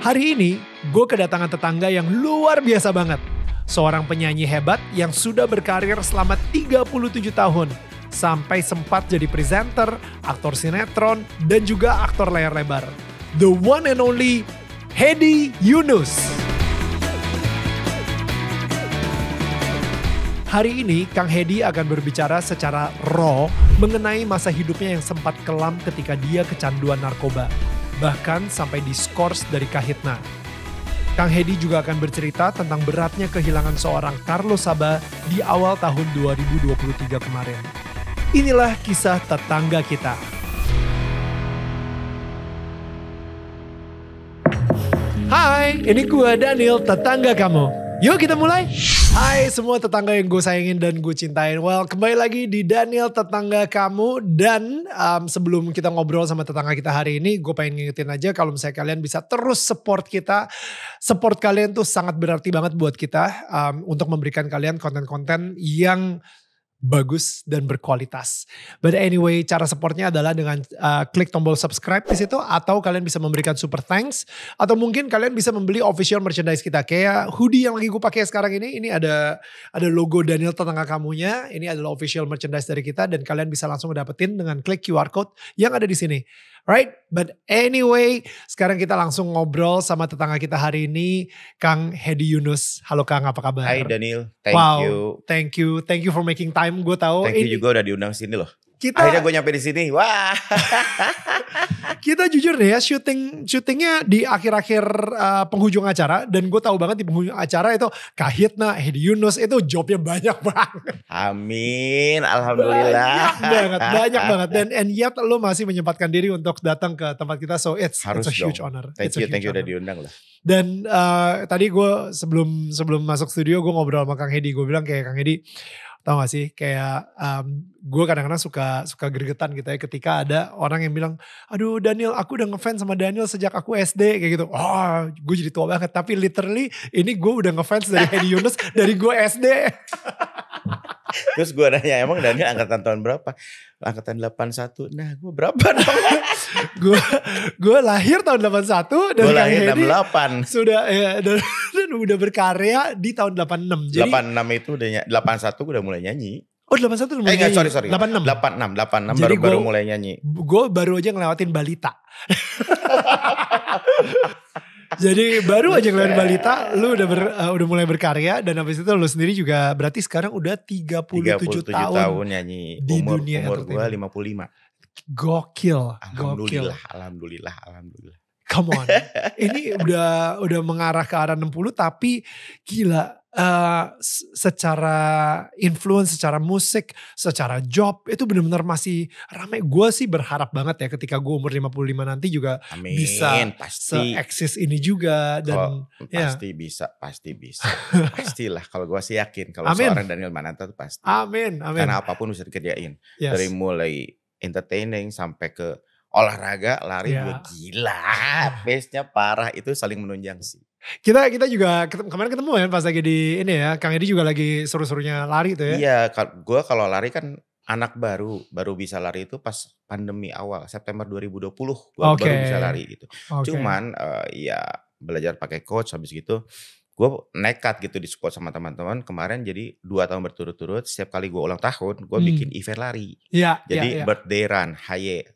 Hari ini, gue kedatangan tetangga yang luar biasa banget. Seorang penyanyi hebat yang sudah berkarir selama 37 tahun. Sampai sempat jadi presenter, aktor sinetron, dan juga aktor layar lebar. The one and only Hedi Yunus. Hari ini, Kang Hedi akan berbicara secara raw mengenai masa hidupnya yang sempat kelam ketika dia kecanduan narkoba. Bahkan sampai diskors dari Kahitna. Kang Hedi juga akan bercerita tentang beratnya kehilangan seorang Carlos Saba di awal tahun 2023 kemarin. Inilah kisah tetangga kita. Hai, ini gue Daniel, tetangga kamu. Yuk kita mulai. Hai semua tetangga yang gue sayangin dan gue cintain. Well, kembali lagi di Daniel Tetangga Kamu. Dan sebelum kita ngobrol sama tetangga kita hari ini, gue pengen ngingetin aja kalau misalnya kalian bisa terus support kita. Support kalian tuh sangat berarti banget buat kita untuk memberikan kalian konten-konten yang bagus dan berkualitas. But anyway, cara supportnya adalah dengan klik tombol subscribe di situ, atau kalian bisa memberikan super thanks, atau mungkin kalian bisa membeli official merchandise kita. Kayak hoodie yang lagi gue pakai sekarang ini ada logo Daniel Tetangga Kamunya. Ini adalah official merchandise dari kita dan kalian bisa langsung dapetin dengan klik QR code yang ada di sini. Right? But anyway, sekarang kita langsung ngobrol sama tetangga kita hari ini, Kang Hedi Yunus. Halo Kang, apa kabar? Hai Daniel, thank you. Thank you for making time. Gue tahu. Thank you juga udah diundang sini loh. Akhirnya gue nyampe di sini. Wah. Kita jujur deh ya, syutingnya di akhir-akhir penghujung acara, dan gue tahu banget di penghujung acara itu Kahitna, Hedi Yunus itu jobnya banyak banget. Amin, alhamdulillah. Banyak banget. And yet lo masih menyempatkan diri untuk datang ke tempat kita, so it's a huge honor. Thank you udah diundang lah. Dan tadi gue sebelum masuk studio gue ngobrol sama Kang Hedi, gue bilang kayak Kang Hedi, tau gak sih kayak gue kadang-kadang suka gregetan gitu ya ketika ada orang yang bilang, aduh Daniel, aku udah ngefans sama Daniel sejak aku SD kayak gitu. Oh, gue jadi tua banget, tapi literally ini gue udah ngefans dari Hedi Yunus dari gue SD. Terus gue nanya, emang Daniel angkatan tahun berapa? Angkatan 81. Nah, gue berapa dong? gue lahir tahun 81 dan gue Kang lahir Hedi 68. Sudah ya, dan udah berkarya di tahun 86. Jadi 86 itu udah 81 gue udah mulai nyanyi. Oh 81 udah mulai nyanyi? Sorry. 86 Jadi baru mulai nyanyi. Gue baru aja ngelewatin balita. Jadi baru aja ngeliat balita, lu udah mulai berkarya, dan habis itu lu sendiri juga berarti sekarang udah 37 tahun nyanyi di dunia umur gue 55. Gokil. Alhamdulillah. Come on. Ini udah mengarah ke arah 60, tapi gila, secara influence, secara musik, secara job itu benar-benar masih ramai. Gue sih berharap banget ya ketika gue umur 55 nanti juga bisa se-eksis ini juga. Dan pasti bisa. Pastilah, kalau gue sih yakin kalau seorang Daniel Mananta itu pasti. Amin. Karena apapun bisa dikerjain. Yes. Dari mulai entertaining sampai ke olahraga, lari juga gila. Pace-nya parah, itu saling menunjang sih. Kita juga kemarin ketemu ya pas lagi di ini ya, Kang Hedi juga lagi seru-serunya lari tuh ya. Iya, gue kalau lari kan anak baru bisa lari itu pas pandemi awal, September 2020 gue baru bisa lari gitu. Cuman ya belajar pakai coach, habis gitu gue nekat gitu di support sama teman-teman. Kemarin jadi 2 tahun berturut-turut, setiap kali gue ulang tahun gue bikin event lari. Jadi birthday run, HY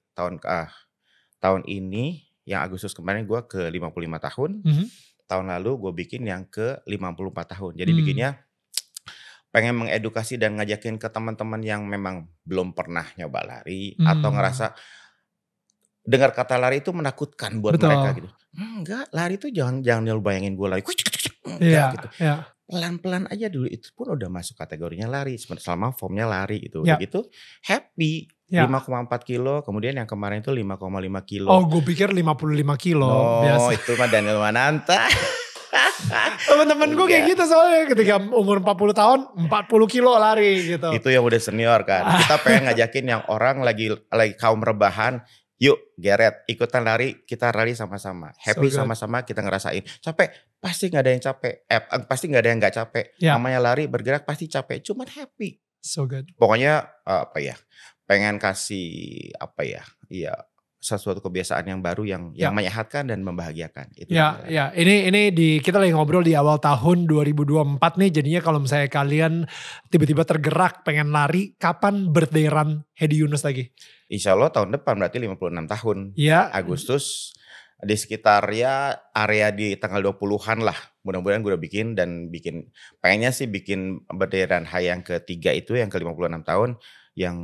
tahun ini yang Agustus kemarin gue ke 55 tahun. Tahun lalu gue bikin yang ke 54 tahun. Jadi bikinnya pengen mengedukasi dan ngajakin ke teman-teman yang memang belum pernah nyoba lari. Atau ngerasa dengar kata lari itu menakutkan buat mereka gitu. Enggak, lari itu jangan lu bayangin gue lari. Enggak gitu. Pelan-pelan aja dulu, itu pun udah masuk kategorinya lari. Selama formnya lari gitu. Udah gitu happy. 5,4 kilo, kemudian yang kemarin itu 5,5 kilo. Oh, gue pikir 55 kilo. Oh, itu mah Daniel Mananta. Temen-temen gue kayak gitu soalnya ketika umur 40 tahun 40 kilo lari gitu. Itu yang udah senior kan. Kita pengen ngajakin yang orang lagi kaum rebahan. Yuk Geret, ikutan lari, kita lari sama-sama. Happy sama-sama, kita ngerasain. Capek, pasti gak ada yang capek. Pasti gak ada yang gak capek. Namanya lari, bergerak pasti capek. Cuman happy. So good. Pokoknya pengen kasih sesuatu kebiasaan yang baru yang menyehatkan dan membahagiakan. Itu ya. Ini kita lagi ngobrol di awal tahun 2024 nih. Jadinya kalau misalnya kalian tiba-tiba tergerak pengen lari, kapan birthday run Hedi Yunus lagi? Insya Allah tahun depan, berarti 56 tahun. Ya. Agustus di sekitar ya area di tanggal 20-an lah. Mudah-mudahan gue udah bikin pengennya sih bikin birthday run high yang ketiga itu, yang ke 56 tahun. Yang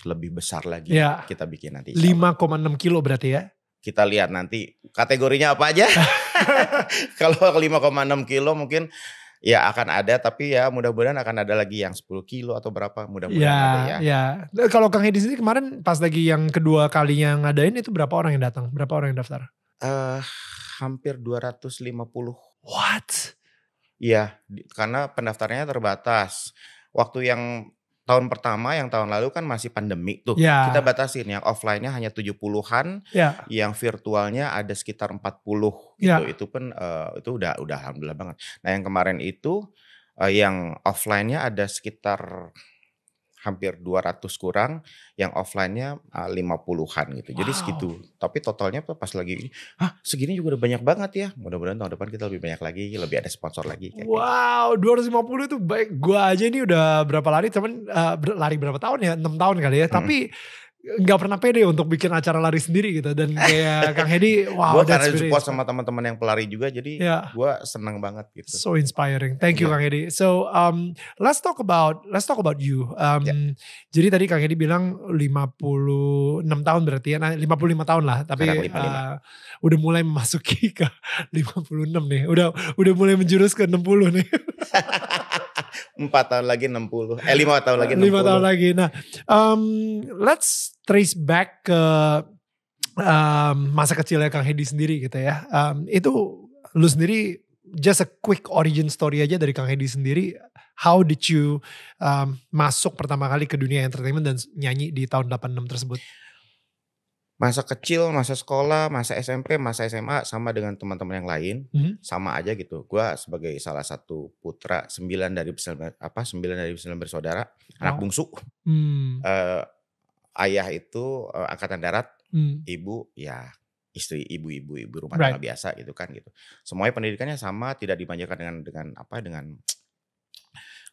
lebih besar lagi kita bikin nanti. 5,6 kilo berarti ya? Kita lihat nanti kategorinya apa aja. Kalau 5,6 kilo mungkin ya akan ada, tapi ya mudah-mudahan akan ada lagi yang 10 kilo atau berapa, mudah-mudahan ada ya. Ya. Kalau Kang Hedi sendiri kemarin pas lagi yang kedua kali yang ngadain itu berapa orang yang datang? Berapa orang yang daftar? Hampir 250. What? Iya, karena pendaftarnya terbatas. Waktu yang tahun pertama, yang tahun lalu kan masih pandemi tuh. Kita batasin, yang offline-nya hanya 70-an, yang virtualnya ada sekitar 40 gitu. Itu pun itu udah alhamdulillah banget. Nah, yang kemarin itu yang offline-nya ada sekitar hampir 200 kurang, yang offline-nya 50-an gitu. Jadi segitu. Tapi totalnya pas lagi segini juga udah banyak banget ya. Mudah-mudahan tahun depan kita lebih banyak lagi, lebih ada sponsor lagi. Wow, 250 itu baik. Gua aja ini udah berapa lari, cuman lari berapa tahun ya? 6 tahun kali ya. Tapi nggak pernah pede untuk bikin acara lari sendiri gitu. Dan kayak Kang Hedi, wow. Gue karena support sama teman-teman yang pelari juga, jadi gue senang banget gitu. So inspiring. Thank you Kang Hedi. So let's talk about you. Jadi tadi Kang Hedi bilang 56 tahun berarti ya, 55 tahun lah. Tapi udah mulai memasuki ke 56 nih. Udah mulai menjurus ke 60 nih. 4 tahun lagi 60. 5 tahun lagi 60. 5 tahun lagi. Nah, let's trace back ke masa kecilnya Kang Hedi sendiri gitu ya. Itu lu sendiri, just a quick origin story aja dari Kang Hedi sendiri. How did you masuk pertama kali ke dunia entertainment dan nyanyi di tahun 86 tersebut? Masa kecil, masa sekolah, masa SMP, masa SMA sama dengan teman-teman yang lain, sama aja gitu. Gua sebagai salah satu putra 9 dari 9 bersaudara, anak bungsu. Ayah itu angkatan darat, ibu ya ibu rumah tangga biasa gitu kan gitu. Semuanya pendidikannya sama, tidak dimanjakan dengan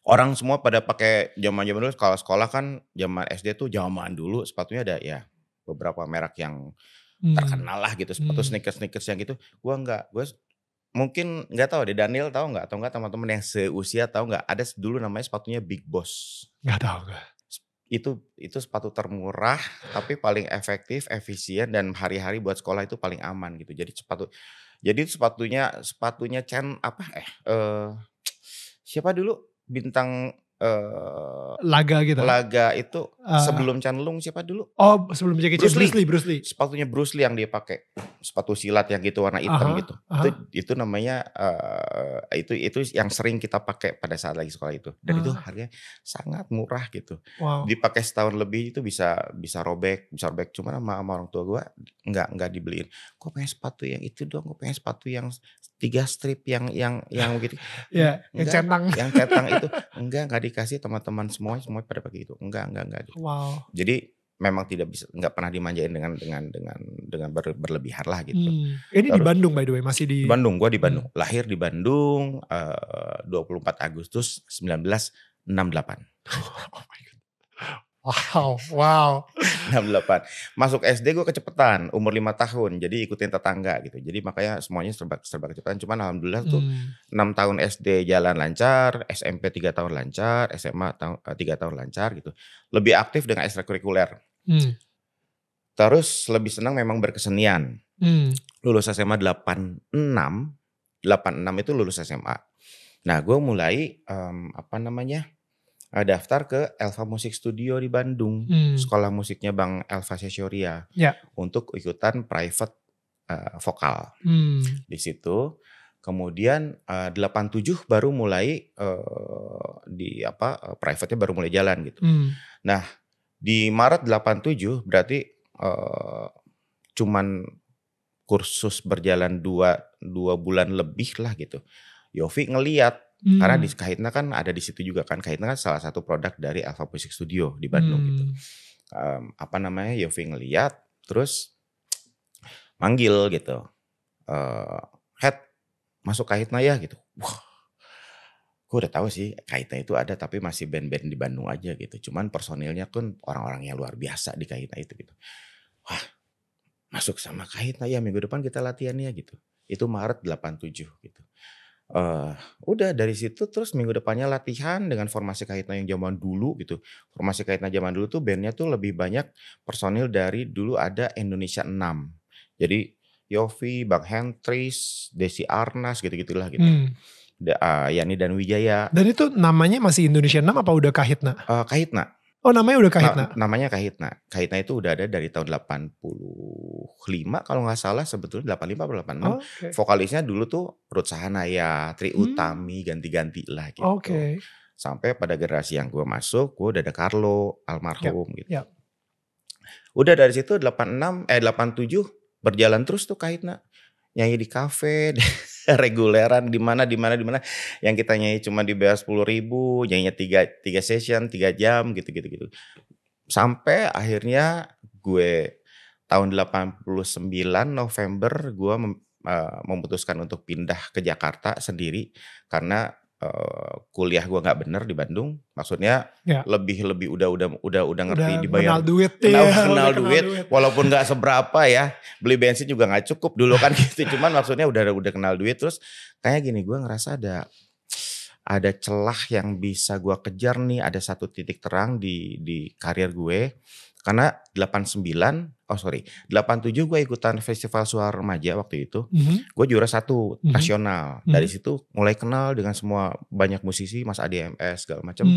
orang semua pada pakai zaman-zaman dulu. Kalau sekolah kan zaman SD tuh zaman dulu sepatunya ada ya beberapa merek yang terkenal lah gitu, sepatu sneakers yang gitu. Gue enggak, gue mungkin nggak tahu deh, Daniel tahu nggak, atau enggak teman-teman yang seusia tahu nggak, ada dulu namanya sepatunya Big Boss. Nggak tahu nggak. Itu sepatu termurah tapi paling efektif, efisien, dan hari-hari buat sekolah itu paling aman gitu. Jadi sepatunya siapa dulu bintang laga gitu. Laga itu sebelum Chan Lung siapa dulu? Oh, sebelum Jackie Chan, Bruce Lee. Sepatunya Bruce Lee yang dia pakai. Sepatu silat yang gitu warna hitam gitu. Itu namanya itu yang sering kita pakai pada saat lagi sekolah itu. Dan itu harganya sangat murah gitu. Wow. Dipakai setahun lebih itu bisa robek. Cuma sama orang tua gue enggak dibeliin. Gue pengen sepatu yang itu dong, gue pengen sepatu yang 3 strip yang gitu. Ya, yang centang. Yang centang itu enggak dikasih, teman-teman semua pada pakai itu. Enggak gitu. Wow. Jadi memang enggak pernah dimanjain dengan berlebihan lah gitu. Ini terus, di Bandung by the way, masih di Bandung. Gua di Bandung. Lahir di Bandung 24 Agustus 1968. Oh my God. Wow. 68. Masuk SD gue kecepatan, umur 5 tahun. Jadi ikutin tetangga gitu. Jadi makanya semuanya serba kecepatan. Cuman alhamdulillah tuh 6 tahun SD jalan lancar, SMP 3 tahun lancar, SMA 3 tahun lancar gitu. Lebih aktif dengan ekstrakurikuler. Terus lebih senang memang berkesenian. Lulus SMA 86 itu lulus SMA. Nah gue mulai daftar ke Elva Music Studio di Bandung, sekolah musiknya Bang Elva Sesioria, untuk ikutan private vokal. Di situ, kemudian 87 baru mulai private-nya baru mulai jalan gitu. Nah di Maret 87 berarti cuman kursus berjalan 2 bulan lebih lah gitu. Yofi ngeliat. Karena di Kahitna kan ada di situ juga kan. Kahitna kan salah satu produk dari Elva Music Studio di Bandung gitu. Yofi ngeliat, Terus manggil gitu, "Head, masuk Kahitna ya," gitu. Wah, gue udah tahu sih Kahitna itu ada tapi masih band-band di Bandung aja gitu. Cuman personilnya kan orang-orang yang luar biasa di Kahitna itu gitu. Wah, masuk sama Kahitna ya, minggu depan kita latihan ya gitu. Itu Maret 87 gitu. Udah dari situ terus minggu depannya latihan dengan formasi Kahitna yang zaman dulu gitu. Formasi Kahitna zaman dulu tuh bandnya tuh lebih banyak personil dari dulu ada Indonesia 6. Jadi Yofi, Bang Hentris, Desi Arnas gitu-gitulah gitu. Yani dan Wijaya. Dan itu namanya masih Indonesia 6 apa udah Kahitna? Kahitna. Oh namanya udah Kahitna? Namanya Kahitna. Kahitna itu udah ada dari tahun 85 kalau gak salah sebetulnya 85 atau 86. Okay. Vokalisnya dulu tuh Ruth Sahanaya, Tri Utami, ganti-ganti lah gitu. Okay. Sampai pada generasi yang gue masuk, gue udah ada Carlo, almarhum gitu. Yep. Udah dari situ 87 berjalan terus tuh Kahitna. Nyanyi di kafe, reguleran di mana yang kita nyanyi cuma dibayar 10.000, nyanyinya 3 session 3 jam gitu. Sampai akhirnya gue tahun 89 November gue memutuskan untuk pindah ke Jakarta sendiri karena kuliah gue nggak bener di Bandung, maksudnya lebih udah ngerti dibayar, kenal duit, walaupun nggak seberapa ya, beli bensin juga nggak cukup dulu kan gitu, cuman maksudnya udah kenal duit. Terus kayak gini, gue ngerasa ada celah yang bisa gue kejar nih, ada satu titik terang di karir gue. Karena 87 gue ikutan Festival Suara Remaja waktu itu. Gue juara 1 nasional. Dari situ mulai kenal dengan semua banyak musisi, Mas Adi MS segala macam.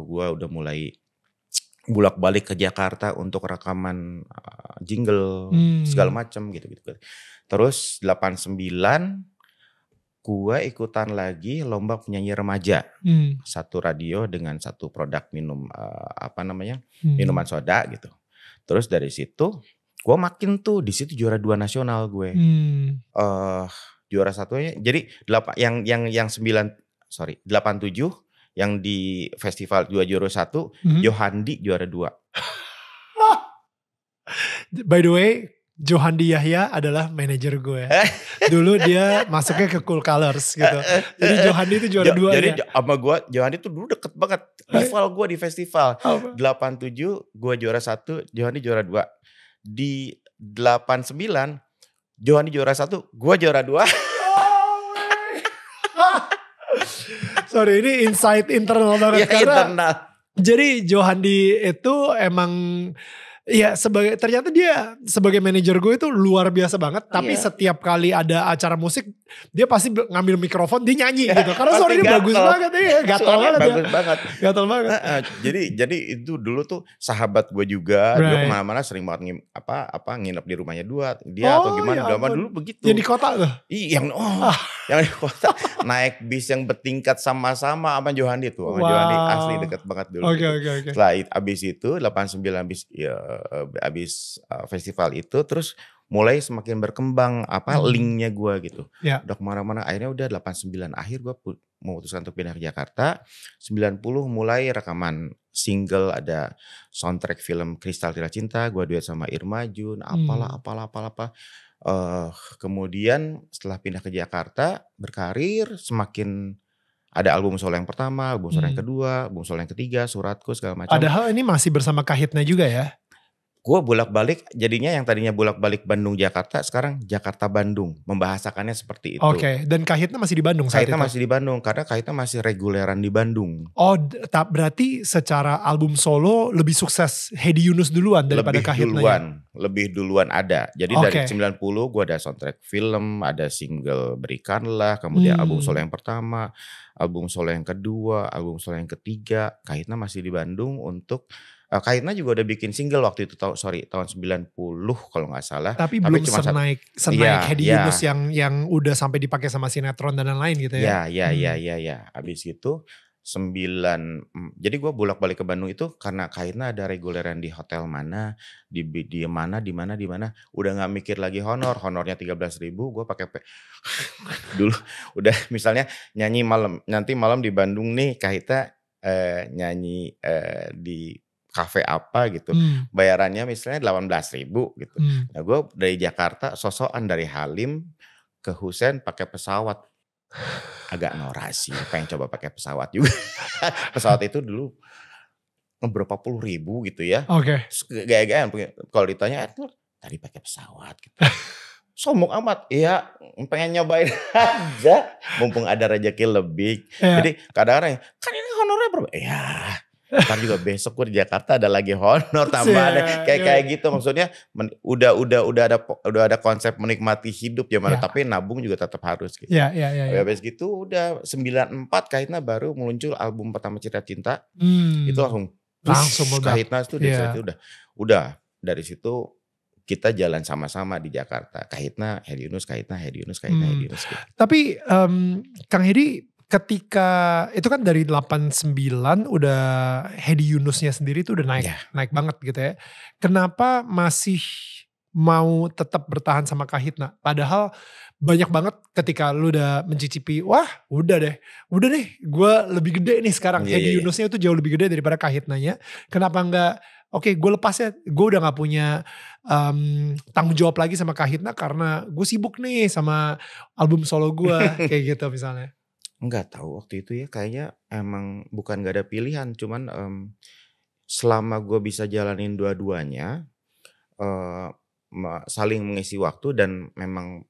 Gue udah mulai bolak-balik ke Jakarta untuk rekaman jingle segala macam gitu. Terus 89 gue ikutan lagi lomba penyanyi remaja, satu radio dengan satu produk minuman soda gitu. Terus dari situ gue makin tuh di situ juara 2 nasional gue, juara satunya. Jadi 87 yang di festival juara 1, Johandi juara 2. By the way, Johandi Yahya adalah manajer gue. Dulu dia masuknya ke Cool Colors gitu. Jadi Johandi itu juara 2 Jadi ya. sama gue, Johandi tuh dulu deket banget. Rival gue di festival. 87 gue juara 1, Johandi juara 2. Di 89 Johandi juara 1, gue juara 2. Sorry, ini insight internal banget. Ya, internal. Jadi Johandi itu emang ya ternyata dia sebagai manajer gue itu luar biasa banget. Tapi setiap kali ada acara musik dia pasti ngambil mikrofon, dia nyanyi gitu. Karena suaranya bagus banget ya, gatal banget. Gatal banget. Jadi itu dulu tuh sahabat gue juga. Dulu kemana-mana sering banget nginep di rumahnya dia atau gimana. Zaman dulu begitu. Yang di kota tuh? Yang di kota. Naik bis yang bertingkat sama-sama sama Johandi tuh. Sama Johandi asli deket banget dulu. Okay. Setelah abis itu 89 abis festival itu terus mulai semakin berkembang linknya gue gitu. Udah kemana-mana, akhirnya udah 89 akhir gue memutuskan untuk pindah ke Jakarta. 90 mulai rekaman single, ada soundtrack film Kristal Tiada Cinta, gue duet sama Irma Jun, apalah. Kemudian setelah pindah ke Jakarta berkarir, semakin ada album solo yang pertama, album solo yang kedua, album solo yang ketiga, Suratku segala macam. Padahal ini masih bersama Kahitna juga ya? Gue bolak-balik, jadinya yang tadinya bolak-balik Bandung-Jakarta, sekarang Jakarta-Bandung. Membahasakannya seperti itu. Oke, dan Kahitna masih di Bandung saat itu? Kahitna masih di Bandung, karena Kahitna masih reguleran di Bandung. Oh, berarti secara album solo lebih sukses Hedi Yunus duluan daripada Kahitna ya? Lebih duluan ada. Jadi dari 90 gue ada soundtrack film, ada single Berikanlah, kemudian album solo yang pertama, album solo yang kedua, album solo yang ketiga. Kahitna masih di Bandung untuk... Kahitna juga udah bikin single waktu itu tahun 90 kalau gak salah. Tapi belum senaik Hedi Yunus yang udah sampai dipakai sama sinetron dan lain-lain gitu ya. Ya. Abis itu 9, jadi gue bolak-balik ke Bandung itu karena Kahitna ada reguleran di hotel mana, di mana. Udah gak mikir lagi honornya 13.000, gue pakai dulu udah misalnya nanti malam di Bandung nih Kahitna nyanyi di kafe apa gitu. Bayarannya misalnya 18.000 gitu. Nah gue dari Jakarta sosokan dari Halim ke Husein pakai pesawat. Agak norak sih, pengen coba pakai pesawat juga. Pesawat itu dulu berapa puluh ribu gitu ya. Oke. Gaya-gayaan kalau ditanya, tadi pakai pesawat gitu. Sombong amat, iya pengen nyobain aja, mumpung ada rezeki lebih. Jadi kadang-kadang, kan ini honornya berapa? Ya, ntar juga besok gue di Jakarta ada lagi honor tambahan, kayak gitu. Maksudnya udah ada konsep menikmati hidup ya, tapi nabung juga tetap harus gitu. Habis gitu udah 94 Kahitna baru muncul album pertama Cerita Cinta, itu langsung Kahitna itu udah dari situ. Kita jalan sama-sama di Jakarta. Kahitna, Hedi Yunus, Kahitna, Hedi Yunus, Kahitna, Hedi Yunus. Gitu. Tapi Kang Hedi ketika itu kan dari 89 udah Hedi Yunusnya sendiri tuh udah naik banget gitu ya. Kenapa masih mau tetap bertahan sama Kahitna? Padahal banyak banget ketika lu udah mencicipi, wah udah deh gue lebih gede nih sekarang. Hedi Yunusnya itu jauh lebih gede daripada Kahitnanya. Kenapa enggak, oke, gue lepas ya, gue udah gak punya tanggung jawab lagi sama Kahitna karena gue sibuk nih sama album solo gue, kayak gitu misalnya. Enggak tahu waktu itu ya, kayaknya emang bukan gak ada pilihan, cuman selama gue bisa jalanin dua-duanya, saling mengisi waktu dan memang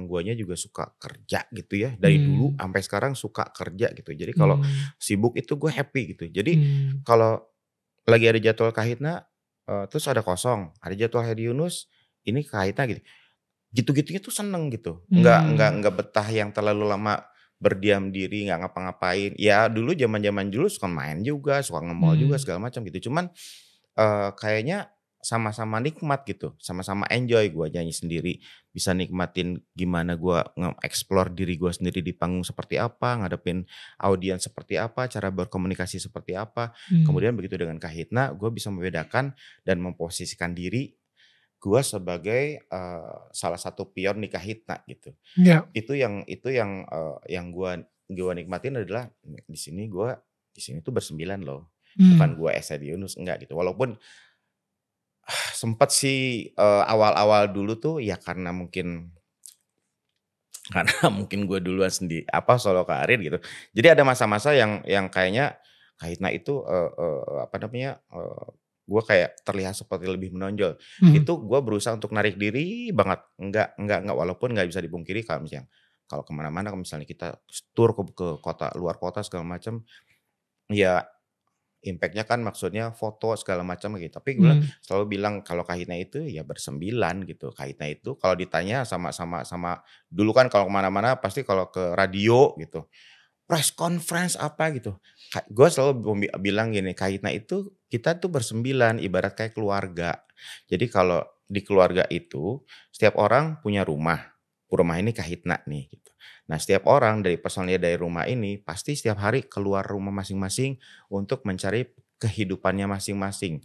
guanya juga suka kerja gitu ya, dari dulu sampai sekarang suka kerja gitu. Jadi kalau sibuk itu gue happy gitu. Jadi kalau lagi ada jadwal Kahitna, terus ada kosong, ada jadwal Hedi Yunus, ini Kahitna gitu. Gitu-gitunya tuh seneng gitu. Enggak betah yang terlalu lama berdiam diri, enggak ngapa-ngapain. Ya dulu zaman-zaman dulu suka main juga, suka nge-mall juga segala macam gitu. Cuman kayaknya sama-sama nikmat gitu, sama-sama enjoy. Gue nyanyi sendiri, bisa nikmatin gimana gue nge-explore diri gue sendiri di panggung seperti apa, ngadepin audiens seperti apa, cara berkomunikasi seperti apa. Kemudian begitu dengan Kahitna, gue bisa membedakan dan memposisikan diri gue sebagai salah satu pion di Kahitna gitu. Itu yang gue nikmatin adalah di sini tuh bersembilan loh, bukan gue Hedi Yunus, enggak gitu. Walaupun sempat sih awal-awal dulu tuh ya karena mungkin gue duluan sendiri solo karir gitu. Jadi ada masa-masa yang kayaknya Kahitna itu gue kayak terlihat seperti lebih menonjol. Itu gue berusaha untuk narik diri banget, enggak walaupun nggak bisa dipungkiri kalau kemana-mana, kalau misalnya kita tur ke kota, luar kota segala macam, ya impact-nya kan maksudnya foto segala macam gitu. Tapi gue selalu bilang kalau Kahitna itu ya bersembilan gitu. Kahitna itu kalau ditanya sama dulu kan kalau kemana-mana pasti kalau ke radio gitu, press conference apa gitu. Gue selalu bilang gini, Kahitna itu kita tuh bersembilan, ibarat kayak keluarga. Jadi kalau di keluarga itu setiap orang punya rumah ini Kahitna nih gitu. Nah setiap orang dari personilnya dari rumah ini pasti setiap hari keluar rumah masing-masing untuk mencari kehidupannya masing-masing.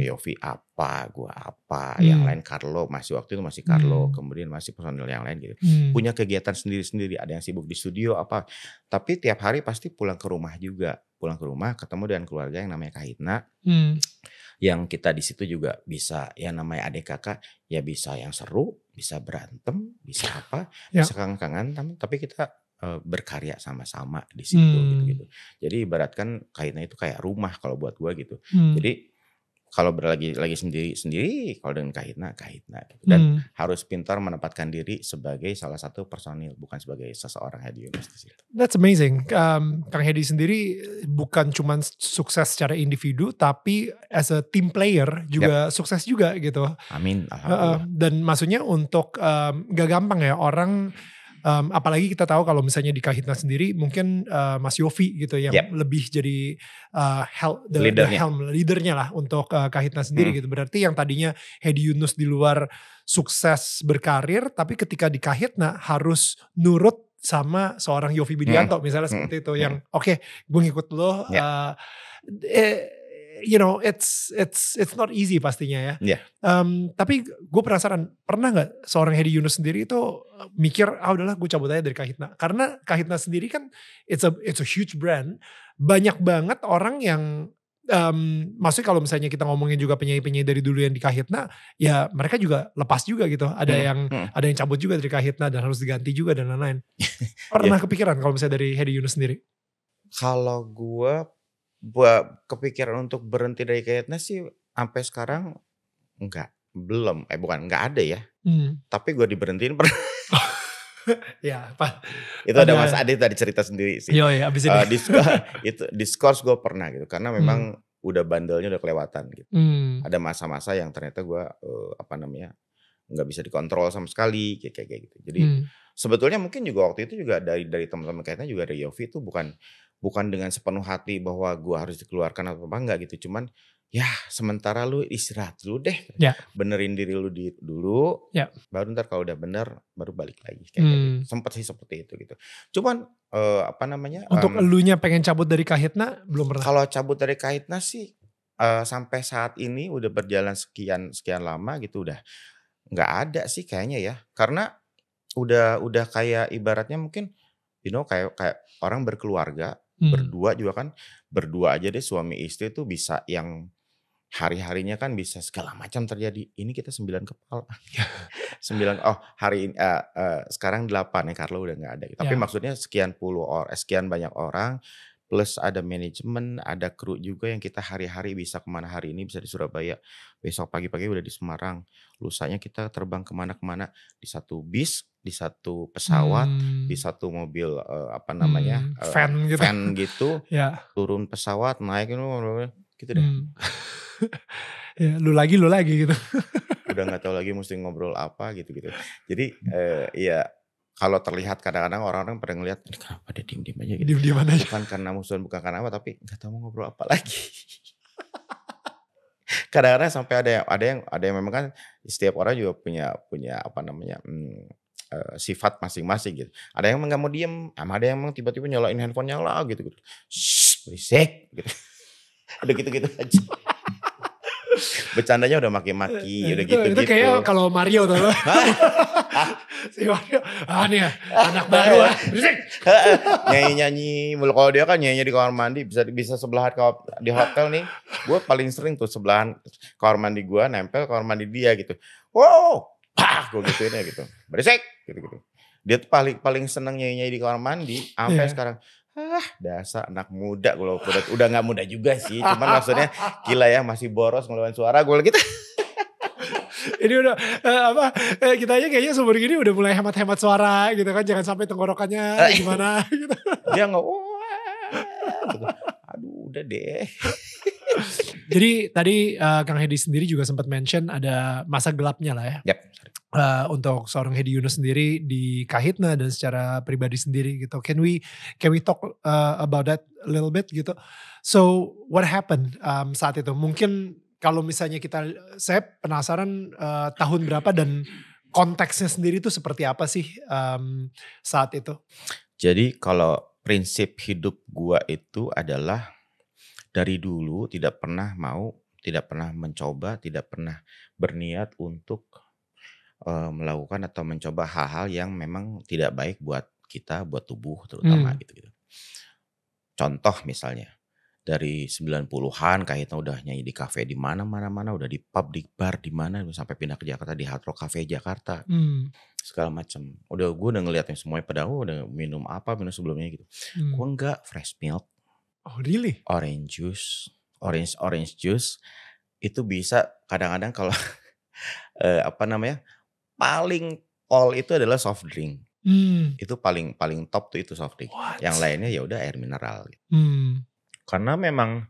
Yofi apa, gua apa, yang lain Carlo, waktu itu masih Carlo, kemudian masih personil yang lain gitu. Punya kegiatan sendiri-sendiri, ada yang sibuk di studio apa. Tapi tiap hari pasti pulang ke rumah juga. Pulang ke rumah ketemu dengan keluarga yang namanya Kahitna. Yang kita di situ juga bisa yang namanya adik kakak, ya bisa yang seru, bisa berantem, bisa apa, bisa kangen-kangen, tapi kita berkarya sama-sama di situ gitu. Jadi ibaratkan Kahitna itu kayak rumah kalau buat gue gitu. Jadi kalau lagi sendiri, kalau dengan Kahitna gitu. Dan harus pintar menempatkan diri sebagai salah satu personil, bukan sebagai seseorang Hedi Yunus di situ. That's amazing. Kang Hedi sendiri bukan cuma sukses secara individu, tapi as a team player juga sukses juga gitu. Amin, alhamdulillah. Dan maksudnya untuk gak gampang ya orang. Apalagi kita tahu kalau misalnya di Kahitna sendiri mungkin Mas Yofi gitu yang lebih jadi leadernya lah untuk Kahitna sendiri gitu. Berarti yang tadinya Hedi Yunus di luar sukses berkarir, tapi ketika di Kahitna harus nurut sama seorang Yofi Widianto misalnya seperti itu yang oke, gue ngikut lo. You know, it's not easy pastinya ya. Tapi gue penasaran, pernah nggak seorang Hedi Yunus sendiri itu mikir, udahlah gue cabut aja dari Kahitna. Karena Kahitna sendiri kan it's a huge brand. Banyak banget orang yang Maksudnya kalau misalnya kita ngomongin juga penyanyi-penyanyi dari dulu yang di Kahitna, ya mereka juga lepas juga gitu. Ada yang cabut juga dari Kahitna dan harus diganti juga dan lain-lain. Pernah kepikiran kalau misalnya dari Hedi Yunus sendiri? Kalau gue kepikiran untuk berhenti dari Kahitna sih sampai sekarang belum, enggak ada ya. Tapi gue diberhentiin pernah. Ya, Pak. Itu ada Mas Adi tadi cerita sendiri sih. Abis ini. Itu diskors gue pernah gitu, karena memang udah bandelnya udah kelewatan gitu. Ada masa-masa yang ternyata gue nggak bisa dikontrol sama sekali kayak gitu. Jadi sebetulnya mungkin juga waktu itu juga dari teman-teman kayaknya juga dari Yofi itu bukan dengan sepenuh hati bahwa gue harus dikeluarkan atau apa enggak gitu. Cuman ya sementara lu istirahat dulu deh. Benerin diri lu dulu. Baru ntar kalau udah bener baru balik lagi kayak gitu. Sempet sih seperti itu gitu. Cuman untuk elunya pengen cabut dari Kahitna belum pernah. Kalau cabut dari Kahitna sih sampai saat ini udah berjalan sekian lama gitu udah nggak ada sih kayaknya ya. Karena udah kayak ibaratnya mungkin kayak orang berkeluarga, berdua juga kan, berdua aja deh suami istri tuh bisa yang hari-harinya kan bisa segala macam terjadi. Ini kita 9 kepala. 9 hari ini sekarang 8 ya, Carlo udah nggak ada. Tapi maksudnya sekian banyak orang plus ada manajemen, ada kru juga yang kita hari-hari bisa kemana. Hari ini bisa di Surabaya, besok pagi-pagi udah di Semarang, lusanya kita terbang kemana-kemana di satu bis, di satu pesawat, di satu mobil van gitu, turun pesawat naik gitu deh. Ya, lu lagi gitu. Udah nggak tahu lagi mesti ngobrol apa gitu. Jadi ya kalau terlihat kadang-kadang orang-orang pada ngelihat ini kenapa dia diem-diem aja gitu. Diem-diem aja. Bukan karena musuhan, bukan karena apa, tapi nggak tahu mau ngobrol apa lagi. Kadang-kadang sampai ada yang memang kan setiap orang juga punya sifat masing-masing gitu. Ada yang nggak mau diem, ada yang tiba-tiba nyalain handphone nyala gitu. Shh, berisik gitu. Udah gitu-gitu aja. Bercandanya udah maki-maki, udah gitu-gitu. Itu kayak kalau Mario tuh. Si Mario, nih ya, anak baru berisik. Nyanyi-nyanyi, kalau dia kan nyanyi di kamar mandi, bisa sebelahan di hotel nih. Gue paling sering tuh sebelahan kamar mandi gue nempel kamar mandi dia gitu. Wow, gue gituin ya gitu. Berisik gitu. Dia tuh paling seneng nyanyi di kamar mandi sampai sekarang. Dasar anak muda, kalau udah gak muda juga sih, cuman maksudnya gila ya masih boros ngeluarin suara gue gitu. Ini udah kita aja kayaknya seumur gini udah mulai hemat-hemat suara gitu kan, jangan sampai tenggorokannya gimana gitu. Dia nggak gitu. Aduh udah deh. Jadi tadi Kang Hedi sendiri juga sempat mention ada masa gelapnya lah ya. Untuk seorang Hedi Yunus sendiri di Kahitna dan secara pribadi sendiri gitu. Can we talk about that a little bit gitu? So what happened saat itu? Mungkin kalau misalnya saya penasaran tahun berapa dan konteksnya sendiri itu seperti apa sih saat itu? Jadi kalau prinsip hidup gua itu adalah dari dulu tidak pernah mencoba, tidak pernah berniat untuk melakukan atau mencoba hal-hal yang memang tidak baik buat kita, buat tubuh terutama gitu. Contoh misalnya dari 90-an Kahitna udah nyanyi di kafe di mana-mana, udah di pub, di bar di mana, sampai pindah ke Jakarta di Hard Rock Cafe Jakarta. Segala macam. Gue udah ngeliatin semuanya pada udah minum sebelumnya gitu. Gue enggak, fresh milk. Oh really? Orange juice itu bisa kadang-kadang kalau paling all itu adalah soft drink. Itu paling top tuh itu soft drink. What? Yang lainnya ya udah air mineral gitu. Karena memang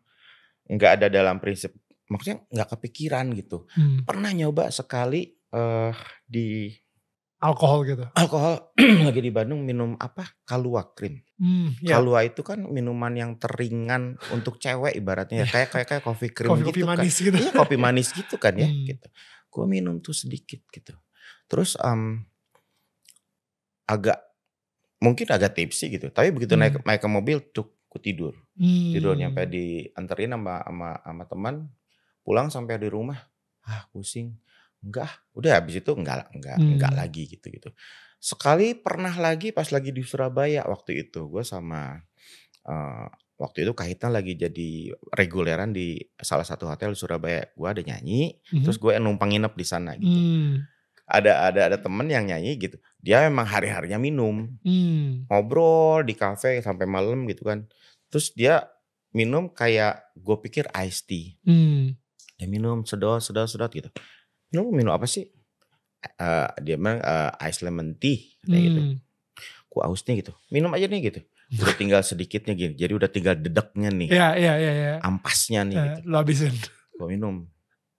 nggak ada dalam prinsip, maksudnya nggak kepikiran gitu. Pernah nyoba sekali di alkohol gitu. Alkohol lagi di Bandung minum Kahlua Cream. Kahlua itu kan minuman yang teringan untuk cewek ibaratnya ya. Kayak coffee cream gitu kan. Manis gitu. Iya, kopi manis gitu kan ya gitu. Gue minum tuh sedikit gitu. Terus mungkin agak tipsy gitu. Tapi begitu naik ke mobil gue tidur. Tidur nyampe dianterin sama teman, pulang sampai di rumah, pusing. Enggak, udah habis itu enggak lagi gitu. Sekali pernah lagi pas lagi di Surabaya waktu itu gue sama waktu itu Kahitna lagi jadi reguleran di salah satu hotel di Surabaya. Gue ada nyanyi, terus gue numpang nginep di sana gitu. Ada temen yang nyanyi gitu. Dia memang hari-harinya minum, ngobrol di kafe sampai malam gitu kan. Terus dia minum kayak gue pikir iced tea. Dia minum sedot gitu. Minum apa sih? Dia bilang ice lemon tea kayak gitu. Gue aus nih gitu. Minum aja nih gitu. Udah tinggal sedikitnya gini. Jadi udah tinggal dedeknya nih. Iya. Ampasnya nih gitu. Lo habisin. Gue minum.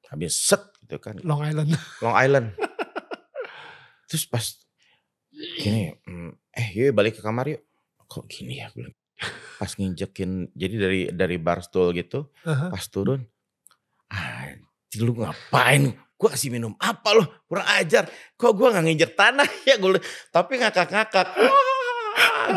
Habis set gitu kan. Long Island. Terus pas gini. Yuk balik ke kamar yuk. Kok gini ya? Pas nginjekin. Jadi dari bar stool gitu. Pas turun. Lu ngapain? Gue kasih minum apa lo? Kurang ajar. Kok gue gak nginjek tanah ya? Tapi ngakak-ngakak.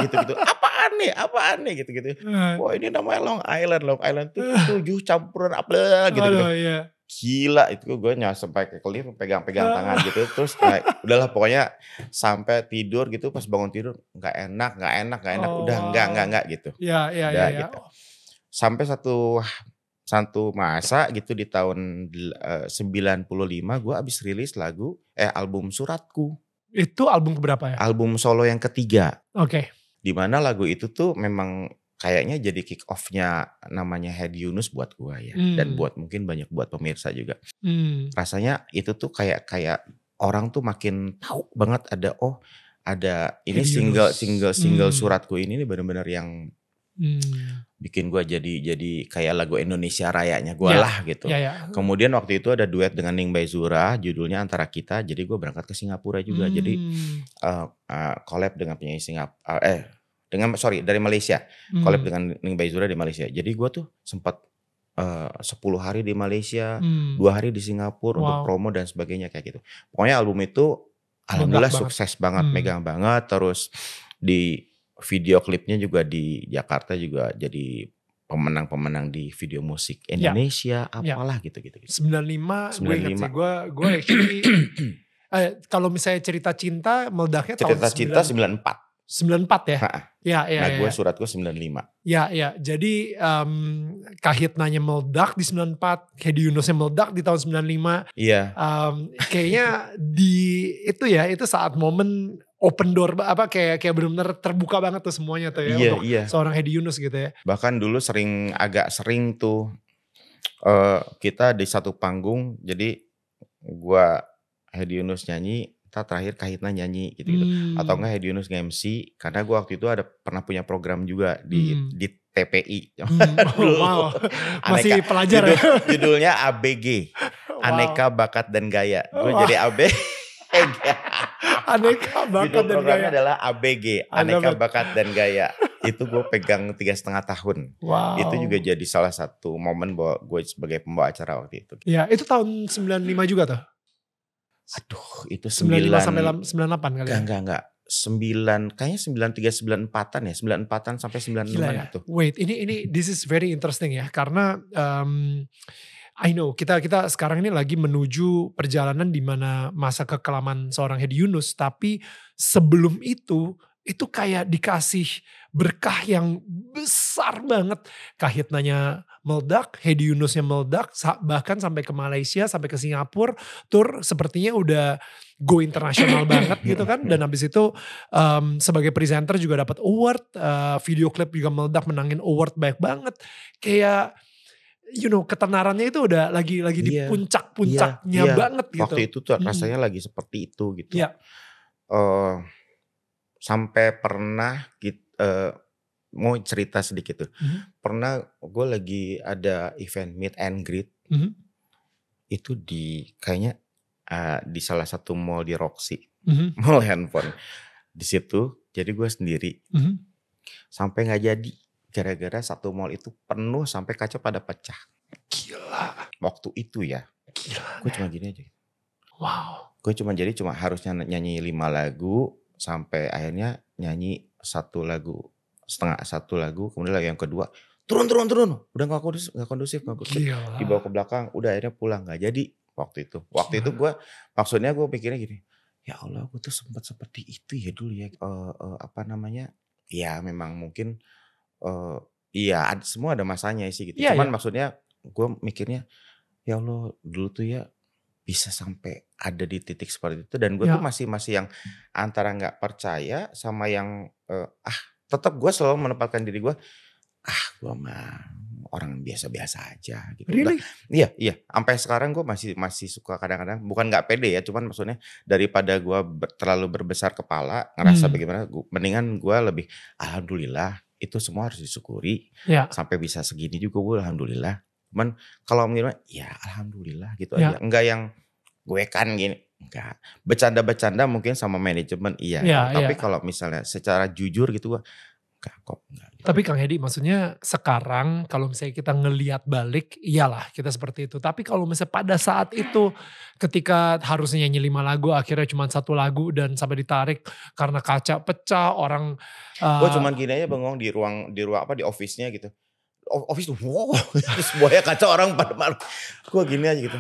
Gitu-gitu. Apaan nih gitu-gitu. Wah ini namanya Long Island tuh 7 campuran apa gitu-gitu. Iya. Gila itu gue sampai ke kelip pegang-pegang tangan gitu. Terus udahlah pokoknya sampai tidur gitu. Pas bangun tidur gak enak. Udah enggak gitu. Iya. Gitu. Sampai satu masa gitu di tahun 95 gue abis rilis album Suratku. Itu album keberapa ya? Album solo yang ketiga. Oke. Dimana lagu itu tuh memang kayaknya jadi kick off-nya namanya Hedi Yunus buat gue ya. Dan mungkin banyak buat pemirsa juga. Rasanya itu tuh kayak orang tuh makin tahu banget ada ini single Suratku ini nih benar-benar yang bikin gue jadi kayak lagu Indonesia Rayanya gue lah gitu. Kemudian waktu itu ada duet dengan Ning Baizura, judulnya Antara Kita. Jadi gue berangkat ke Singapura juga. Jadi collab dengan penyanyi dari Malaysia. Collab dengan Ning Baizura di Malaysia. Jadi gue tuh sempat 10 hari di Malaysia, 2 hari di Singapura untuk promo dan sebagainya kayak gitu. Pokoknya album itu alhamdulillah sukses banget, megang banget. Terus di video klipnya juga di Jakarta juga jadi pemenang di video musik Indonesia apalah gitu-gitu. 95 gue ingat sih gue actually kalau misalnya cerita cinta meledaknya cerita cinta 94 ya. Iya. Nah gue Suratku 95. Ya. Jadi Kahitnanya meledak di 94, Hedi Yunusnya meledak di tahun 95. Iya. Kayaknya itu saat momen open door kayak benar-benar terbuka banget tuh semuanya tuh ya untuk seorang Hedi Yunus gitu ya. Bahkan dulu agak sering tuh kita di satu panggung, jadi gua Hedi Yunus nyanyi, terakhir Kahitna nyanyi gitu. Atau enggak Hedi Yunus nge-MC, karena gua waktu itu pernah punya program juga di TPI. Wow. Masih pelajar ya. Judulnya ABG. Aneka Bakat dan Gaya. Gue jadi ABG. Aneka Bakat dan Gaya. Programnya adalah ABG, Aneka Bakat dan Gaya. Itu gue pegang 3,5 tahun. Wow. Itu juga jadi salah satu momen bahwa gue sebagai pembawa acara waktu itu. Ya, itu tahun 95 juga tuh? Aduh, itu 95 sampai 98 kali ya? Enggak. 93, 94-an ya. 94-an sampai 96-an ya? itu. Wait, ini this is very interesting ya. Karena I know kita sekarang ini lagi menuju perjalanan di mana masa kekelaman seorang Hedi Yunus, tapi sebelum itu kayak dikasih berkah yang besar banget. Kahitnanya meledak, Hedi Yunusnya meledak, bahkan sampai ke Malaysia, sampai ke Singapura, tour sepertinya udah go internasional banget gitu kan. Dan habis itu sebagai presenter juga dapat award, video klip juga meledak, menangin award banyak banget. Kayak ketenarannya itu udah lagi di puncak-puncaknya banget gitu. Waktu itu tuh rasanya lagi seperti itu gitu. Sampai pernah mau cerita sedikit tuh. Pernah gue lagi ada event meet and greet. Itu kayaknya di salah satu mall di Roxy. Mall handphone. Di situ jadi gue sendiri. Sampai gak jadi. Gara-gara satu mall itu penuh sampai kaca pada pecah. Gila. Waktu itu ya. Gila. Gue cuma gini aja. Wow. Gue cuma harusnya nyanyi 5 lagu. Sampai akhirnya nyanyi satu lagu. Kemudian lagu yang kedua. Turun. Udah gak kondusif. Dibawa ke belakang. Udah akhirnya pulang. Gak jadi waktu itu. Waktu itu gue maksudnya gue pikirnya gini. Ya Allah gue tuh sempat seperti itu ya dulu ya. Ya memang mungkin Iya, semua ada masanya sih gitu. Iya Cuman ya? maksudnya gue mikirnya, ya Allah dulu tuh ya bisa sampai ada di titik seperti itu dan gue tuh Ya. masih yang antara nggak percaya sama yang, tetap gue selalu menempatkan diri gue, gue mah orang biasa-biasa aja gitu. Nah Really? iya iya, sampai sekarang gue masih masih suka kadang-kadang bukan nggak pede ya, cuman maksudnya daripada gue terlalu berbesar kepala, ngerasa Hmm. bagaimana, mendingan gue lebih, alhamdulillah itu semua harus disyukuri, Ya. sampai bisa segini juga gue alhamdulillah. Cuman kalau menurut ya alhamdulillah gitu aja, Ya. enggak yang gue kan gini, enggak. Bercanda-bercanda mungkin sama manajemen iya gitu, Ya, tapi ya. kalau misalnya secara jujur gitu gue, enggak kok, enggak gitu. Tapi Kang Hedi maksudnya sekarang kalau misalnya kita ngelihat balik, iyalah kita seperti itu. Tapi kalau misalnya pada saat itu ketika harusnya nyanyi 5 lagu akhirnya cuma 1 lagu dan sampai ditarik karena kaca pecah, orang, Gue eee cuman gini aja bengong di ruang apa, di office-nya gitu. Office tuh wow, terus semuanya kaca orang pada malu. Gue gini aja gitu,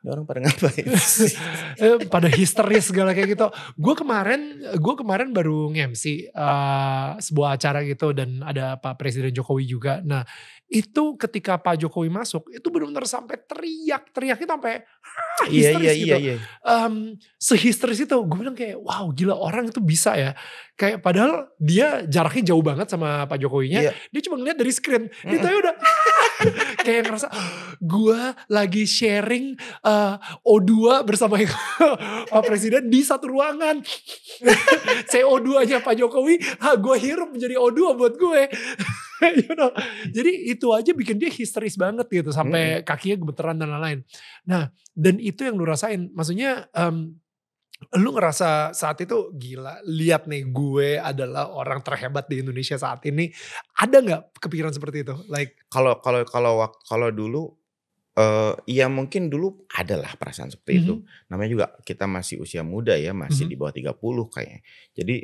ini orang pada ngapain sih? pada histeris segala kayak gitu. Gue kemarin baru nge-MC, sebuah acara gitu dan ada Pak Presiden Jokowi juga. Nah, itu ketika Pak Jokowi masuk, itu benar-benar sampai teriak itu sampai Iya iya histeris iya gitu. iya. Sehisteris itu, gue bilang kayak, wow gila orang itu bisa ya. Kayak padahal dia jaraknya jauh banget sama Pak Jokowinya, Iya, dia cuma ngeliat dari screen, itu mhm. aja udah kayak ngerasa, gue lagi sharing O2 bersama Pak Presiden di satu ruangan. CO2-nya Pak Jokowi, gue hirup menjadi O2 buat gue. You know? Jadi itu aja bikin dia histeris banget gitu, Mhm. sampai kakinya gemeteran dan lain-lain. Nah, dan itu yang lu rasain, maksudnya lu ngerasa saat itu gila, lihat nih gue adalah orang terhebat di Indonesia saat ini. Ada nggak kepikiran seperti itu? Like, Kalau dulu, iya mungkin dulu adalah perasaan seperti itu. mhm, Namanya juga kita masih usia muda ya, masih mhm, di bawah 30 kayaknya. Jadi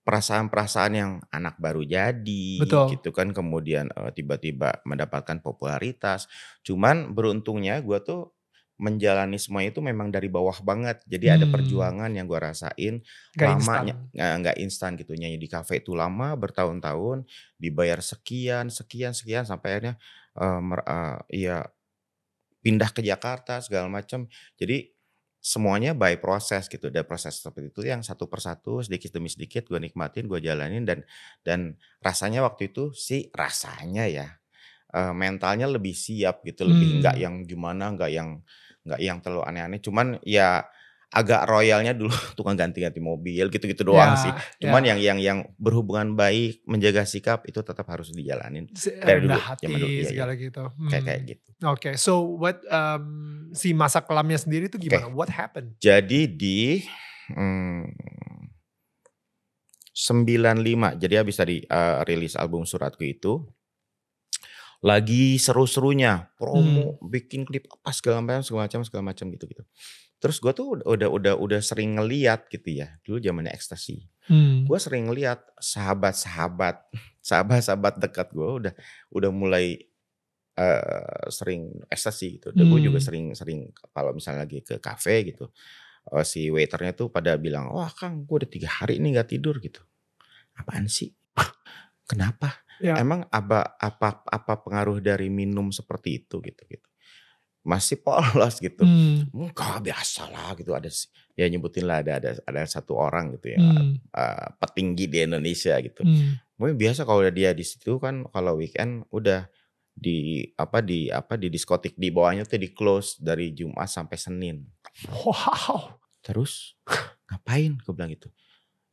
perasaan-perasaan yang anak baru jadi betul. gitu kan, kemudian, tiba-tiba mendapatkan popularitas. Cuman beruntungnya gue tuh menjalani semua itu memang dari bawah banget. Jadi ada Hmm, perjuangan yang gue rasain gak instan. lamanya nggak instan gitu, nyanyi di kafe itu lama bertahun-tahun, dibayar sekian sekian sekian sampai akhirnya, iya pindah ke Jakarta segala macam. Jadi semuanya by proses gitu, dan proses seperti itu yang satu persatu sedikit demi sedikit gue nikmatin, gue jalanin dan rasanya waktu itu sih rasanya ya, mentalnya lebih siap gitu, lebih nggak Hmm, yang gimana, nggak yang terlalu aneh-aneh, cuman ya agak royalnya dulu tukang ganti-ganti mobil gitu-gitu doang sih. ya, Cuman ya. yang berhubungan baik, menjaga sikap itu tetap harus dijalanin dari Rendah dulu, zaman dulu, hati iya iya, segala gitu. kayak gitu. Oke, so si masa kelamnya sendiri itu Oke, gimana? What happened? jadi di, mmm 95, jadi habis tadi, rilis album Suratku itu, lagi seru-serunya Hmm, promo, bikin klip apa segala macam gitu-gitu. Terus gue tuh udah sering ngeliat gitu ya, dulu zamannya Ekstasi. hmm, Gue sering ngeliat sahabat-sahabat sahabat-sahabat dekat gue udah mulai, sering Ekstasi gitu. Dan gue juga hmm. sering-sering kalau misalnya lagi ke kafe gitu, si waiter-nya tuh pada bilang, "Wah Kang, gue udah 3 hari ini nggak tidur," gitu. "Apaan sih? Kenapa? Ya, Emang apa pengaruh dari minum seperti itu?" Gitu. Masih polos gitu. hmm, "Enggak, biasalah," gitu, ya nyebutin lah ada satu orang gitu ya, hmm, petinggi di Indonesia gitu. hmm. Mungkin biasa kalau dia di situ kan kalau weekend udah di diskotik di bawahnya tuh di-close dari Jumat sampai Senin. Wow, "Terus ngapain?" Gue bilang gitu.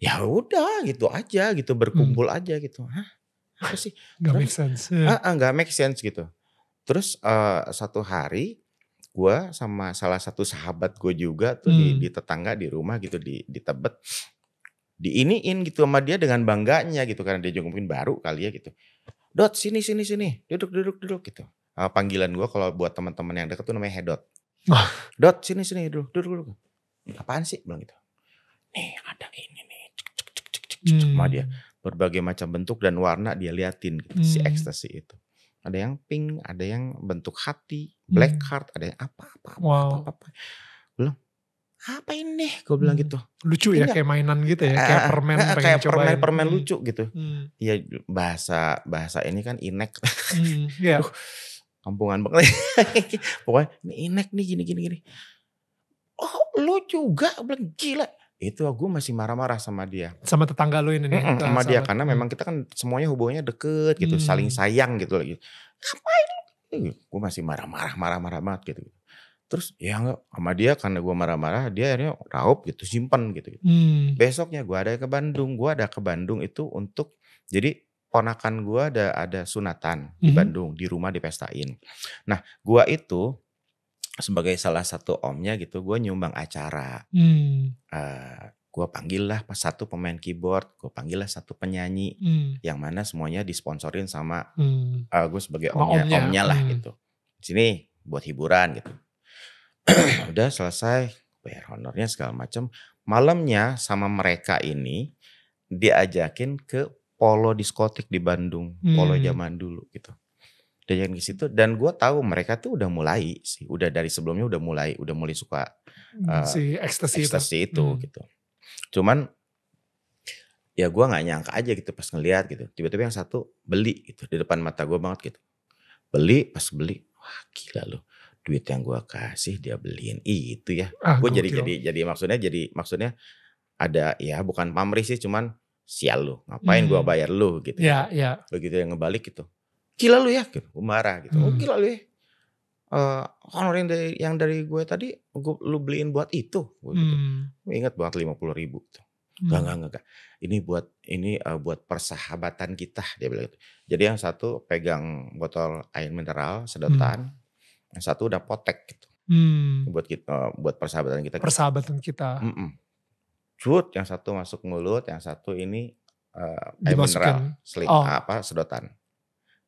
"Ya udah gitu aja gitu, hmm, berkumpul aja," gitu. "Hah? Apa sih?" nggak make Terus sense. Ya. heeh, nggak make sense gitu. Terus, satu hari gua sama salah satu sahabat gue juga tuh di Hmm, tetangga di rumah gitu di Tebet, diiniin gitu sama dia dengan bangganya gitu karena dia juga mungkin baru kali ya gitu. "Dot, sini sini sini, duduk," gitu. Panggilan gua kalau buat teman-teman yang deket tuh namanya Hedot. wah, "Dot, sini sini, duduk," duduk. "Apaan sih?" Bilang gitu. "Nih ada ini nih," sama dia. hmm, Berbagai macam bentuk dan warna dia liatin gitu, si hmm, ekstasi itu. Ada yang pink, ada yang bentuk hati, black hmm. heart, ada yang apa apa apa apa Wow, apa apa. Bilang, apa ini? Gue bilang gitu. Lucu ya, kayak mainan gitu ya, kayak permen pengen kayak cobain. permen lucu gitu. Ya bahasa ini kan inek. Iya. Kampungan banget. Pokoknya ini inek nih gini. Oh lu juga, bilang gila. Itu gue masih marah-marah sama dia. Sama tetangga lu ini nih. Sama dia, karena memang kita kan semuanya hubungannya deket gitu, saling sayang gitu lagi. Ngapain lu? Gue masih marah-marah banget gitu. Terus ya enggak, sama dia karena gue marah-marah, dia akhirnya raup gitu, simpen gitu. Besoknya gue ada ke Bandung itu untuk, jadi ponakan gue ada sunatan di Bandung, di rumah dipestain. Nah gue itu sebagai salah satu omnya gitu, gue nyumbang acara. Gue panggil lah satu pemain keyboard, gue panggil lah satu penyanyi, yang mana semuanya disponsorin sama gue sebagai omnya lah gitu. Sini buat hiburan gitu. Udah selesai, bayar honornya segala macam. Malamnya sama mereka ini diajakin ke polo diskotik di Bandung, polo zaman dulu gitu. Diajakin ke situ, dan gue tahu mereka tuh udah mulai sih, udah dari sebelumnya udah mulai suka si ekstasi itu gitu. Cuman ya gue nggak nyangka aja gitu pas ngeliat gitu, tiba-tiba yang satu beli gitu di depan mata gue banget gitu. Pas beli, wah gila loh. Duit yang gue kasih dia beliin itu ya. Gue jadi maksudnya ada ya, bukan pamrih sih, cuman sial lu, ngapain gue bayar lu gitu. Iya. Begitu yang ngebalik gitu, gila lu ya, gitu. Gue marah gitu. Oh gila lu ya. Honor yang dari gue tadi lu beliin buat itu. Gitu. Ingat banget 50.000 gitu. Enggak. Ini buat persahabatan kita, dia bilang gitu. Jadi yang satu pegang botol air mineral sedotan. Yang satu udah potek gitu. Buat persahabatan kita. Cut, yang satu masuk mulut, yang satu ini air mineral, sedotan.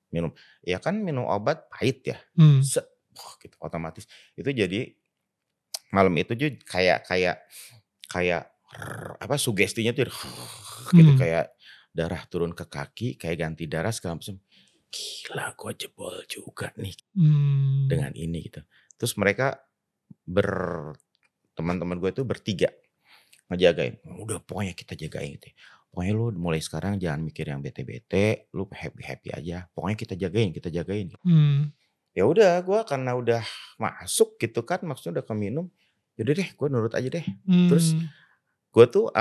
Minum. Ya kan minum obat pahit ya. Gitu otomatis. Itu jadi malam itu juga kayak sugestinya tuh gitu, kayak darah turun ke kaki, kayak ganti darah segala macam. Gila, gue jebol juga nih dengan ini gitu. Terus mereka teman-teman gue itu bertiga ngejagain. Udah pokoknya kita jagain gitu. Pokoknya lu mulai sekarang jangan mikir yang bete-bete, lu happy aja. Pokoknya kita jagain. Ya udah, gue karena udah masuk gitu kan, maksudnya udah keminum, yaudah deh, gue nurut aja deh. Terus gue tuh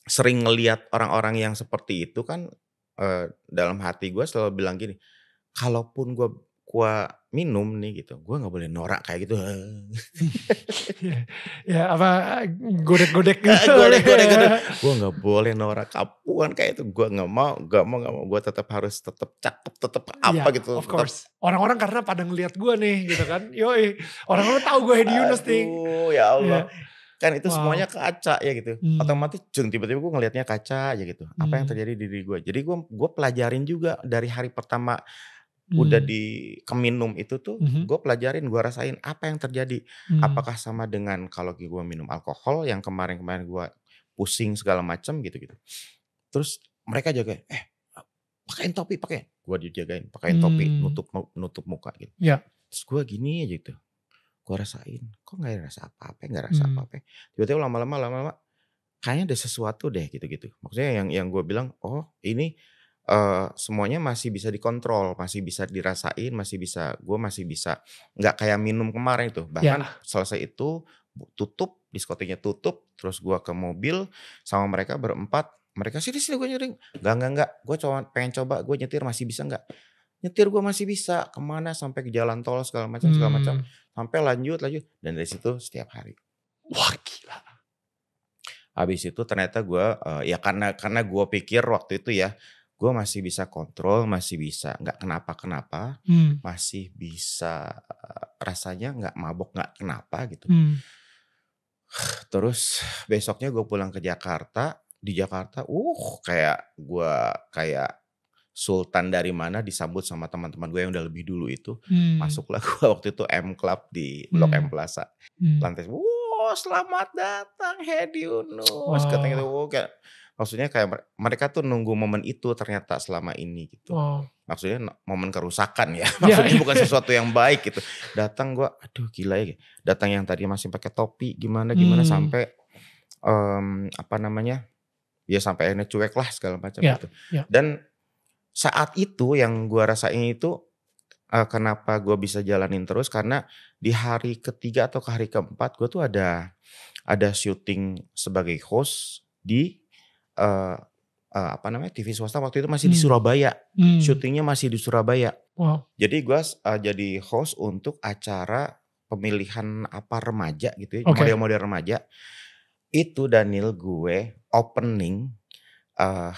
sering ngelihat orang-orang yang seperti itu kan. Dalam hati gue selalu bilang gini, kalaupun gue minum nih gitu, gue nggak boleh norak kayak gitu. Ya apa godek-godek gitu. Gue nggak boleh norak kapuan kayak itu. Gue nggak mau. Gue tetap cakep, tetap apa gitu. Of course. Orang-orang karena pada ngelihat gue nih gitu kan. Yoi, orang-orang tahu gue Hedi Yunus nih. Ya Allah. Kan itu semuanya kaca ya gitu. Otomatis tiba-tiba gue ngelihatnya kaca aja gitu. Apa yang terjadi di diri gue. Jadi gue pelajarin juga dari hari pertama udah di keminum itu tuh. Gue pelajarin, gue rasain apa yang terjadi. Apakah sama dengan kalau gue minum alkohol yang kemarin gue pusing segala macam gitu-gitu. Terus mereka jaga, pakein topi, gue dijagain, pakein topi, nutup muka gitu. Terus gue gini aja gitu. Gue rasain, kok gak rasa apa-apa, Tiba-tiba lama-lama, kayaknya ada sesuatu deh gitu-gitu. Maksudnya yang gue bilang, oh ini semuanya masih bisa dikontrol, masih bisa dirasain, gue masih bisa, gak kayak minum kemarin itu. Bahkan selesai itu, diskotiknya tutup, terus gue ke mobil sama mereka berempat. Mereka sini gue nyering, enggak, gue pengen coba, gue nyetir masih bisa gak? Nyetir gue masih bisa, kemana sampai ke jalan tol segala macam, sampai lanjut, dan dari situ setiap hari. Wah gila. Habis itu ternyata gue, ya karena gue pikir waktu itu ya, gue masih bisa kontrol, masih bisa nggak kenapa-kenapa, masih bisa rasanya nggak mabok, nggak kenapa gitu. Terus besoknya gue pulang ke Jakarta, di Jakarta, kayak sultan dari mana disambut sama teman-teman gue yang udah lebih dulu itu. Masuklah gue waktu itu M Club di Blok M Plaza. Lantai, selamat datang Hedi Yunus. Katanya gitu, kayak Maksudnya kayak mereka tuh nunggu momen itu ternyata selama ini gitu. Wow. Maksudnya momen kerusakan ya. Iya, Maksudnya iya. bukan sesuatu yang baik gitu. Datang gua, aduh gila ya. Datang yang tadi masih pakai topi gimana sampai apa namanya? Ya sampai akhirnya cuek lah segala macam Iya, gitu. iya. Dan saat itu yang gua rasain itu kenapa gua bisa jalanin terus karena di hari ketiga atau ke hari keempat gua tuh ada syuting sebagai host di eee apa namanya, TV swasta waktu itu masih di Mmm. Surabaya, Mmm. syutingnya masih di Surabaya. Wow. Jadi gua jadi host untuk acara pemilihan apa remaja gitu ya, Oke. model-model remaja. Itu Daniel gue opening, eee,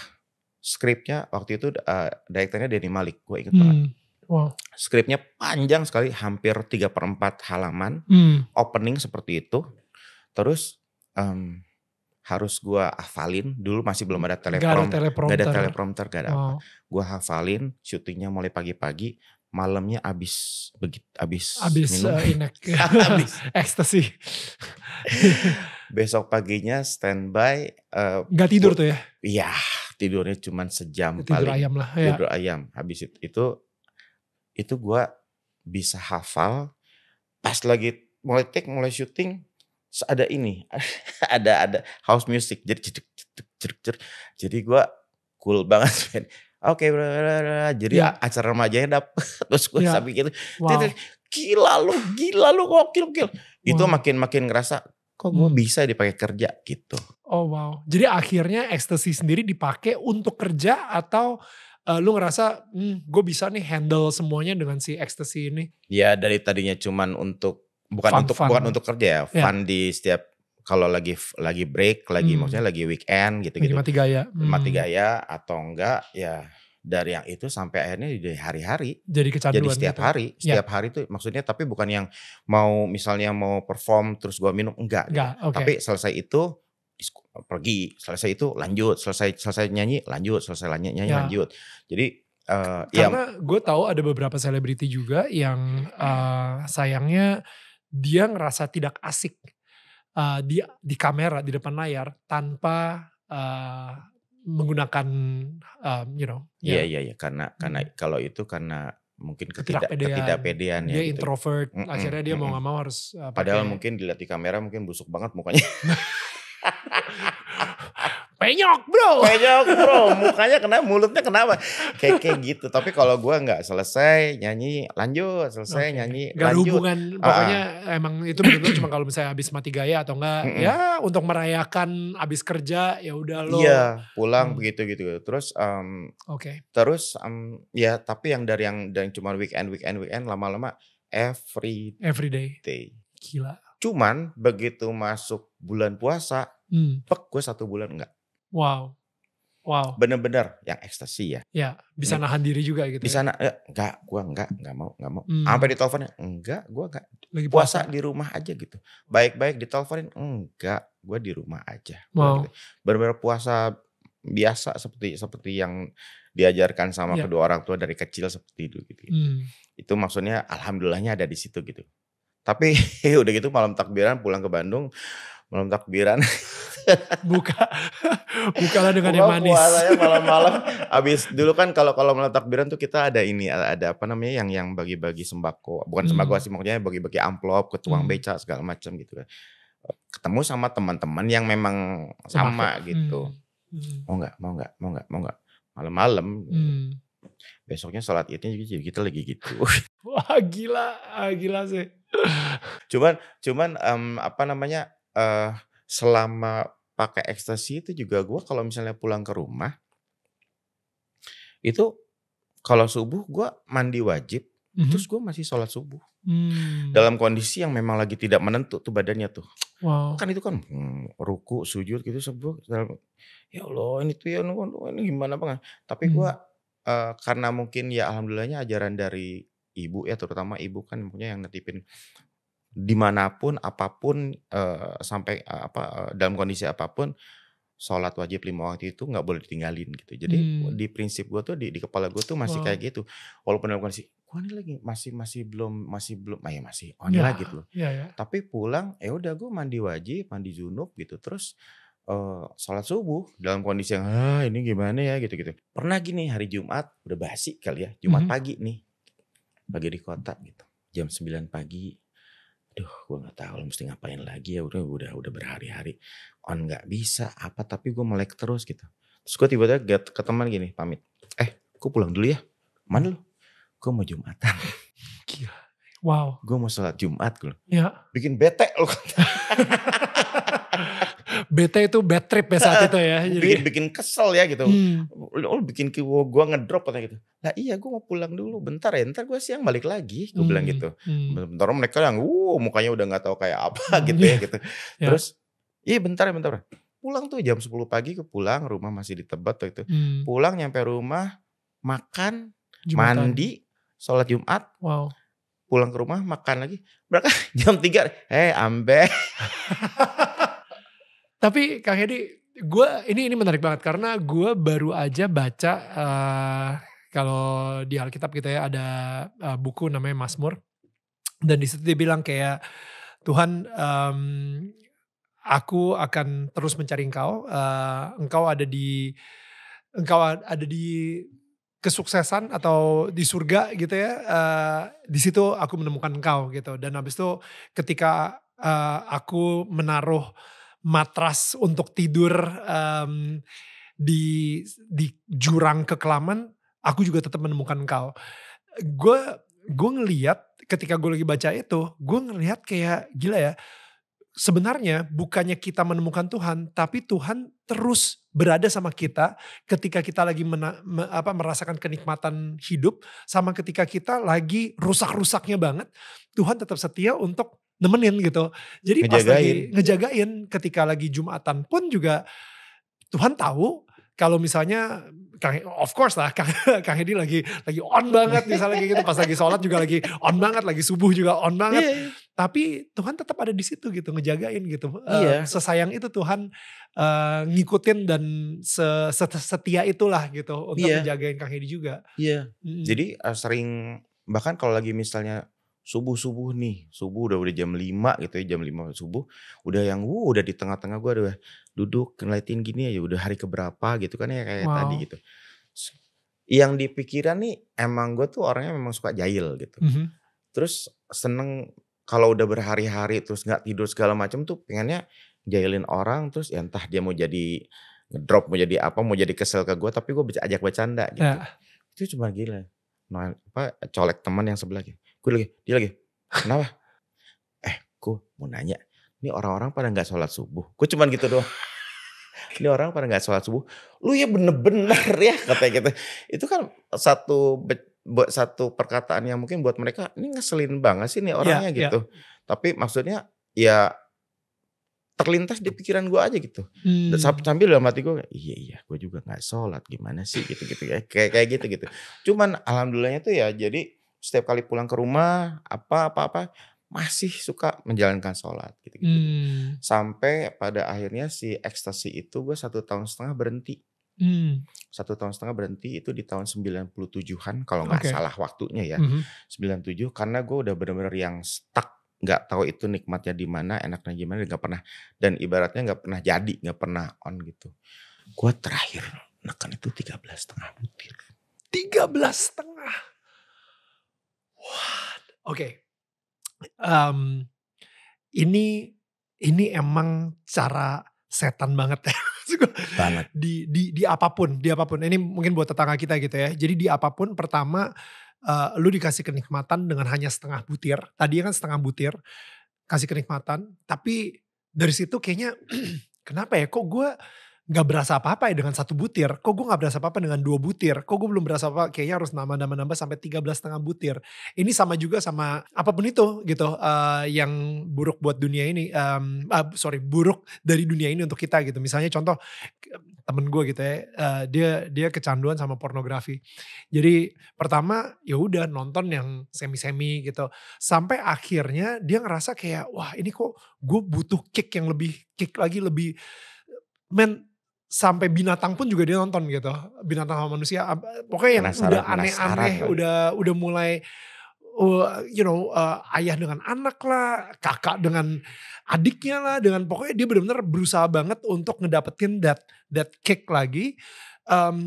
skripnya waktu itu, direkturnya Denny Malik, gue inget banget. Wow. Skripnya panjang sekali, hampir 3/4 halaman, opening seperti itu. Terus, harus gua hafalin, dulu masih belum ada Nggak ada teleprompter. nggak ada apa. Wow. Gua hafalin, syutingnya mulai pagi-pagi, malamnya abis Habis, minum, inek. habis. Ekstasi. Besok paginya standby, Nggak tidur tuh ya? iya, tidurnya cuman sejam Tidur paling, ayam lah, ya. tidur ayam. Habis itu gua bisa hafal, pas lagi mulai take, mulai syuting, ada ini, ada house music, jadi jeduk jeduk jeduk jeduk. Jadi gua cool banget men. Oke, jadi Ya. acara remajanya dapet, terus gua Ya. sambil gitu, Wow. gila lu gokil. Itu Wow. makin ngerasa, kok gua bisa dipakai kerja gitu. Oh wow. Jadi akhirnya ekstasi sendiri dipakai untuk kerja atau lu ngerasa, gue bisa nih handle semuanya dengan si ekstasi ini? Ya dari tadinya cuman untuk Fun. bukan untuk kerja ya, Ya. fun di setiap kalau lagi break, maksudnya lagi weekend Lagi gitu-gitu. mati gaya. Mati gaya atau enggak ya dari yang itu sampai akhirnya jadi hari-hari. Jadi Jadi kecanduan setiap gitu. hari, Ya. setiap hari tuh maksudnya tapi bukan yang misalnya mau perform terus gua minum, enggak gitu. Enggak, oke. Tapi selesai itu pergi, selesai itu lanjut, selesai nyanyi lanjut, selesai nyanyi Ya. lanjut. Jadi Karena gue tahu ada beberapa selebriti juga yang sayangnya dia ngerasa tidak asik di kamera, di depan layar tanpa menggunakan Iya, karena kalau itu karena mungkin ketidakpedean. ketidakpedean ya Dia gitu. introvert, akhirnya dia mau Mhm. gak mau harus Padahal pakai mungkin dilihat di kamera mungkin busuk banget mukanya. penyok bro. Penyok bro, mulutnya kenapa? Kayak gitu. Tapi kalau gua nggak selesai nyanyi lanjut, selesai nyanyi Gak ada lanjut. hubungan, pokoknya emang itu bener-bener cuma kalau misalnya habis mati gaya atau enggak, ya untuk merayakan habis kerja ya udah lo. Iya, pulang begitu gitu. Terus Oke. terus ya tapi yang dari cuma weekend lama-lama every Everyday. day. Gila. Cuman begitu masuk bulan puasa, gue 1 bulan enggak. Wow. Bener-bener yang ekstasi ya. Ya, bisa nahan diri juga gitu. Bisa Ya? enggak, gua enggak mau. Sampai diteleponin, enggak, gua enggak. Lagi Puasa puasa. di rumah aja gitu. Baik-baik diteleponin, enggak, gua di rumah aja. Wow. Gitu. Bener-bener puasa biasa seperti yang diajarkan sama kedua orang tua dari kecil seperti itu gitu. Itu maksudnya alhamdulillahnya ada di situ gitu. Tapi udah gitu malam takbiran pulang ke Bandung, malam takbiran bukalah dengan yang manis. Puasanya malam-malam habis dulu kan kalau malam takbiran tuh kita ada apa namanya yang bagi-bagi sembako. Bukan sembako sih, maksudnya bagi-bagi amplop ke tukang beca segala macam gitu kan. Ketemu sama teman-teman yang memang sama gitu. Mau enggak. Malam-malam. Besoknya sholat Idnya juga kita lagi gitu. Wah gila sih. Cuman apa namanya selama pakai ekstasi itu juga gue kalau misalnya pulang ke rumah itu kalau subuh gue mandi wajib, terus gue masih sholat subuh dalam kondisi yang memang lagi tidak menentu tuh badannya tuh. Wow. Kan itu kan ruku sujud gitu subuh, ya Allah ini tuh ya ini gimana banget. Tapi gue karena mungkin ya alhamdulillahnya ajaran dari ibu ya, terutama ibu kan punya yang netipin dimanapun apapun sampai dalam kondisi apapun sholat wajib 5 waktu itu nggak boleh ditinggalin gitu. Jadi di prinsip gue tuh di kepala gue tuh masih kayak gitu. Walaupun dalam kondisi gue ini lagi masih belum lagi gitu loh. Ya. Tapi pulang ya udah gue mandi wajib, mandi junub gitu. Terus sholat subuh dalam kondisi yang, ini gimana ya gitu-gitu. Pernah gini hari Jumat, udah basi kali ya, Jumat pagi nih, pagi di kota gitu, jam 9 pagi. Aduh, gue nggak tahu mesti ngapain lagi ya, udah berhari-hari on nggak bisa apa, tapi gue melek terus gitu. Terus gue tiba-tiba ke teman gini pamit, gue pulang dulu ya. Mana lu? Gue mau Jumatan. Gila. Wow. Gue mau sholat Jumat gue. Ya. Bikin bete lu. Bete itu bad trip ya saat itu ya. Bikin kesel ya gitu. Lu bikin gue ngedrop katanya gitu. Lah iya gue mau pulang dulu bentar ya. Ntar gue siang balik lagi. Gue bilang gitu. Bentar mereka yang mukanya udah gak tahu kayak apa gitu ya gitu. Terus iya bentar ya bentar. Pulang tuh jam 10 pagi ke pulang. Rumah masih di Tebet tuh itu. Pulang nyampe rumah. Makan. Jumatan. Mandi. Sholat Jumat. Wow. Pulang ke rumah makan lagi. Berapa jam 3. Ambe. Tapi Kang Hedi, ini menarik banget karena gue baru aja baca kalau di Alkitab gitu ya ada buku namanya Mazmur, dan di situ dia bilang kayak Tuhan, aku akan terus mencari Engkau, Engkau ada di kesuksesan atau di surga gitu ya, di situ aku menemukan Engkau gitu, dan habis itu ketika aku menaruh matras untuk tidur di jurang kekelaman, aku juga tetap menemukan Engkau. Gue ngelihat ketika gue lagi baca itu, gue ngelihat kayak gila ya. Sebenarnya bukannya kita menemukan Tuhan, tapi Tuhan terus berada sama kita ketika kita lagi merasakan kenikmatan hidup, sama ketika kita lagi rusak-rusaknya banget, Tuhan tetap setia untuk nemenin gitu. Jadi pas lagi ngejagain ketika lagi Jumatan pun juga Tuhan tahu kalau misalnya of course lah Kang Hedi lagi on banget misalnya kayak gitu, pas lagi sholat juga lagi on banget, lagi subuh juga on banget. Tapi Tuhan tetap ada di situ gitu, ngejagain gitu. Sesayang itu Tuhan ngikutin dan setia itulah gitu untuk ngejagain Kang Hedi juga. Jadi sering bahkan kalau lagi misalnya subuh nih, subuh udah jam 5 gitu ya, jam 5 subuh, udah yang udah di tengah-tengah gue udah duduk ngeliatin gini aja, udah hari keberapa gitu kan ya kayak tadi gitu. Yang di pikiran nih emang gue tuh orangnya memang suka jahil gitu. Terus seneng kalau udah berhari-hari terus gak tidur segala macam tuh pengennya jahilin orang, terus ya entah dia mau jadi ngedrop, mau jadi apa, mau jadi kesel ke gue, tapi gue ajak bercanda gitu. Itu cuma gila. Colek teman yang sebelah gitu. Dia lagi, kenapa? Gue mau nanya, ini orang-orang pada gak sholat subuh? Gue cuman gitu doang. Ini orang pada gak sholat subuh? Lu ya bener-bener ya katanya gitu. Itu kan satu perkataan yang mungkin buat mereka, ini ngeselin banget sih nih orangnya gitu. Tapi maksudnya ya terlintas di pikiran gue aja gitu. Sambil dalam hati gue, iya gue juga gak sholat, gimana sih gitu-gitu ya. Kayak gitu-gitu. Cuman alhamdulillahnya tuh ya jadi setiap kali pulang ke rumah apa masih suka menjalankan sholat gitu. Sampai pada akhirnya si ekstasi itu gue 1,5 tahun berhenti. 1,5 tahun berhenti itu di tahun 97-an kalau gak salah waktunya ya. 97 karena gue udah bener-bener yang stuck, gak tahu itu nikmatnya di mana, enaknya gimana, gak pernah, dan ibaratnya gak pernah jadi, gak pernah on gitu. Gue terakhir neken itu 13,5 butir. 13,5. What? Oke. Ini emang cara setan banget ya. Banget. Di apapun. Ini mungkin buat tetangga kita gitu ya. Jadi di apapun, pertama lu dikasih kenikmatan dengan hanya setengah butir. Tadinya kan setengah butir, kasih kenikmatan. Tapi dari situ kayaknya kenapa ya kok gue gak berasa apa-apa ya dengan 1 butir. Kok gue gak berasa apa-apa dengan 2 butir. Kok gue belum berasa apa-apa, kayaknya harus nambah sampai 13,5 butir. Ini sama juga sama apapun itu gitu. Yang buruk buat dunia ini. Buruk dari dunia ini untuk kita gitu. Misalnya contoh temen gue gitu ya. Dia kecanduan sama pornografi. Jadi pertama ya udah nonton yang semi-semi gitu. Sampai akhirnya dia ngerasa kayak wah ini kok gue butuh kick yang lebih, kick lagi lebih. Sampai binatang pun juga dia nonton gitu. Binatang sama manusia. Pokoknya yang udah aneh-aneh. Udah mulai ayah dengan anak lah, kakak dengan adiknya lah, dengan pokoknya dia benar-benar berusaha banget untuk ngedapetin that kick lagi.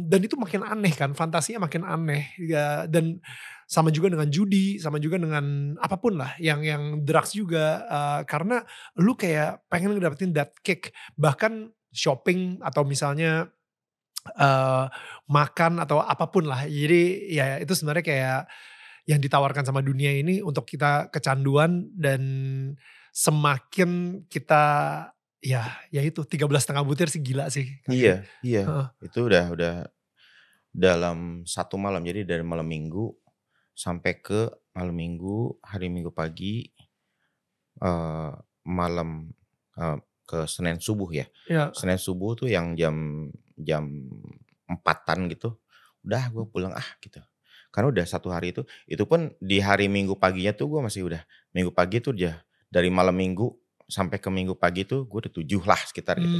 Dan itu makin aneh kan, fantasinya makin aneh ya. Dan sama juga dengan judi, sama juga dengan apapun lah, yang drugs juga, karena lu kayak pengen ngedapetin that kick. Bahkan shopping atau misalnya makan atau apapun lah. Jadi ya itu sebenarnya kayak yang ditawarkan sama dunia ini untuk kita kecanduan, dan semakin kita ya itu 13,5 butir sih gila sih. Iya, iya. Heeh. Itu udah dalam satu malam. Jadi dari malam Minggu sampai ke malam Minggu, hari Minggu pagi, eee, malam, ke Senin subuh ya. Iya. Senin subuh tuh yang jam jam 4-an gitu, udah gue pulang gitu. Karena udah satu hari itu pun di hari Minggu paginya tuh gue masih udah Minggu pagi tuh udah dari malam Minggu sampai ke Minggu pagi tuh gue udah 7 lah sekitar gitu.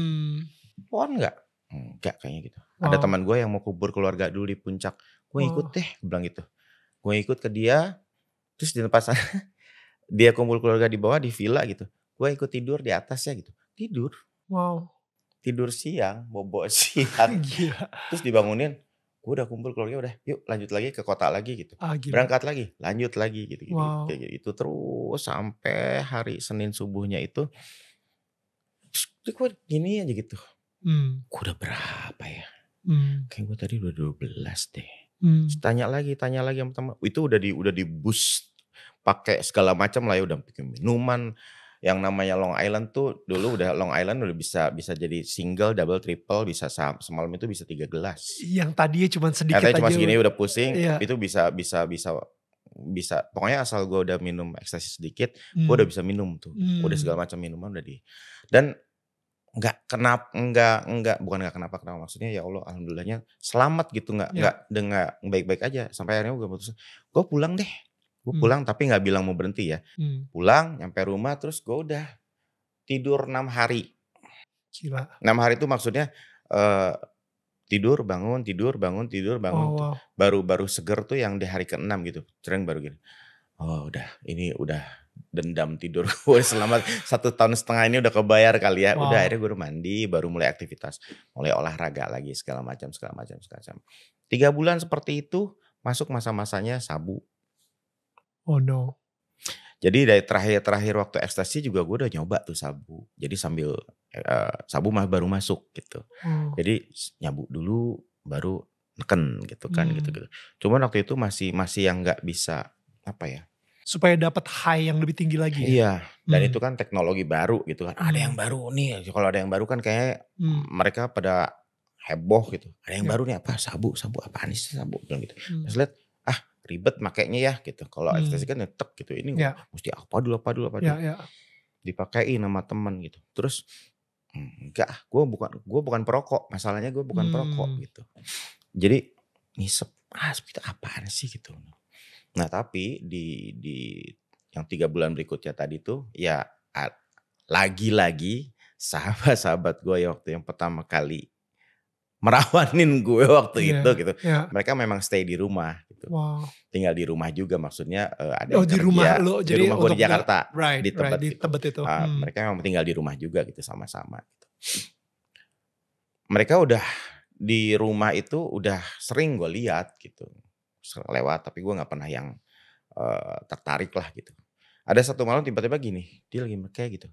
"Pon nggak?" "Enggak kayaknya," gitu. Ada Wow. teman gue yang mau kubur keluarga dulu di puncak, "Gue ikut Oh. deh," gue bilang gitu. Gue ikut ke dia, terus di tempat sana dia kumpul keluarga di bawah di villa gitu, gue ikut tidur di atasnya gitu. Tidur, Wow. tidur siang, bobo siang, Gila. terus dibangunin, "Gue udah kumpul keluarga udah, yuk lanjut lagi ke kota lagi," gitu. Gila. "Berangkat lagi, lanjut lagi," gitu-gitu. Wow. Kayak gitu terus sampai hari Senin subuhnya itu, terus gue gini aja gitu, Mmm. "Gue udah berapa ya? Mmm. Kayak gue tadi udah 12 deh." Terus Mmm. tanya lagi sama temen, itu udah di boost pakai segala macam lah ya, udah bikin minuman, yang namanya Long Island tuh dulu Long Island udah bisa jadi single, double, triple, bisa semalam itu bisa 3 gelas. Yang tadinya cuman sedikit Katanya cuma aja segini udah pusing, iya. itu bisa pokoknya asal gue udah minum ekstasi sedikit, gue udah Mmm. bisa minum tuh. Udah Mmm. segala macam minuman udah dan bukan nggak kenapa-kenapa, maksudnya ya Allah alhamdulillahnya selamat gitu, Iya. nggak baik-baik aja, sampai akhirnya gue putusin, "Gue pulang deh." Gue Mmm. pulang tapi nggak bilang mau berhenti ya. Mmm. Pulang, nyampe rumah, terus gue udah tidur 6 hari. Gila. 6 hari itu maksudnya, eee, tidur, bangun, tidur, bangun, tidur, bangun, Oh, wow. baru seger tuh yang di hari ke-6 gitu, baru gini, "Oh udah, ini udah dendam tidur gue selama 1,5 tahun ini udah kebayar kali ya." Udah Wow. akhirnya gue mandi, baru mulai aktivitas, mulai olahraga lagi segala macam segala macam segala macam. 3 bulan seperti itu, masuk masa-masanya sabu. Oh, no. Jadi dari terakhir waktu ekstasi juga gue udah nyoba tuh sabu. Jadi sambil, sabu baru masuk gitu. Oh. Jadi nyabu dulu baru neken gitu kan, Mmm. gitu-gitu. Cuman waktu itu masih yang nggak bisa, apa ya. Supaya dapat high yang lebih tinggi lagi ya? Iya, dan itu Mmm. kan teknologi baru gitu kan. Ada yang Mmm. baru nih, kalau ada yang baru kan kayak Mmm. mereka pada heboh gitu. Ada yang Iya. baru nih, "Apa sabu? Sabu apaan sih sabu?" Bilang gitu. Mmm. Pas lihat, "Ah ribet makainya ya," gitu. Kalau ekstasi Mmm. kan tek gitu, ini Iya. mesti apa dulu apa dulu apa Iya, dulu. iya. Dipakein sama temen gitu. Terus, enggak ah, gue bukan perokok, masalahnya gue bukan perokok Mmm. gitu. Jadi ngisep, itu apaan sih gitu. Nah tapi di yang 3 bulan berikutnya tadi tuh ya lagi-lagi sahabat-sahabat gue yang waktu yang pertama kali merawanin gue waktu itu Iya, gitu, iya. mereka memang stay di rumah gitu. Wow. Tinggal di rumah juga maksudnya, ada Oh, yang di rumah kerja, lo, di jadi rumah gue untuk di Jakarta, right, di right, Tebet di gitu. Tebet itu. Mmm. Mereka memang tinggal di rumah juga gitu sama-sama gitu. Mereka udah di rumah itu udah sering gue lihat gitu, lewat tapi gue nggak pernah yang, tertarik lah gitu. Ada satu malam tiba-tiba gini, dia lagi kayak gitu,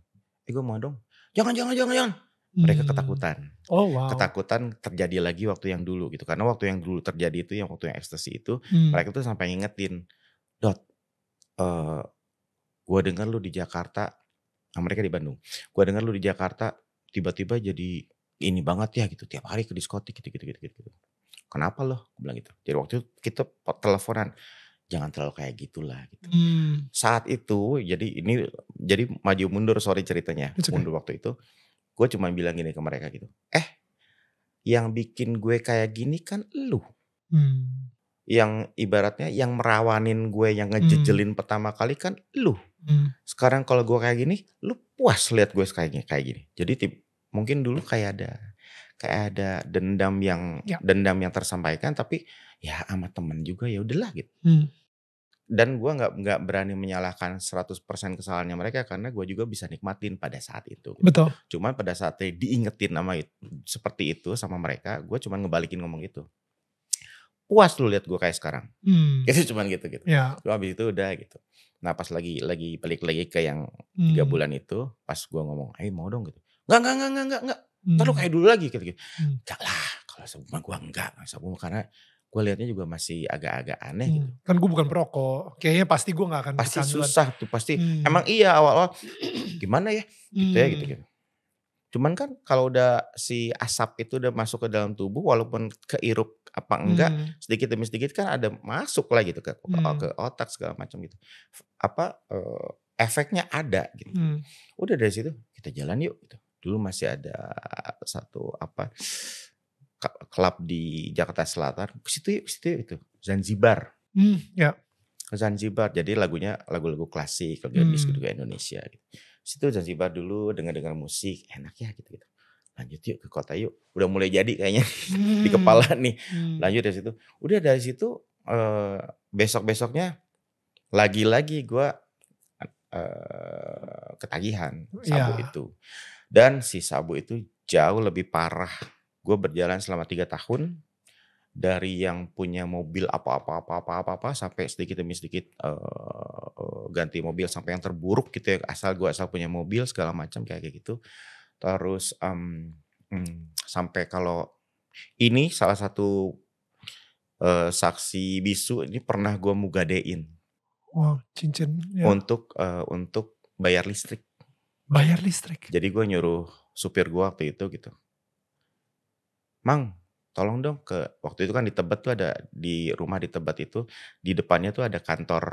gue mau dong, "Jangan jangan jangan jangan." Mereka Mmm. ketakutan. Oh, wow. Ketakutan terjadi lagi waktu yang dulu gitu, karena waktu yang dulu terjadi itu yang waktu yang ekstasi itu, Mmm. mereka tuh sampai ngingetin, "Dot, eee, gua dengar lu di Jakarta," mereka di Bandung, "Gua dengar lu di Jakarta tiba-tiba jadi ini banget ya gitu, tiap hari ke diskotik gitu. Kenapa loh?" Gua bilang gitu. Jadi waktu itu kita teleponan, "Jangan terlalu kayak gitulah," gitu. Mmm. Saat itu jadi maju mundur sorry ceritanya, It's okay. mundur waktu itu, gue cuma bilang gini ke mereka gitu, yang bikin gue kayak gini kan elu. Mmm. Yang ibaratnya yang merawanin gue, yang Mmm. ngejejelin pertama kali kan elu. Mmm. Sekarang kalau gue kayak gini, lu puas lihat gue kayak gini. Jadi mungkin dulu kayak ada Ya. dendam yang tersampaikan, tapi ya sama temen juga ya udahlah gitu. Mmm. dan gue nggak berani menyalahkan 100% kesalahannya mereka karena gue juga bisa nikmatin pada saat itu. Betul. Cuman pada saatnya diingetin seperti itu sama mereka, gue cuman ngebalikin ngomong gitu. Puas lu lihat gue kayak sekarang. Gitu cuman gitu. Yeah. Terus habis itu udah gitu. Nah pas lagi balik lagi ke yang 3 bulan itu, pas gue ngomong, mau dong gitu. Enggak. Ntar lu kayak dulu lagi gitu. Enggak lah, kalau sabu mah gue enggak. Sabu karena gue liatnya juga masih agak-agak aneh gitu. Kan gue bukan perokok, kayaknya pasti gue gak akan pasti kecanduan. Susah tuh, pasti. Emang iya awal-awal gimana ya gitu ya gitu. Cuman kan kalau udah si asap itu udah masuk ke dalam tubuh walaupun keirup apa enggak, sedikit demi sedikit kan ada masuk lah gitu ke otak segala macam gitu. Efeknya ada gitu. Udah dari situ kita jalan yuk gitu. Dulu masih ada satu klub di Jakarta Selatan, ke situ yuk itu Zanzibar. Ya. Ke Zanzibar, jadi lagunya lagu-lagu klasik, lagu-lagu juga Indonesia gitu. Situ Zanzibar dulu dengar musik, enak ya gitu. Lanjut yuk ke kota yuk. Udah mulai jadi kayaknya di kepala nih. Lanjut dari situ. Udah dari situ besok-besoknya lagi-lagi gue ketagihan sabu itu. Dan si sabu itu jauh lebih parah. Gue berjalan selama 3 tahun. Dari yang punya mobil apa sampai sedikit demi sedikit ganti mobil sampai yang terburuk gitu ya, asal punya mobil segala macam kayak gitu. Terus sampai kalau ini salah satu saksi bisu ini pernah gue mugadein. Wow, cincin ya. Untuk bayar listrik. Bayar listrik. Jadi gue nyuruh supir gue waktu itu gitu. Mang, tolong dong waktu itu kan di Tebet tuh ada, di rumah di Tebet itu, di depannya tuh ada kantor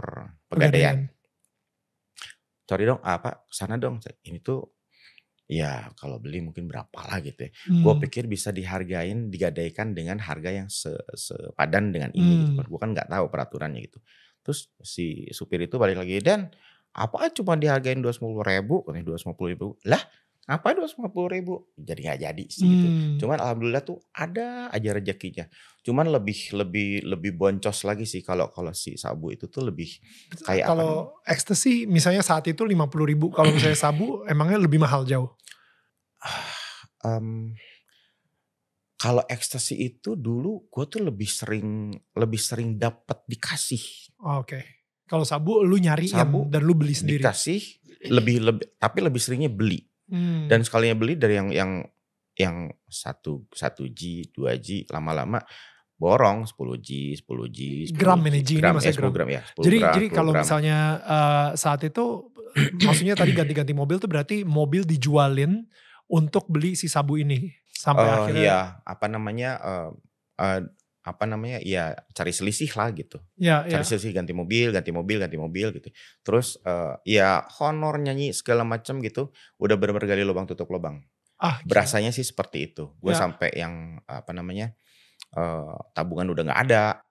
pegadaian. Sorry dong, sana dong. Ini tuh, ya kalau beli mungkin berapa lah gitu ya. Gue pikir bisa digadaikan dengan harga yang sepadan dengan ini gitu. Gue kan gak tahu peraturannya gitu. Terus si supir itu balik lagi, dan apa cuma dihargain 250.000, katanya 250.000. Lah, apa 250.000? Jadi gak jadi sih gitu. Cuman alhamdulillah tuh ada aja rezekinya. Cuman lebih boncos lagi sih kalau si sabu itu tuh lebih kayak kalau ekstasi misalnya saat itu 50.000, kalau misalnya sabu emangnya lebih mahal jauh? Kalau ekstasi itu dulu gue tuh lebih sering dapat dikasih. Oke. Kalau sabu lu nyari dan lu beli sendiri. Dikasih tapi lebih seringnya beli. Dan sekalinya beli dari yang 1G, 2G, lama-lama borong 10G. Gram ini, G ini maksudnya gram. Ya, 10 jadi kalau misalnya saat itu maksudnya tadi ganti-ganti mobil tuh berarti mobil dijualin untuk beli si sabu ini sampai akhirnya. Iya, ya cari selisih lah gitu. Cari selisih, ganti mobil gitu. Terus ya honor nyanyi segala macam gitu, udah bener-bener gali lubang tutup lubang. Berasanya sih seperti itu. Gue sampai yang tabungan udah gak ada.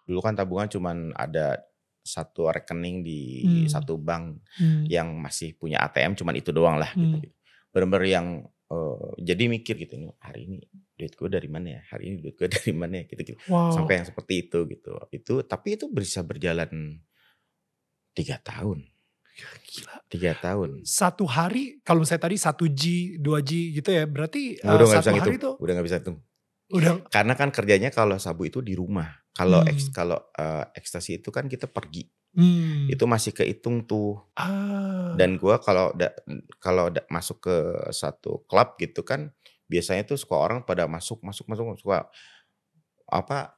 Dulu kan tabungan cuman ada satu rekening di satu bank yang masih punya ATM, cuman itu doang lah gitu. Bener-bener yang jadi mikir gitu, hari ini duit gue dari mana ya, hari ini duit gue dari mana ya gitu. Wow. Sampai yang seperti itu gitu. Tapi itu bisa berjalan 3 tahun. Gila. 3 tahun. Satu hari kalau misalnya tadi 1G, 2G gitu ya, berarti udah satu hari itu udah gak bisa hitung. Udah. Karena kan kerjanya kalau sabu itu di rumah. Kalau ekstasi itu kan kita pergi. Itu masih kehitung tuh. Dan gue kalau masuk ke satu klub gitu kan, biasanya tuh suka orang pada masuk suka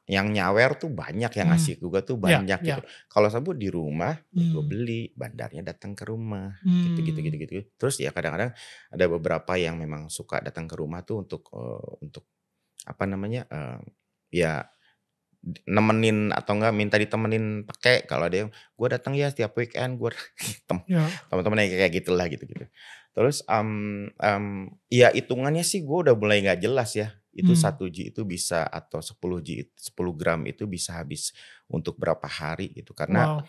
yang nyawer tuh banyak, yang ngasih juga tuh banyak gitu. Kalau sabu di rumah, gue beli, bandarnya datang ke rumah, gitu. Terus ya kadang-kadang ada beberapa yang memang suka datang ke rumah tuh untuk ya nemenin atau enggak minta ditemenin pakai. Kalau ada yang gue datang ya setiap weekend, gue teman-teman yang kayak gitulah gitu. Terus ya hitungannya sih gue udah mulai nggak jelas ya. Itu 1G itu bisa, atau 10 gram itu bisa habis untuk berapa hari gitu. Karena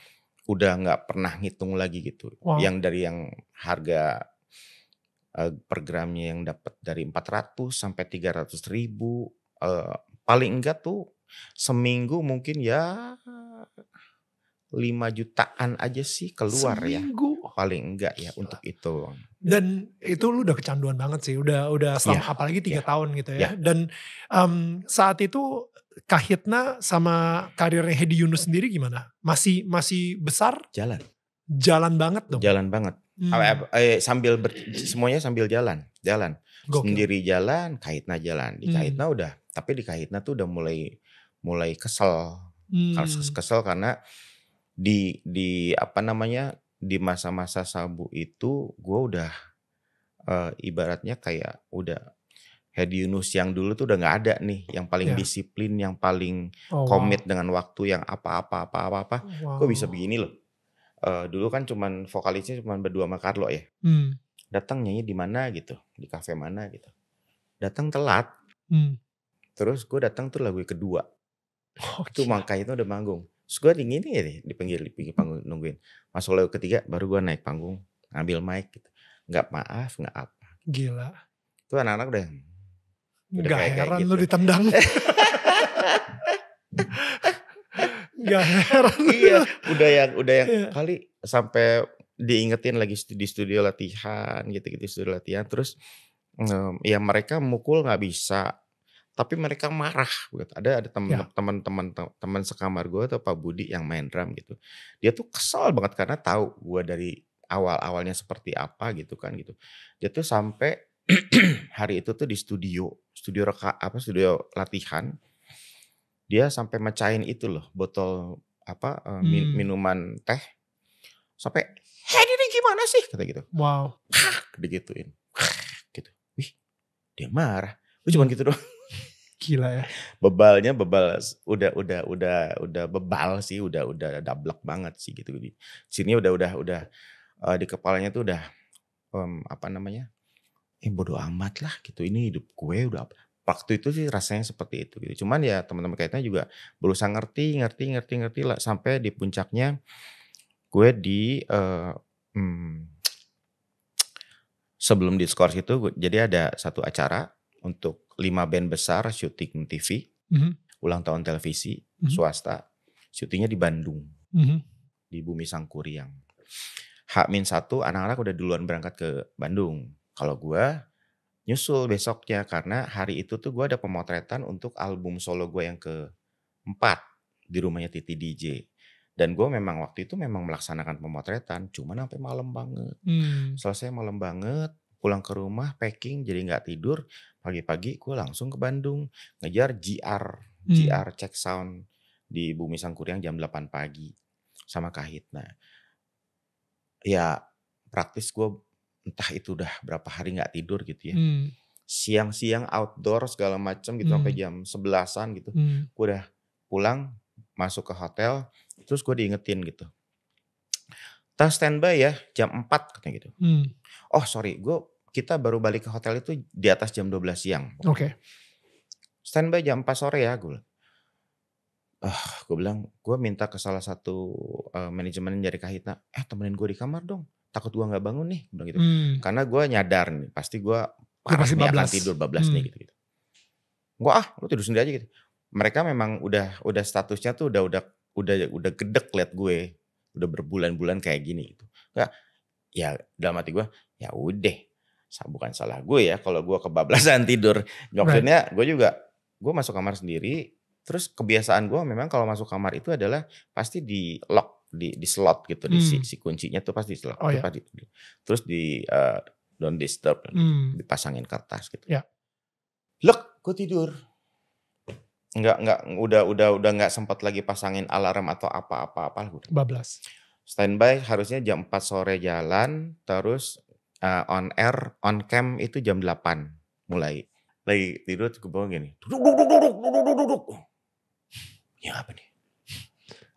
udah nggak pernah ngitung lagi gitu. Yang dari yang harga per gramnya yang dapat dari 400 sampai 300.000, paling enggak tuh seminggu mungkin ya 5 jutaan aja sih keluar seminggu. ya. Paling enggak ya untuk itu. Dan itu lu udah kecanduan banget sih. Udah apalagi 3 tahun gitu ya. Dan saat itu Kahitna sama karirnya Hedi Yunus sendiri gimana? Masih besar? Jalan banget dong? Jalan banget. Semuanya sambil jalan. Gokil. Sendiri jalan, Kahitna jalan. Di Kahitna udah, tapi di Kahitna tuh udah mulai kesel. Kesel karena di apa namanya, di masa-masa Sabu itu gue udah ibaratnya kayak udah Hedi Yunus yang dulu tuh udah gak ada nih, yang paling disiplin, yang paling komit dengan waktu, yang apa-apa. Kok bisa begini loh. Dulu kan cuman vokalisnya cuman berdua sama Carlo ya. Datang nyanyi di mana gitu, di kafe mana gitu. Datang telat. Terus gue datang tuh lagu kedua. Itu makanya itu udah manggung. Terus gue dingin ya di pinggir panggung nungguin. Masuk lagu ketiga baru gue naik panggung, ngambil mic gitu. Gak maaf, gak apa. Gila. Itu anak-anak udah gak heran gitu. Lu ditendang. Gak heran. Iya, udah yang kali sampai diingetin lagi di studio latihan gitu-gitu, studio latihan. Terus ya mereka mukul gak bisa. Tapi mereka marah gitu. Ada teman sekamar gue tuh Pak Budi yang main drum gitu. Dia tuh kesel banget karena tahu gue dari awalnya seperti apa gitu kan gitu. Dia tuh sampai hari itu tuh di studio latihan. Dia sampai mecahin itu loh, botol minuman teh. Sampai, ini gimana sih? Kata gitu. Wow. Digituin. Gitu. Wih, dia marah. Cuman gitu doang. Gila ya. Bebal udah bebal sih, udah dablek banget sih gitu. Di sini udah di kepalanya tuh udah bodo amat lah gitu. Ini hidup gue udah apa. Waktu itu sih rasanya seperti itu gitu. Cuman ya teman-teman Kahitna juga berusaha ngerti lah sampai di puncaknya gue sebelum Discourse itu jadi ada satu acara untuk 5 band besar syuting TV, ulang tahun televisi, swasta, syutingnya di Bandung, di Bumi Sangkuriang. H-1 anak-anak udah duluan berangkat ke Bandung. Kalau gue nyusul besoknya karena hari itu tuh gue ada pemotretan untuk album solo gue yang ke-4 di rumahnya Titi DJ. Dan gue memang waktu itu melaksanakan pemotretan, cuman sampai malam banget. Selesai malam banget, pulang ke rumah, packing, jadi gak tidur. Pagi-pagi gue langsung ke Bandung, ngejar GR check sound di Bumi Sangkuriang jam 8 pagi sama Kahitna. Ya praktis gue entah itu udah berapa hari gak tidur gitu ya. Siang-siang outdoor segala macam gitu sampai jam 11-an gitu. Gue udah pulang, masuk ke hotel, terus gue diingetin gitu. Tas standby ya jam 4 katanya gitu. Oh sorry, kita baru balik ke hotel itu di atas jam 12 siang. Oke. Standby jam 4 sore ya gue. Gue bilang, gue minta ke salah satu manajemen dari Kahitna, temenin gue di kamar dong. Takut gue gak bangun nih, bilang gitu. Karena gue nyadar nih, pasti gue parah nih akan tidur bablas nih gitu. Gue lu tidur sendiri aja gitu. Mereka memang udah statusnya tuh udah gedek liat gue. Udah berbulan-bulan kayak gini gitu. Ya dalam hati gue, ya udah. Bukan salah gue ya kalau gue kebablasan tidur. Maksudnya gue masuk kamar sendiri. Terus kebiasaan gue memang kalau masuk kamar itu adalah pasti di lock, di slot gitu. Si kuncinya tuh pasti di slot. Terus di don't disturb, dipasangin kertas gitu. Ya. Gue tidur. Udah nggak sempat lagi pasangin alarm atau apa-apa. Bablas. Standby harusnya jam 4 sore jalan, terus on air, on cam itu jam 8 mulai. Lagi tidur gue bangun gini. Duduk. Ya apa nih?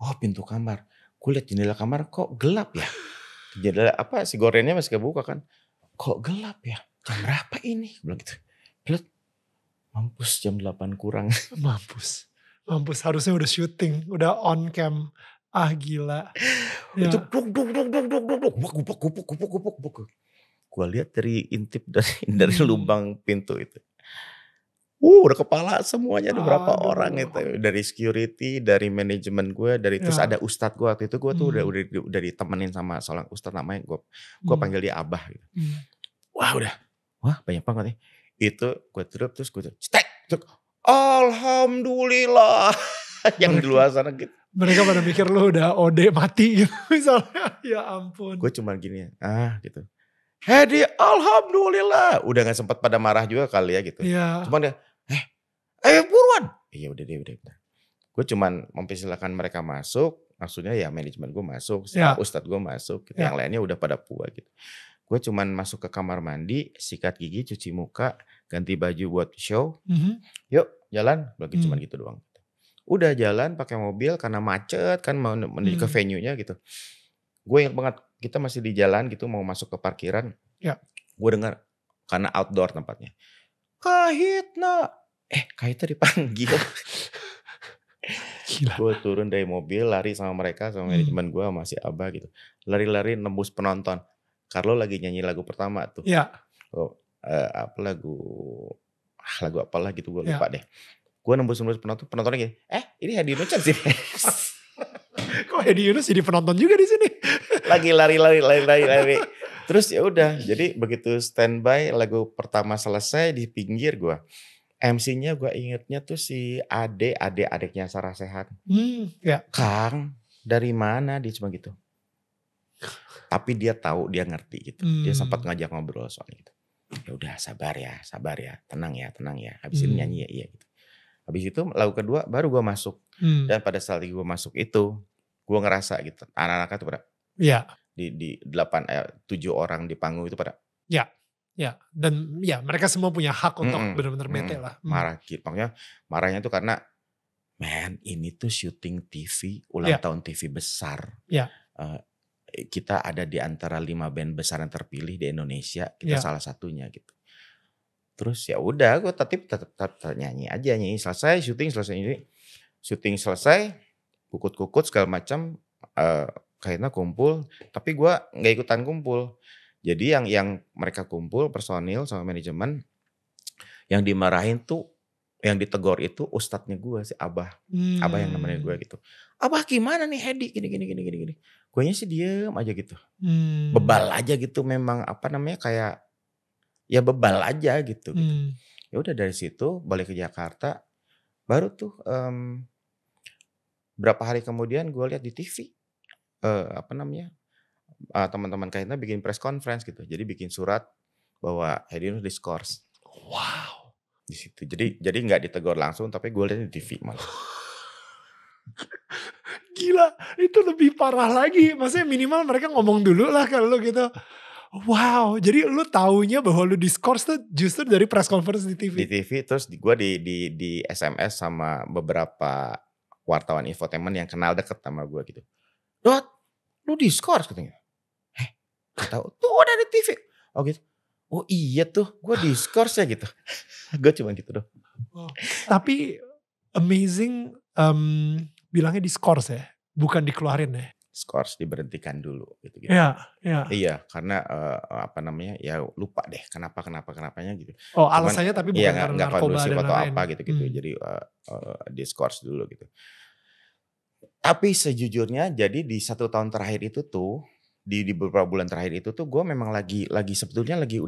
Oh pintu kamar. Gue liat jendela kamar kok gelap ya. Jendela si gorennya masih kebuka kan. Kok gelap ya? Jam berapa ini? Gue bilang gitu. Lihat, mampus jam 8 kurang. Mampus harusnya udah syuting, udah on cam. Gila. Ya. Itu gupuk. Gue lihat dari intip dari lubang pintu itu. udah kepala semuanya ada berapa orang itu. Dari security, dari manajemen gue, terus ada ustadz gue waktu itu gue tuh udah ditemenin sama seorang ustadz namanya gue panggil dia Abah gitu. Wah banyak banget nih. Itu gue terus gue cetek. Alhamdulillah. Yang di luar sana gitu. Mereka pada mikir lu udah OD mati gitu misalnya. Ya ampun. Gue cuman gini gitu. Hedi alhamdulillah. Udah gak sempat pada marah juga kali ya gitu. Yeah. Cuman dia, ayo buruan. Iya udah. Gue cuman mempersilahkan mereka masuk. Maksudnya ya manajemen gue masuk. Ustadz gue masuk. Gitu. Yang lainnya udah pada puas gitu. Gue cuman masuk ke kamar mandi. Sikat gigi, cuci muka. Ganti baju buat show. Yuk jalan. Lagi cuman gitu doang. Udah jalan pakai mobil karena macet kan mau menuju ke venue-nya gitu. Gue ingat banget kita masih di jalan gitu mau masuk ke parkiran. Ya. Gue dengar karena outdoor tempatnya. Kahitna. Kahitna dipanggil. Gue turun dari mobil lari sama mereka sama manajemen gue sama si Abah gitu. Lari-lari nembus penonton. Carlo lagi nyanyi lagu pertama tuh. Ya. Apa lagu apalah gitu gue lupa deh. Gue nembus penontonnya gini. Ini Hedi Yunus sih. Kok Hedi Yunus jadi penonton juga di sini? Lagi lari. Terus ya udah. Jadi begitu standby lagu pertama selesai di pinggir gue. MC-nya gue ingetnya tuh si adiknya Sarah Sechan. Kang, dari mana dia cuma gitu. Tapi dia tahu, dia ngerti gitu. Dia sempat ngajak ngobrol soal gitu. Ya udah sabar ya, tenang ya. Habis ini nyanyi ya, iya gitu. Habis itu lagu kedua baru gue masuk. Dan pada saat gue masuk itu gue ngerasa gitu. Anak-anaknya tuh pada di 7 orang di panggung itu pada. Ya. Dan ya mereka semua punya hak untuk benar-benar bete lah. Marah gitu. Makanya marahnya tuh karena ini tuh syuting TV. Ulang tahun TV besar. Kita ada di antara 5 band besar yang terpilih di Indonesia. Kita salah satunya gitu. Terus ya udah gue tetap nyanyi selesai syuting selesai kukut segala macam kayaknya kumpul tapi gue nggak ikutan kumpul jadi yang mereka kumpul personil sama manajemen yang dimarahin tuh yang ditegor itu ustadznya gue si Abah yang nemenin gue gitu. Abah gimana nih Hedi gini guenya sih diem aja gitu bebal aja gitu memang apa namanya kayak ya bebal aja gitu. Ya udah dari situ balik ke Jakarta baru tuh berapa hari kemudian gue lihat di TV teman-teman Kahitna bikin press conference gitu. Jadi bikin surat bahwa Hedi Yunus diskors. Wow. Di situ. Jadi nggak ditegur langsung tapi gue lihat di TV malah. Gila, itu lebih parah lagi. Maksudnya minimal mereka ngomong dulu lah kalau gitu. Wow, jadi lu taunya bahwa lu diskors tuh justru dari press conference di TV. Di TV terus gue di SMS sama beberapa wartawan infotainment yang kenal deket sama gue gitu. Dot, lu diskors katanya. Gak tahu. Tuh udah di TV. Oh gitu. Oh iya tuh, gue diskors ya gitu. Gue cuma gitu doh. Wow. Tapi amazing bilangnya diskors ya, bukan dikeluarin ya. Skors diberhentikan dulu gitu. Iya, karena ya lupa deh kenapanya gitu. Oh, alasannya tapi bukan karena narkoba dan atau apa gitu. Jadi diskors dulu gitu. Tapi sejujurnya jadi di 1 tahun terakhir itu tuh di beberapa bulan terakhir itu tuh gue memang lagi sebetulnya lagi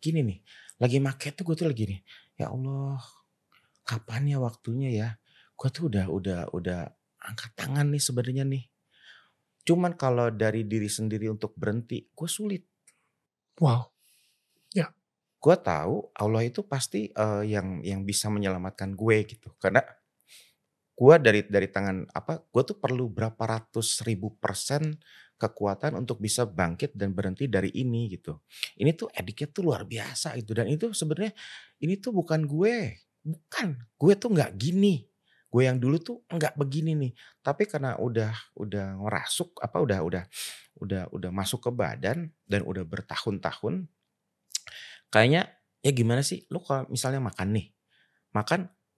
gini nih. Lagi make tuh gue tuh lagi nih. Ya Allah, kapan ya waktunya ya? Gue tuh udah angkat tangan nih sebenarnya nih. Cuman kalau dari diri sendiri untuk berhenti, gue sulit. Wow. Ya. Gue tahu Allah itu pasti yang bisa menyelamatkan gue gitu. Karena gue dari tangan gue tuh perlu berapa ratus ribu % kekuatan untuk bisa bangkit dan berhenti dari ini gitu. Ini tuh ediknya tuh luar biasa gitu. Dan itu sebenarnya ini tuh bukan gue. Bukan. Gue tuh gak gini. Gue yang dulu tuh enggak begini nih, tapi karena udah ngerasuk udah masuk ke badan dan udah bertahun-tahun, kayaknya ya gimana sih, lu kalau misalnya makan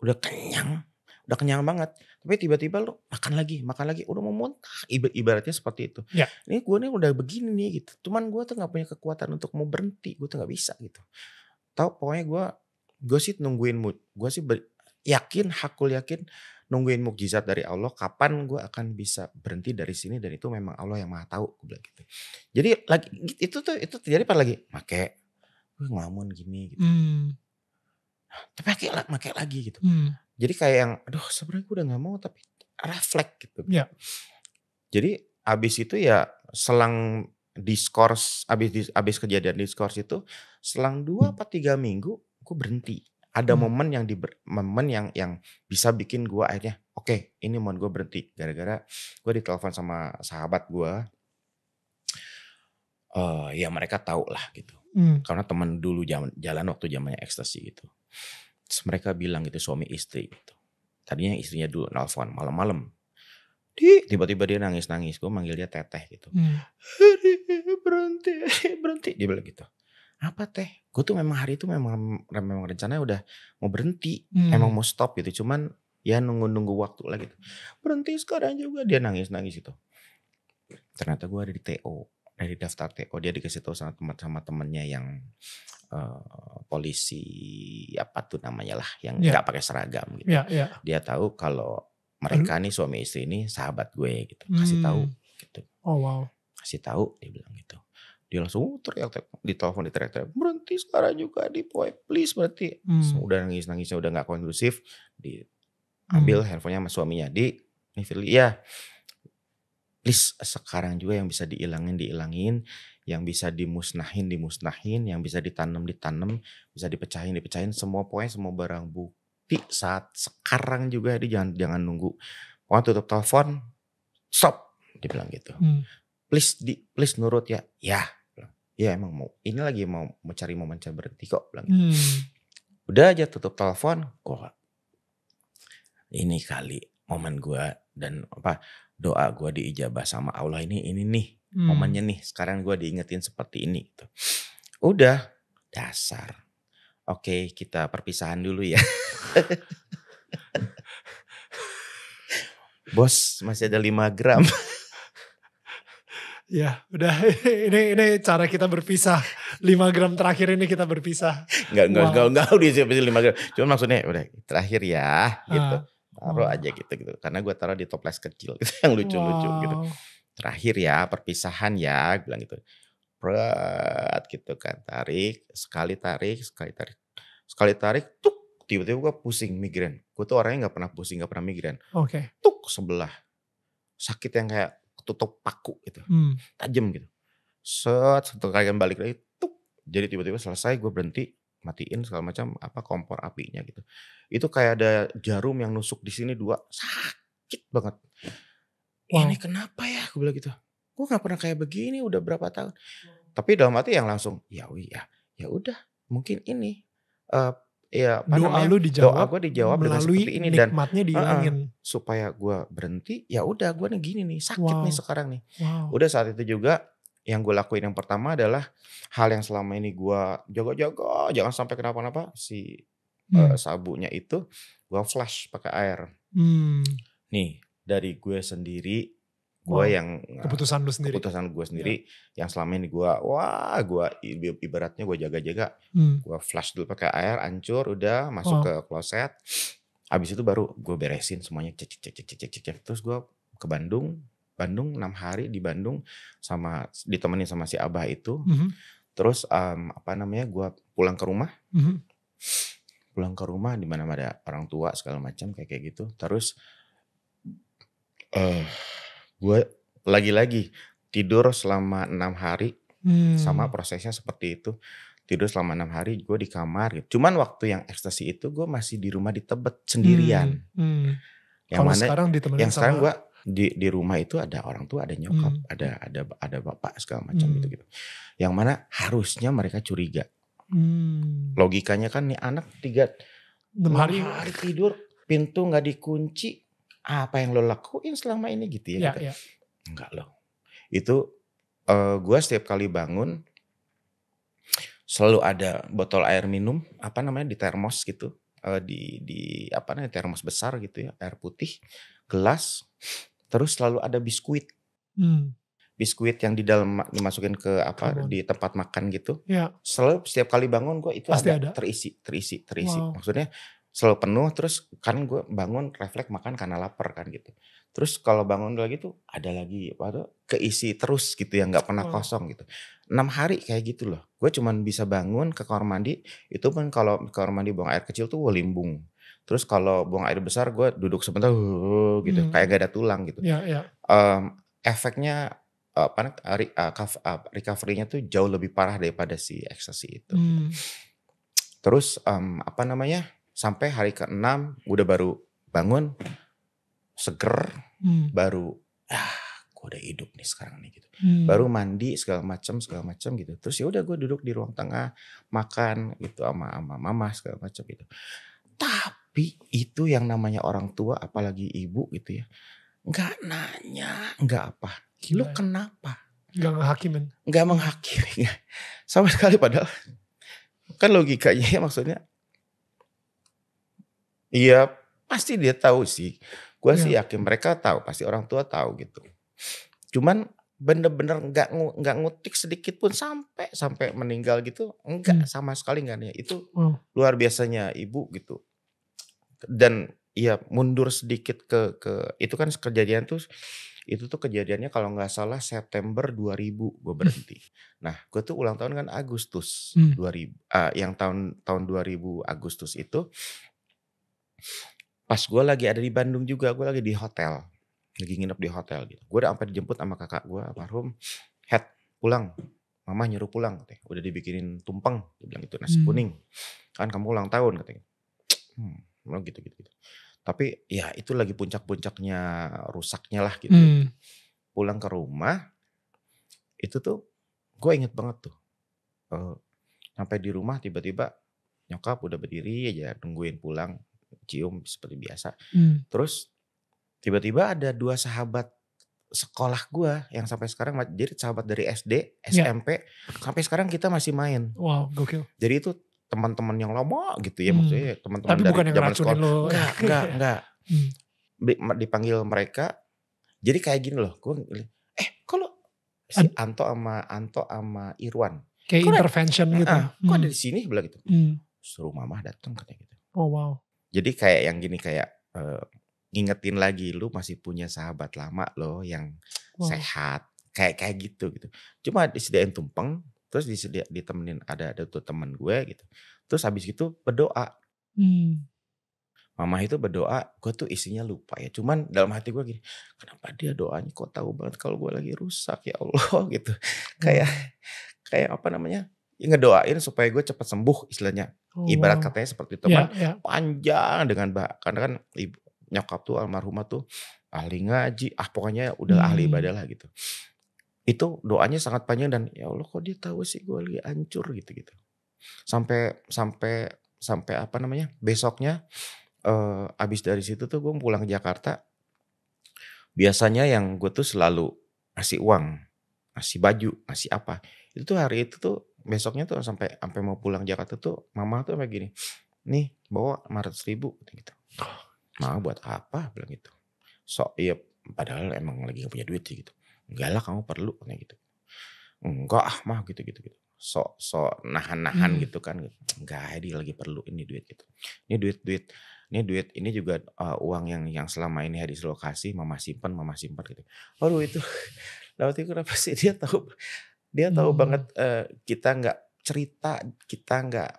udah kenyang banget, tapi tiba-tiba lu makan lagi, udah mau muntah, ibaratnya seperti itu. Ya. Ini gue nih udah begini nih gitu, cuman gue tuh nggak punya kekuatan untuk mau berhenti, gue tuh nggak bisa gitu. Tahu pokoknya gue gue sih yakin, hakul yakin nungguin mukjizat dari Allah kapan gue akan bisa berhenti dari sini dan itu memang Allah yang Maha tahu, gue bilang gitu. Jadi lagi itu terjadi pas lagi make gue ngelamun gini gitu. Tapi make lagi gitu. Jadi kayak yang aduh sebenarnya gue udah gak mau tapi refleks gitu. Yeah. Jadi abis itu ya selang diskors, abis kejadian diskors itu selang 2 apa 3 minggu gue berhenti. Ada momen yang bisa bikin gue akhirnya oke, ini momen gue berhenti. Gara-gara gue ditelepon sama sahabat gue. Ya mereka tahu lah gitu. Karena teman dulu jalan waktu zamannya ekstasi gitu. Terus mereka bilang gitu suami istri gitu. Tadinya istrinya dulu nelfon malam-malam. Tiba-tiba dia nangis-nangis. Gue manggil dia teteh gitu. Berhenti. Dia bilang gitu. Apa teh? Gue tuh memang hari itu memang rencananya udah mau berhenti. Emang mau stop gitu. Cuman ya nunggu waktu lah gitu. Berhenti sekarang juga. Dia nangis-nangis gitu. Ternyata gue ada di TO. Dari daftar TO. Dia dikasih tahu sama temennya yang polisi apa tuh namanya lah. Yang gak pakai seragam gitu. Dia tahu kalau mereka nih suami istri ini sahabat gue gitu. Kasih tahu gitu. Oh wow. Kasih tahu dia bilang gitu. Dia langsung teriak-teriak, ditelepon diteriak-teriak, berhenti sekarang juga di boy, please berhenti. Udah nangis-nangisnya udah gak kondusif, diambil handphonenya sama suaminya, ya please sekarang juga yang bisa diilangin, yang bisa dimusnahin, yang bisa ditanam, bisa dipecahin, semua pokoknya semua barang bukti saat sekarang juga dia jangan nunggu. Pokoknya tutup telepon, stop, dia bilang gitu. Please nurut ya. Ya emang mau ini lagi mau cari momen berhenti kok bilang gitu. Udah aja tutup telepon kok. Ini kali momen gue dan doa gue diijabah sama Allah ini nih momennya nih sekarang gue diingetin seperti ini gitu. Udah dasar. Oke, kita perpisahan dulu ya. Bos masih ada 5 gram. Ya udah ini cara kita berpisah. 5 gram terakhir ini kita berpisah. Enggak udah 5 gram. Cuma maksudnya udah terakhir ya gitu. Taruh aja gitu. Karena gue taruh di toples kecil gitu yang lucu-lucu gitu. Terakhir ya perpisahan ya bilang gitu. Berat gitu kan. Sekali tarik tuk tiba-tiba gue pusing migrain. Gue tuh orangnya gak pernah pusing, gak pernah migrain. Oke. Tuk sebelah. Sakit yang kayak tutup paku gitu. Tajam gitu. Satu kali balik lagi tuk. Jadi tiba-tiba selesai gue berhenti, matiin segala macam kompor apinya gitu. Itu kayak ada jarum yang nusuk di sini 2, sakit banget. Wow. Ini kenapa ya? Gue bilang gitu. Gue gak pernah kayak begini udah berapa tahun. Tapi dalam hati yang langsung ya udah mungkin ini doa lu dijawab, doa gue dijawab dengan seperti ini nikmatnya dihilangin. Supaya gue berhenti, ya udah gue nih gini nih, sakit nih sekarang nih. Wow. Udah saat itu juga yang gue lakuin yang pertama adalah hal yang selama ini gue jaga-jaga, jangan sampai kenapa-napa sabunya itu gue flash pakai air. Nih dari gue sendiri, gue yang keputusan gue sendiri yang selama ini gue ibaratnya gue jaga-jaga, gue flash dulu pakai air, hancur, udah masuk ke kloset, habis itu baru gue beresin semuanya, cek, terus gue ke Bandung 6 hari di Bandung ditemenin sama si Abah itu, terus gue pulang ke rumah, di mana ada orang tua segala macam kayak gitu, terus gue lagi-lagi tidur selama 6 hari, sama prosesnya seperti itu. Tidur selama 6 hari gue di kamar gitu. Cuman waktu yang ekstasi itu gue masih di rumah di Tebet sendirian. Yang mana sekarang ditemenin sekarang gue di rumah itu ada orang tua, ada nyokap, ada bapak segala macam gitu. Yang mana harusnya mereka curiga. Logikanya kan nih anak 6 hari tidur, pintu gak dikunci. Apa yang lo lakuin selama ini gitu ya? Iya. Enggak loh. Itu gue setiap kali bangun selalu ada botol air minum di termos gitu, di termos besar gitu ya, air putih, gelas, terus selalu ada biskuit. biskuit yang di dalam dimasukin ke Kebun. di tempat makan gitu. Ya. Selalu setiap kali bangun gue itu Pasti ada ada. terisi. Wow. Maksudnya selalu penuh, terus kan gue bangun refleks makan karena lapar kan gitu. Terus kalau bangun lagi tuh ada lagi keisi terus gitu ya, nggak pernah Wow. kosong gitu. 6 hari kayak gitu loh. Gue cuman bisa bangun ke kamar mandi, itu pun kalau ke kamar mandi buang air kecil tuh limbung. Terus kalau buang air besar gue duduk sebentar gitu, kayak gak ada tulang gitu. Ya. Efeknya recovery-nya tuh jauh lebih parah daripada si ekstasi itu gitu. Terus sampai hari ke-6 udah baru bangun seger, baru gue udah hidup nih sekarang nih gitu. Baru mandi segala macam gitu. Terus ya udah gue duduk di ruang tengah makan gitu sama mama segala macam gitu. Tapi itu yang namanya orang tua apalagi ibu gitu ya, nggak nanya, nggak apa. Lu kenapa? Nggak ngehakimin. Nggak menghakimi sama sekali, padahal kan logikanya ya maksudnya. Iya pasti dia tahu sih. Gue sih yakin mereka tahu, pasti orang tua tahu gitu. Cuman bener-bener nggak ngutik sedikit pun sampai meninggal gitu, enggak sama sekali nggak nih. Itu luar biasanya ibu gitu. Dan ya mundur sedikit ke itu kan kejadian tuh, itu tuh kejadiannya kalau nggak salah September 2000 gue berhenti. Nah gue tuh ulang tahun kan Agustus 2000, yang tahun 2000 Agustus itu. Pas gue lagi ada di Bandung juga, gue lagi di hotel. Lagi nginep di hotel gitu. Gue udah sampai dijemput sama kakak gue almarhum. Head pulang. Mama nyuruh pulang katanya. Udah dibikinin tumpeng. Dia bilang gitu, nasi kuning. Kan kamu ulang tahun katanya. Gitu. Tapi ya itu lagi puncak-puncaknya rusaknya lah gitu. Pulang ke rumah. Itu tuh gue inget banget tuh. Sampai di rumah tiba-tiba nyokap udah berdiri aja nungguin pulang. Cium seperti biasa. Terus tiba-tiba ada 2 sahabat sekolah gue yang sampai sekarang jadi sahabat dari SD, SMP sampai sekarang kita masih main. Wow, gokil. Jadi itu teman-teman yang lama gitu ya, maksudnya teman-teman tapi dari bukan yang zaman sekolah. lo. Enggak. Dipanggil mereka. Jadi kayak gini loh, gue kalau si Anto sama Irwan kayak intervention gitu. Kok ada di sini bilang gitu. Suruh mama datang katanya gitu. Oh wow. Jadi kayak yang gini, kayak ngingetin lagi lu masih punya sahabat lama loh yang sehat, kayak gitu. Cuma disediain tumpeng, terus ditemenin ada tuh teman gue gitu. Terus habis itu berdoa. Mama itu berdoa, gue tuh isinya lupa ya. Cuman dalam hati gue gini, kenapa dia doanya kok tahu banget kalau gue lagi rusak ya Allah gitu. Kayak ngedoain supaya gue cepat sembuh istilahnya. Ibarat katanya seperti itu. Panjang dengan karena kan nyokap tuh almarhumah tuh ahli ngaji, pokoknya udah ahli ibadah lah gitu. Itu doanya sangat panjang dan ya Allah kok dia tahu sih gue lagi hancur gitu. Sampai besoknya abis dari situ tuh gue pulang ke Jakarta. Biasanya yang gue tuh selalu ngasih uang, ngasih baju, ngasih apa. Itu tuh hari itu tuh besoknya tuh sampai mau pulang Jakarta tuh mama tuh kayak gini, nih bawa 500.000 gitu. Mama buat apa bilang gitu. Iya padahal emang lagi gak punya duit sih gitu. Enggak lah kamu perlu kayak gitu. Enggak mah gitu. Sok nahan gitu kan. Enggak, dia lagi perlu ini duit gitu. Ini duit ini juga uang yang selama ini Hadi selalu kasih, mama simpan gitu. Aduh itu berarti kenapa sih dia tahu banget kita nggak cerita, kita nggak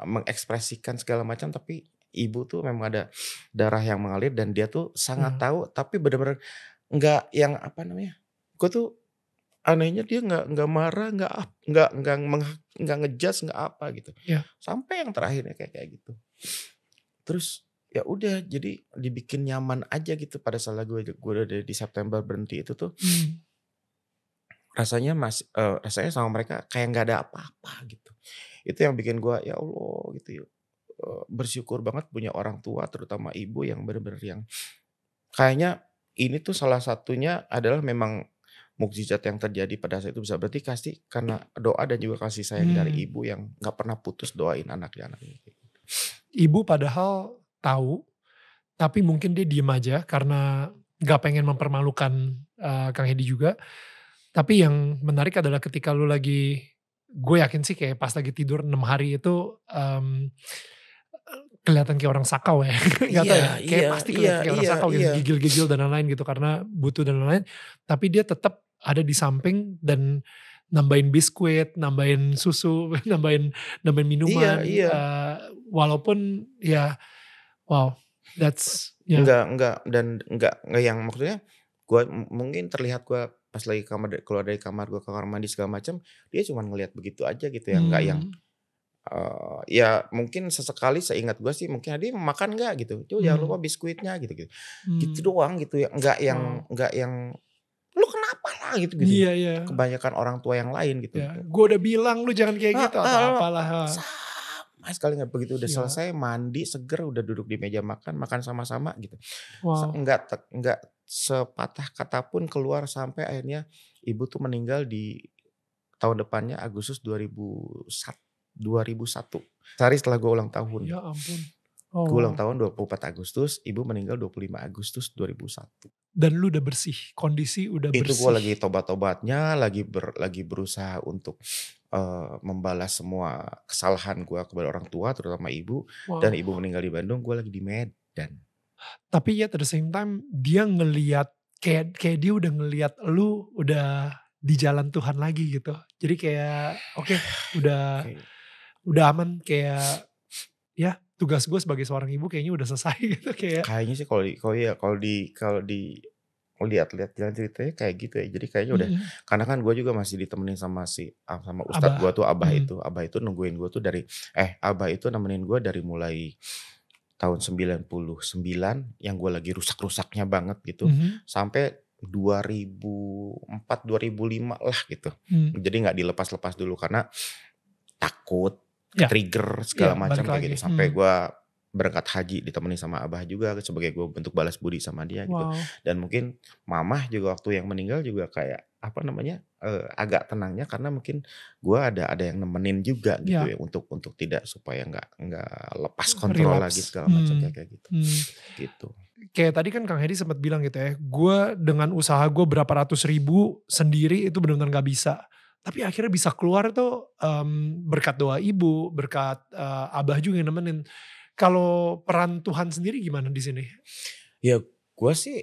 mengekspresikan segala macam, tapi ibu tuh memang ada darah yang mengalir dan dia tuh sangat tahu, tapi benar-benar nggak yang gue tuh anehnya dia nggak marah, nggak ngejudge, nggak apa gitu. Sampai yang terakhirnya kayak gitu. Terus ya udah jadi dibikin nyaman aja gitu pada saat gue udah di September berhenti itu tuh. Rasanya sama mereka kayak nggak ada apa-apa gitu. Itu yang bikin gue ya Allah gitu ya, bersyukur banget punya orang tua terutama ibu yang benar-benar yang kayaknya ini tuh salah satunya adalah memang mukjizat yang terjadi pada saat itu bisa berarti karena doa dan juga kasih sayang dari ibu yang nggak pernah putus doain anaknya. Ibu padahal tahu tapi mungkin dia diem aja karena nggak pengen mempermalukan Kang Hedi juga. Tapi yang menarik adalah ketika lu lagi, gue yakin sih kayak pas lagi tidur 6 hari itu kelihatan kayak orang sakau ya. Gak tau Iya ya, kayak iya pasti iya kelihatan kayak orang iya sakau gitu, iya. gigil-gigil dan lain-lain gitu karena butuh dan lain-lain. Tapi dia tetap ada di samping dan nambahin biskuit, nambahin susu, nambahin Iya minuman. iya. Walaupun ya, wow, that's ya. Enggak yang maksudnya gua mungkin terlihat gua pas lagi keluar dari kamar gua ke kamar mandi segala macam, dia cuman ngelihat begitu aja gitu ya, enggak yang, Hmm, ya mungkin sesekali seingat gua sih mungkin, "Adi makan nggak?" Gitu, "Tuh jangan lupa hmm, biskuitnya," gitu-gitu. Gitu hmm, doang gitu ya, wow. enggak yang, "Lu kenapa lah?" Gitu-gitu. Iya, iya. Kebanyakan orang tua yang lain gitu. Ya, gue udah bilang lu jangan kayak gitu atau Heeh, apalah. sama sekali nggak, begitu udah Ya, selesai mandi, seger, udah duduk di meja makan, makan sama-sama gitu. wow. Enggak sepatah kata pun keluar sampai akhirnya ibu tuh meninggal di tahun depannya Agustus 2001. Sehari setelah gue ulang tahun. Ya ampun. Oh Gue wow. ulang tahun 24 Agustus, ibu meninggal 25 Agustus 2001. Dan lu udah bersih, kondisi udah Itu gue bersih. lagi tobat-tobatnya, lagi berusaha untuk, membalas semua kesalahan gue kepada orang tua, terutama ibu, dan Wow. ibu meninggal di Bandung, gue lagi di Medan. Tapi yet at the same time dia ngelihat kayak dia udah ngelihat lu udah di jalan Tuhan lagi gitu. Jadi kayak oke, udah Kayak udah aman kayak ya tugas gue sebagai seorang ibu kayaknya udah selesai gitu kayak. kayaknya sih kalau di lihat-lihat jalan ceritanya kayak gitu ya. Jadi kayaknya udah, Mhm. karena kan gue juga masih ditemenin sama ustadz gue Abah. tuh, Abah Mhm. itu. Abah itu nungguin gue tuh Abah itu nemenin gue dari mulai tahun 99 yang gue lagi rusak-rusaknya banget gitu, Mhm. sampai 2004, 2005 lah gitu. Mmm. Jadi nggak dilepas-lepas dulu karena takut, Ya, ke-trigger iya segala balik macam kayak lagi. gitu. Sampai gue berangkat haji ditemani sama Abah juga sebagai gue bentuk balas budi sama dia gitu. Wow. Dan mungkin mamah juga waktu yang meninggal juga kayak apa namanya, agak tenangnya karena mungkin gue ada yang nemenin juga gitu Ya, ya untuk tidak supaya nggak lepas kontrol lagi relapse. segala macam kayak gitu, Mmm. gitu. Kayak tadi kan Kang Hedi sempat bilang gitu ya, gue dengan usaha gue berapa ratus ribu sendiri itu benar-benar nggak bisa. Tapi akhirnya bisa keluar tuh berkat doa ibu, berkat abah juga yang nemenin. Kalau peran Tuhan sendiri gimana di sini? Ya gue sih,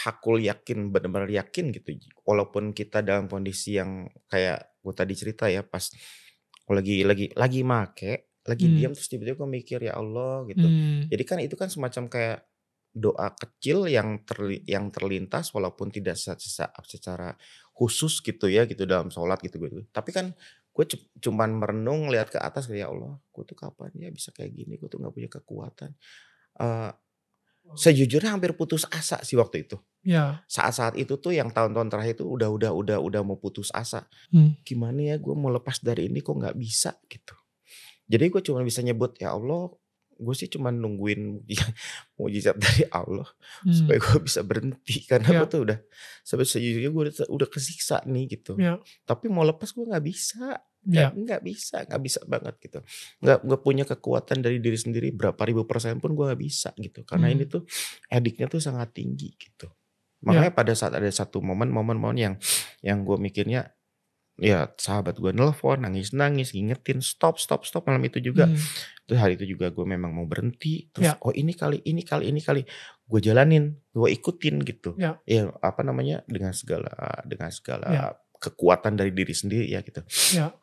hakul yakin, benar-benar yakin gitu, walaupun kita dalam kondisi yang kayak gue tadi cerita ya, pas lagi make, lagi Hmm, diam terus tiba-tiba gue mikir, "Ya Allah," gitu. hmm, Jadi kan itu kan semacam kayak doa kecil yang terlintas walaupun tidak secara khusus gitu ya, gitu dalam sholat gitu. Tapi kan gue cuman merenung lihat ke atas kayak, "Ya Allah, gue tuh kapan ya bisa kayak gini, gue tuh nggak punya kekuatan." Eee, Sejujurnya hampir putus asa sih waktu itu. ya, Saat-saat itu tuh yang tahun-tahun terakhir itu udah mau putus asa. hmm, Gimana ya gue mau lepas dari ini kok nggak bisa gitu. Jadi gue cuma bisa nyebut, "Ya Allah," gue sih cuma nungguin mujizat dari Allah hmm, supaya gue bisa berhenti karena gue ya, tuh sejujurnya gue udah kesiksa nih gitu. ya, Tapi mau lepas gue nggak bisa, ya, nggak bisa banget gitu. Nggak punya kekuatan dari diri sendiri berapa ribu persen pun gue nggak bisa gitu. Karena ini hmm, tuh adiknya tuh sangat tinggi gitu. ya, Makanya pada saat ada satu momen-momen yang gue mikirnya, ya sahabat gue nelpon nangis-nangis ngingetin, "Stop stop stop," malam itu juga. hmm, Terus hari itu juga gue memang mau berhenti, terus, ya, "Oh ini kali," gue jalanin, gue ikutin gitu. ya, Ya apa namanya, dengan ya, segala kekuatan dari diri sendiri ya gitu. ya,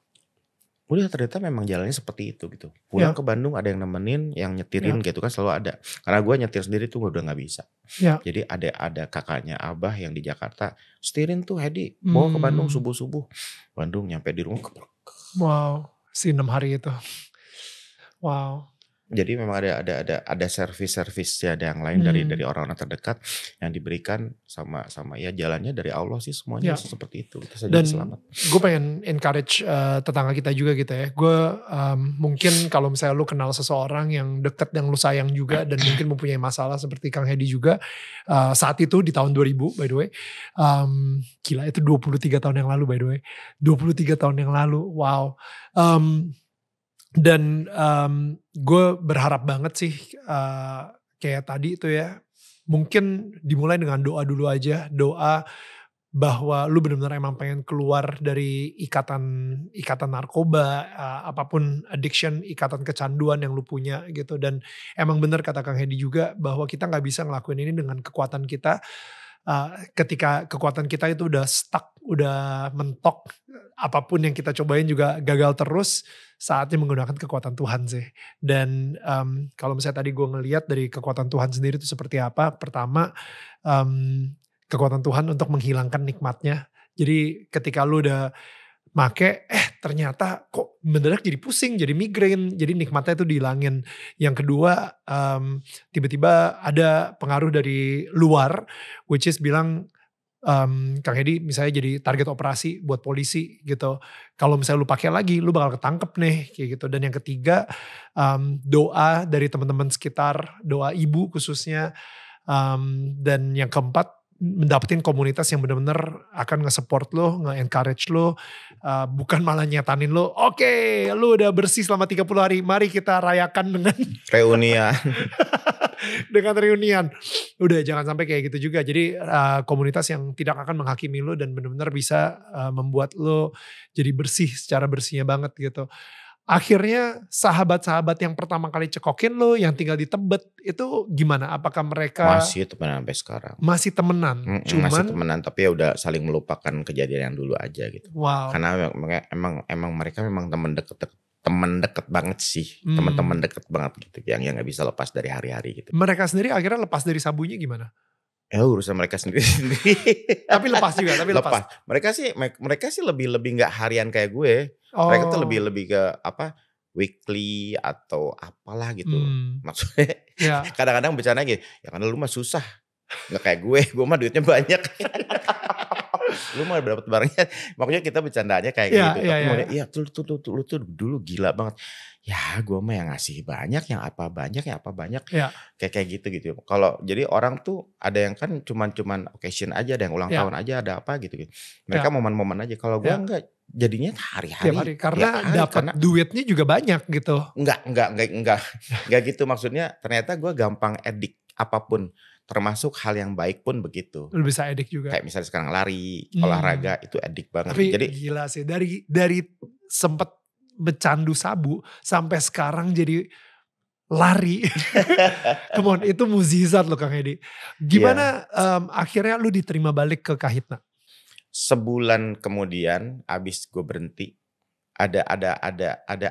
Udah ternyata memang jalannya seperti itu gitu. Pulang ya, ke Bandung ada yang nemenin, yang nyetirin ya, gitu kan selalu ada. Karena gue nyetir sendiri tuh udah nggak bisa. ya, Jadi ada kakaknya Abah yang di Jakarta, "Setirin tuh Hedi, bawa ke Bandung hmm, subuh-subuh." Bandung nyampe di rumah wow, si 6 hari itu, wow, jadi memang ada servis-servis ya, ada yang lain dari hmm. orang-orang terdekat yang diberikan sama ya jalannya dari Allah sih semuanya Ya, seperti itu. Kita jadi dan selamat. gue pengen encourage tetangga kita juga gitu ya. Gue mungkin kalau misalnya lu kenal seseorang yang deket yang lu sayang juga dan mungkin mempunyai masalah seperti Kang Hedi juga saat itu di tahun 2000 by the way. Gila itu 23 tahun yang lalu by the way. 23 tahun yang lalu, wow. Dan gue berharap banget sih kayak tadi itu ya. Mungkin dimulai dengan doa dulu aja, doa bahwa lu benar-benar emang pengen keluar dari ikatan narkoba, apapun addiction, ikatan kecanduan yang lu punya gitu. Dan emang bener kata Kang Hedi juga bahwa kita nggak bisa ngelakuin ini dengan kekuatan kita. Ketika kekuatan kita itu udah stuck, udah mentok, apapun yang kita cobain juga gagal terus, saatnya menggunakan kekuatan Tuhan sih. Dan kalau misalnya tadi gue ngelihat dari kekuatan Tuhan sendiri itu seperti apa, pertama kekuatan Tuhan untuk menghilangkan nikmatnya. Jadi ketika lu udah make, ternyata kok mendadak jadi pusing, jadi migrain, jadi nikmatnya itu dihilangin. Yang kedua, tiba-tiba ada pengaruh dari luar, which is bilang, Kang Hedi misalnya jadi target operasi buat polisi gitu. Kalau misalnya lu pakai lagi, lu bakal ketangkep nih kayak gitu. Dan yang ketiga, doa dari teman-teman sekitar, doa ibu khususnya. Dan yang keempat, mendapetin komunitas yang benar-benar akan nge-support lo, nge-encourage lo, bukan malah nyetanin lo, oke, lo udah bersih selama 30 hari, mari kita rayakan dengan Reunian. dengan reunian. Udah jangan sampai kayak gitu juga. Jadi komunitas yang tidak akan menghakimi lo dan benar-benar bisa membuat lo jadi bersih secara bersihnya banget gitu. Akhirnya sahabat-sahabat yang pertama kali cekokin lo, yang tinggal di Tebet, itu gimana? Apakah mereka Masih temenan sampai sekarang. masih temenan? Masih temenan, tapi ya udah saling melupakan kejadian yang dulu aja gitu. Wow. Karena emang mereka memang temen deket banget sih. Teman-teman deket banget gitu. Yang gak bisa lepas dari hari-hari gitu. Mereka sendiri akhirnya lepas dari sabunya gimana? Ya urusan mereka sendiri. Tapi lepas juga, tapi lepas. Mereka sih lebih gak harian kayak gue. Mereka tuh lebih ke apa, weekly atau apalah gitu. Maksudnya kadang-kadang bercanda gitu, ya karena lu mah susah. Gak kayak gue mah duitnya banyak. Lu mah dapat barangnya. Makanya kita bercandanya kayak gitu. Iya lu tuh dulu gila banget. Ya gue mah yang ngasih banyak, yang apa banyak. Kayak gitu. Kalau jadi orang tuh ada yang kan cuman occasion aja, ada yang ulang tahun aja, ada apa gitu. Mereka momen-momen aja. Kalau gue enggak, jadinya hari-hari. Tiap hari, karena dapat duitnya juga banyak gitu. Enggak gitu maksudnya. Ternyata gue gampang edik apapun. Termasuk hal yang baik pun begitu. Lu bisa edik juga. Kayak misalnya sekarang lari, olahraga itu edik banget. Tapi jadi gila sih, dari sempet bercandu sabu sampai sekarang jadi lari. Come on, itu mukjizat loh Kang Hedi. Gimana akhirnya lu diterima balik ke Kahitna? Sebulan kemudian abis gue berhenti, ada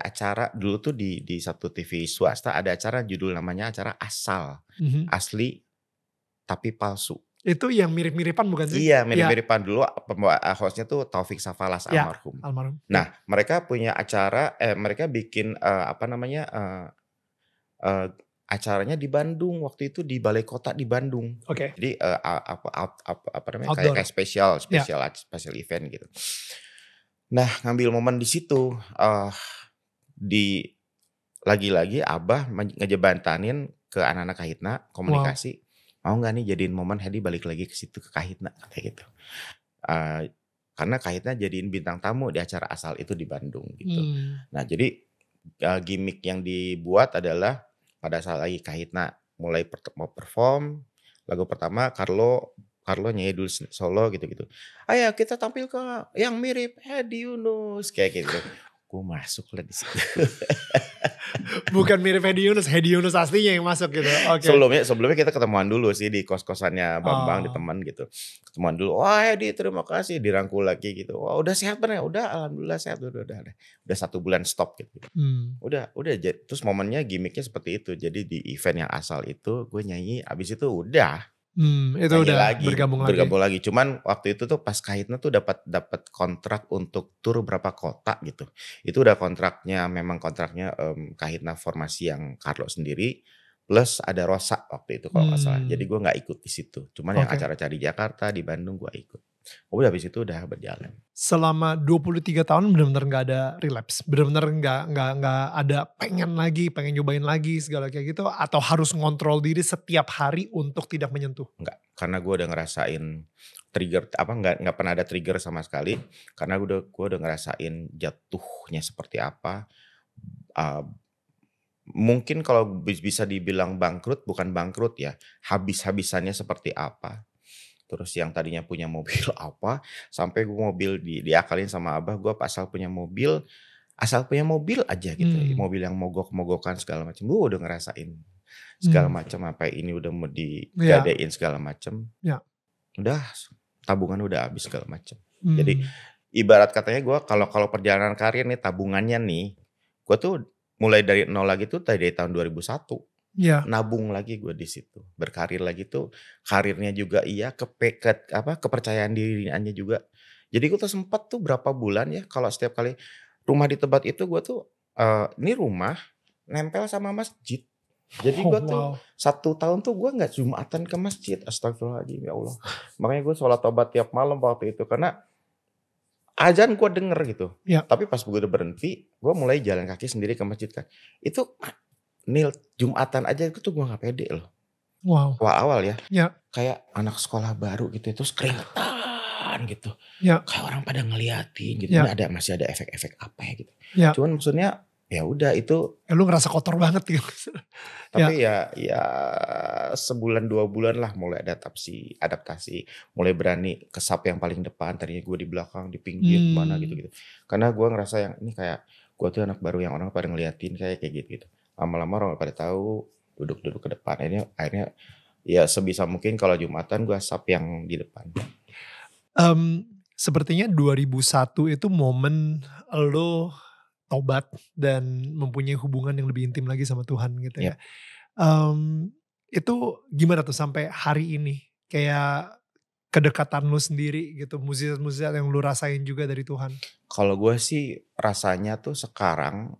acara dulu tuh di satu TV swasta, ada acara judul namanya acara Asal, asli tapi palsu. Itu yang mirip-miripan bukan sih? Iya, mirip-miripan. Dulu hostnya tuh Taufik Safalas almarhum. Nah, mereka punya acara, mereka bikin acaranya di Bandung waktu itu, di Balai Kota di Bandung. Oke. Jadi kayak special event gitu. Nah, ngambil momen di situ, lagi-lagi Abah ngejebantanin ke anak-anak Kahitna komunikasi. Mau nggak nih jadiin momen Hedi balik lagi ke situ ke Kahitna kayak gitu. Karena Kahitna jadiin bintang tamu di acara Asal itu di Bandung gitu. Nah, jadi gimmick yang dibuat adalah pada saat lagi Kahitna mulai mau perform, lagu pertama Carlo nyanyi dulu solo gitu-gitu. Ayo kita tampil ke yang mirip Hedi Yunus kayak gitu. Gue masuk lah di situ. Bukan mirip Hedi Yunus aslinya yang masuk gitu. Okay. Sebelumnya kita ketemuan dulu sih di kos-kosannya Bambang, di teman gitu. Ketemuan dulu. Wah Hedi terima kasih, dirangkul lagi gitu. Wah udah sehat bener, udah alhamdulillah sehat, udah 1 bulan stop gitu. Udah terus momennya gimmicknya seperti itu. Jadi di event yang Asal itu gue nyanyi, abis itu udah. Itu udah bergabung lagi. Cuman waktu itu tuh pas Kahitna tuh dapat kontrak untuk tur berapa kota gitu. Itu udah kontraknya Kahitna formasi yang Carlo sendiri plus ada Rosa waktu itu kalau nggak salah. Jadi gue nggak ikut di situ. Cuman yang acara-acara di Jakarta, di Bandung gue ikut. Udah habis itu udah berjalan. Selama 23 tahun benar-benar gak ada relapse, benar-benar gak ada pengen nyobain lagi segala kayak gitu, atau harus ngontrol diri setiap hari untuk tidak menyentuh? Enggak, karena gue udah ngerasain trigger nggak pernah ada trigger sama sekali, karena gue udah ngerasain jatuhnya seperti apa. Mungkin kalau bisa dibilang bangkrut, bukan bangkrut ya, habis-habisannya seperti apa. Terus yang tadinya punya mobil apa, sampai gue mobil diakalin sama abah gue asal punya mobil aja gitu. Mobil yang mogok-mogokan segala macam. Gue udah ngerasain segala macam, apa ini udah mau digadein segala macam. Udah tabungan udah habis segala macam. Jadi ibarat katanya gue kalau perjalanan karir nih, tabungannya nih, gue tuh mulai dari nol lagi tuh dari tahun 2001. Nabung lagi gue di situ, berkarir lagi tuh, karirnya juga iya, kepercayaan dirinya juga. Jadi gue tuh sempat tuh berapa bulan ya, kalau setiap kali rumah di tempat itu gue tuh, ini rumah nempel sama masjid. Jadi gue tuh 1 tahun tuh gue nggak jumatan ke masjid, astagfirullahaladzim ya Allah. Makanya gue sholat tobat tiap malam waktu itu karena azan gue denger gitu. Tapi pas gue udah berhenti, gue mulai jalan kaki sendiri ke masjid kan. Itu Nil, jumatan aja itu gue gak pede loh. Awal-awal ya. Kayak anak sekolah baru gitu, terus keringetan gitu. Kayak orang pada ngeliatin gitu. Masih ada efek-efek apa ya gitu. Cuman maksudnya ya udah itu. Lu ngerasa kotor banget gitu. Tapi ya sebulan 2 bulan lah mulai adaptasi. Mulai berani kesap yang paling depan. Tadinya gue di belakang, di pinggir, mana gitu-gitu. Karena gue ngerasa yang ini kayak gue tuh anak baru yang orang pada ngeliatin kayak gitu. Lama-lama orang pada tahu, duduk-duduk ke depan. Akhirnya ya sebisa mungkin kalau Jumatan gue sap yang di depan. Sepertinya 2001 itu momen lo tobat dan mempunyai hubungan yang lebih intim lagi sama Tuhan gitu ya. Itu gimana tuh sampai hari ini? Kayak kedekatan lu sendiri gitu, mukjizat-mukjizat yang lu rasain juga dari Tuhan. Kalau gue sih rasanya tuh sekarang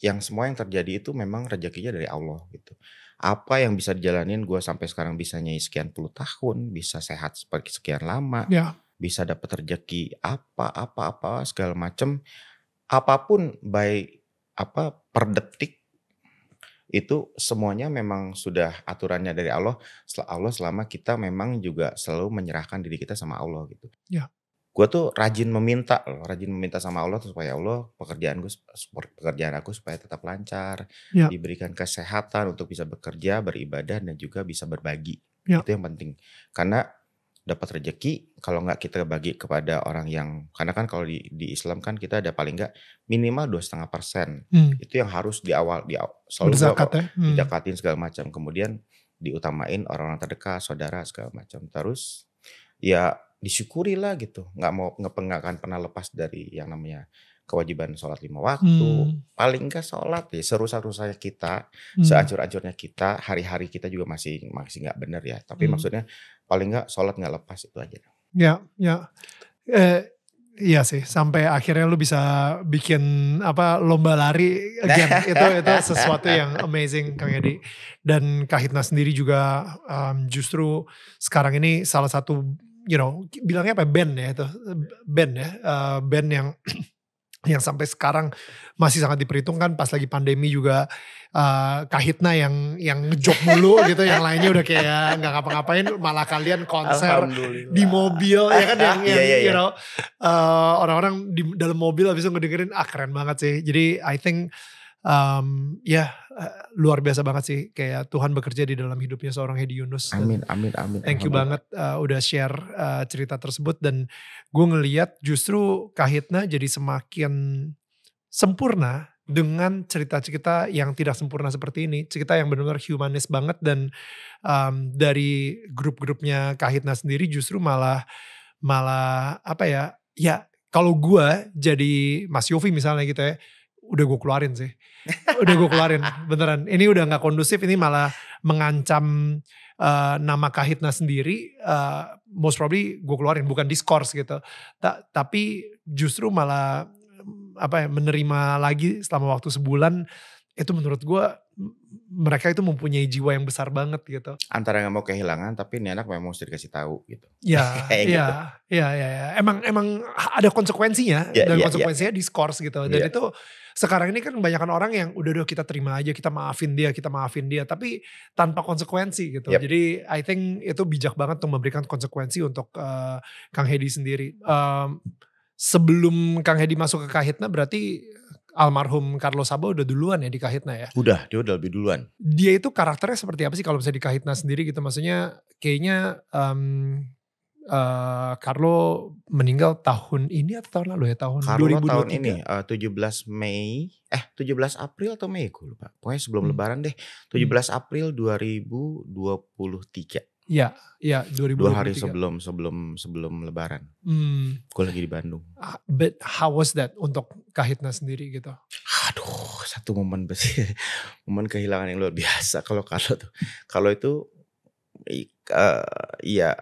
yang semua yang terjadi itu memang rezekinya dari Allah gitu. Apa yang bisa dijalanin gue sampai sekarang bisa nyai sekian puluh tahun, bisa sehat sekian lama, bisa dapat rezeki apa segala macem, apapun baik per detik itu semuanya memang sudah aturannya dari Allah selama kita memang juga selalu menyerahkan diri kita sama Allah gitu. Gue tuh rajin meminta sama Allah supaya Allah pekerjaan aku supaya tetap lancar, diberikan kesehatan untuk bisa bekerja, beribadah dan juga bisa berbagi. Itu yang penting. Karena dapat rezeki kalau nggak kita bagi kepada orang yang, karena kan kalau di Islam kan kita ada paling nggak minimal 2,5%. Itu yang harus di awal selalu dizakatin segala macam. Kemudian diutamain orang-orang terdekat, saudara segala macam. Terus ya disyukurilah gitu. Nggak akan pernah lepas dari yang namanya kewajiban sholat 5 waktu. Paling nggak sholat ya serusak-rusaknya kita, sehancur-hancurnya kita, hari-hari kita juga masih nggak benar ya. Tapi maksudnya paling nggak sholat nggak lepas, itu aja. Iya sih, sampai akhirnya lu bisa bikin lomba lari again. itu sesuatu yang amazing Kang Edi. Dan Kak Hitna sendiri juga justru sekarang ini salah satu bilangnya band ya itu. Band yang sampai sekarang masih sangat diperhitungkan. Pas lagi pandemi juga Kak Hitna yang ngejok mulu gitu, yang lainnya udah kayak nggak ngapa-ngapain, malah kalian konser di mobil ya kan yang orang-orang di dalam mobil habis itu ngedengerin, keren banget sih. Jadi I think luar biasa banget sih, kayak Tuhan bekerja di dalam hidupnya seorang Hedi Yunus. Amin. Thank you banget udah share cerita tersebut, dan gue ngeliat justru Kak Hitna jadi semakin sempurna dengan cerita-cerita yang tidak sempurna seperti ini, cerita yang benar-benar humanis banget. Dan dari grup-grupnya Kak Hitna sendiri justru malah kalau gue jadi Mas Yofi misalnya gitu ya, udah gue keluarin sih. Beneran. Ini udah gak kondusif, ini malah mengancam nama Kak Hitna sendiri. Most probably gue keluarin, bukan diskors gitu. Tapi justru malah menerima lagi selama waktu sebulan. Itu menurut gue mereka itu mempunyai jiwa yang besar banget gitu. Antara gak mau kehilangan, tapi ini anak memang mesti dikasih tahu gitu. Iya. Emang ada konsekuensinya, dan konsekuensinya diskors gitu. Dan itu sekarang ini kan kebanyakan orang yang udah kita terima aja, kita maafin dia, tapi tanpa konsekuensi gitu. Jadi I think itu bijak banget untuk memberikan konsekuensi untuk Kang Hedi sendiri. Sebelum Kang Hedi masuk ke Kak Hitna, berarti almarhum Carlo Sabo udah duluan ya di Kahitna ya? Dia udah lebih duluan. Dia itu karakternya seperti apa sih kalau misalnya di Kahitna sendiri gitu? Maksudnya kayaknya Carlo meninggal tahun ini atau tahun lalu ya? Tahun Carlo tahun 2023? ini 17 Mei, 17 April atau Mei gue lupa. Pokoknya sebelum lebaran deh. 17 April 2023. Iya, 2 hari 2023. sebelum lebaran. Gue lagi di Bandung. But how was that untuk Kahitna sendiri gitu? Aduh, satu momen kehilangan yang luar biasa kalau Carlo tuh. Kalau itu iya,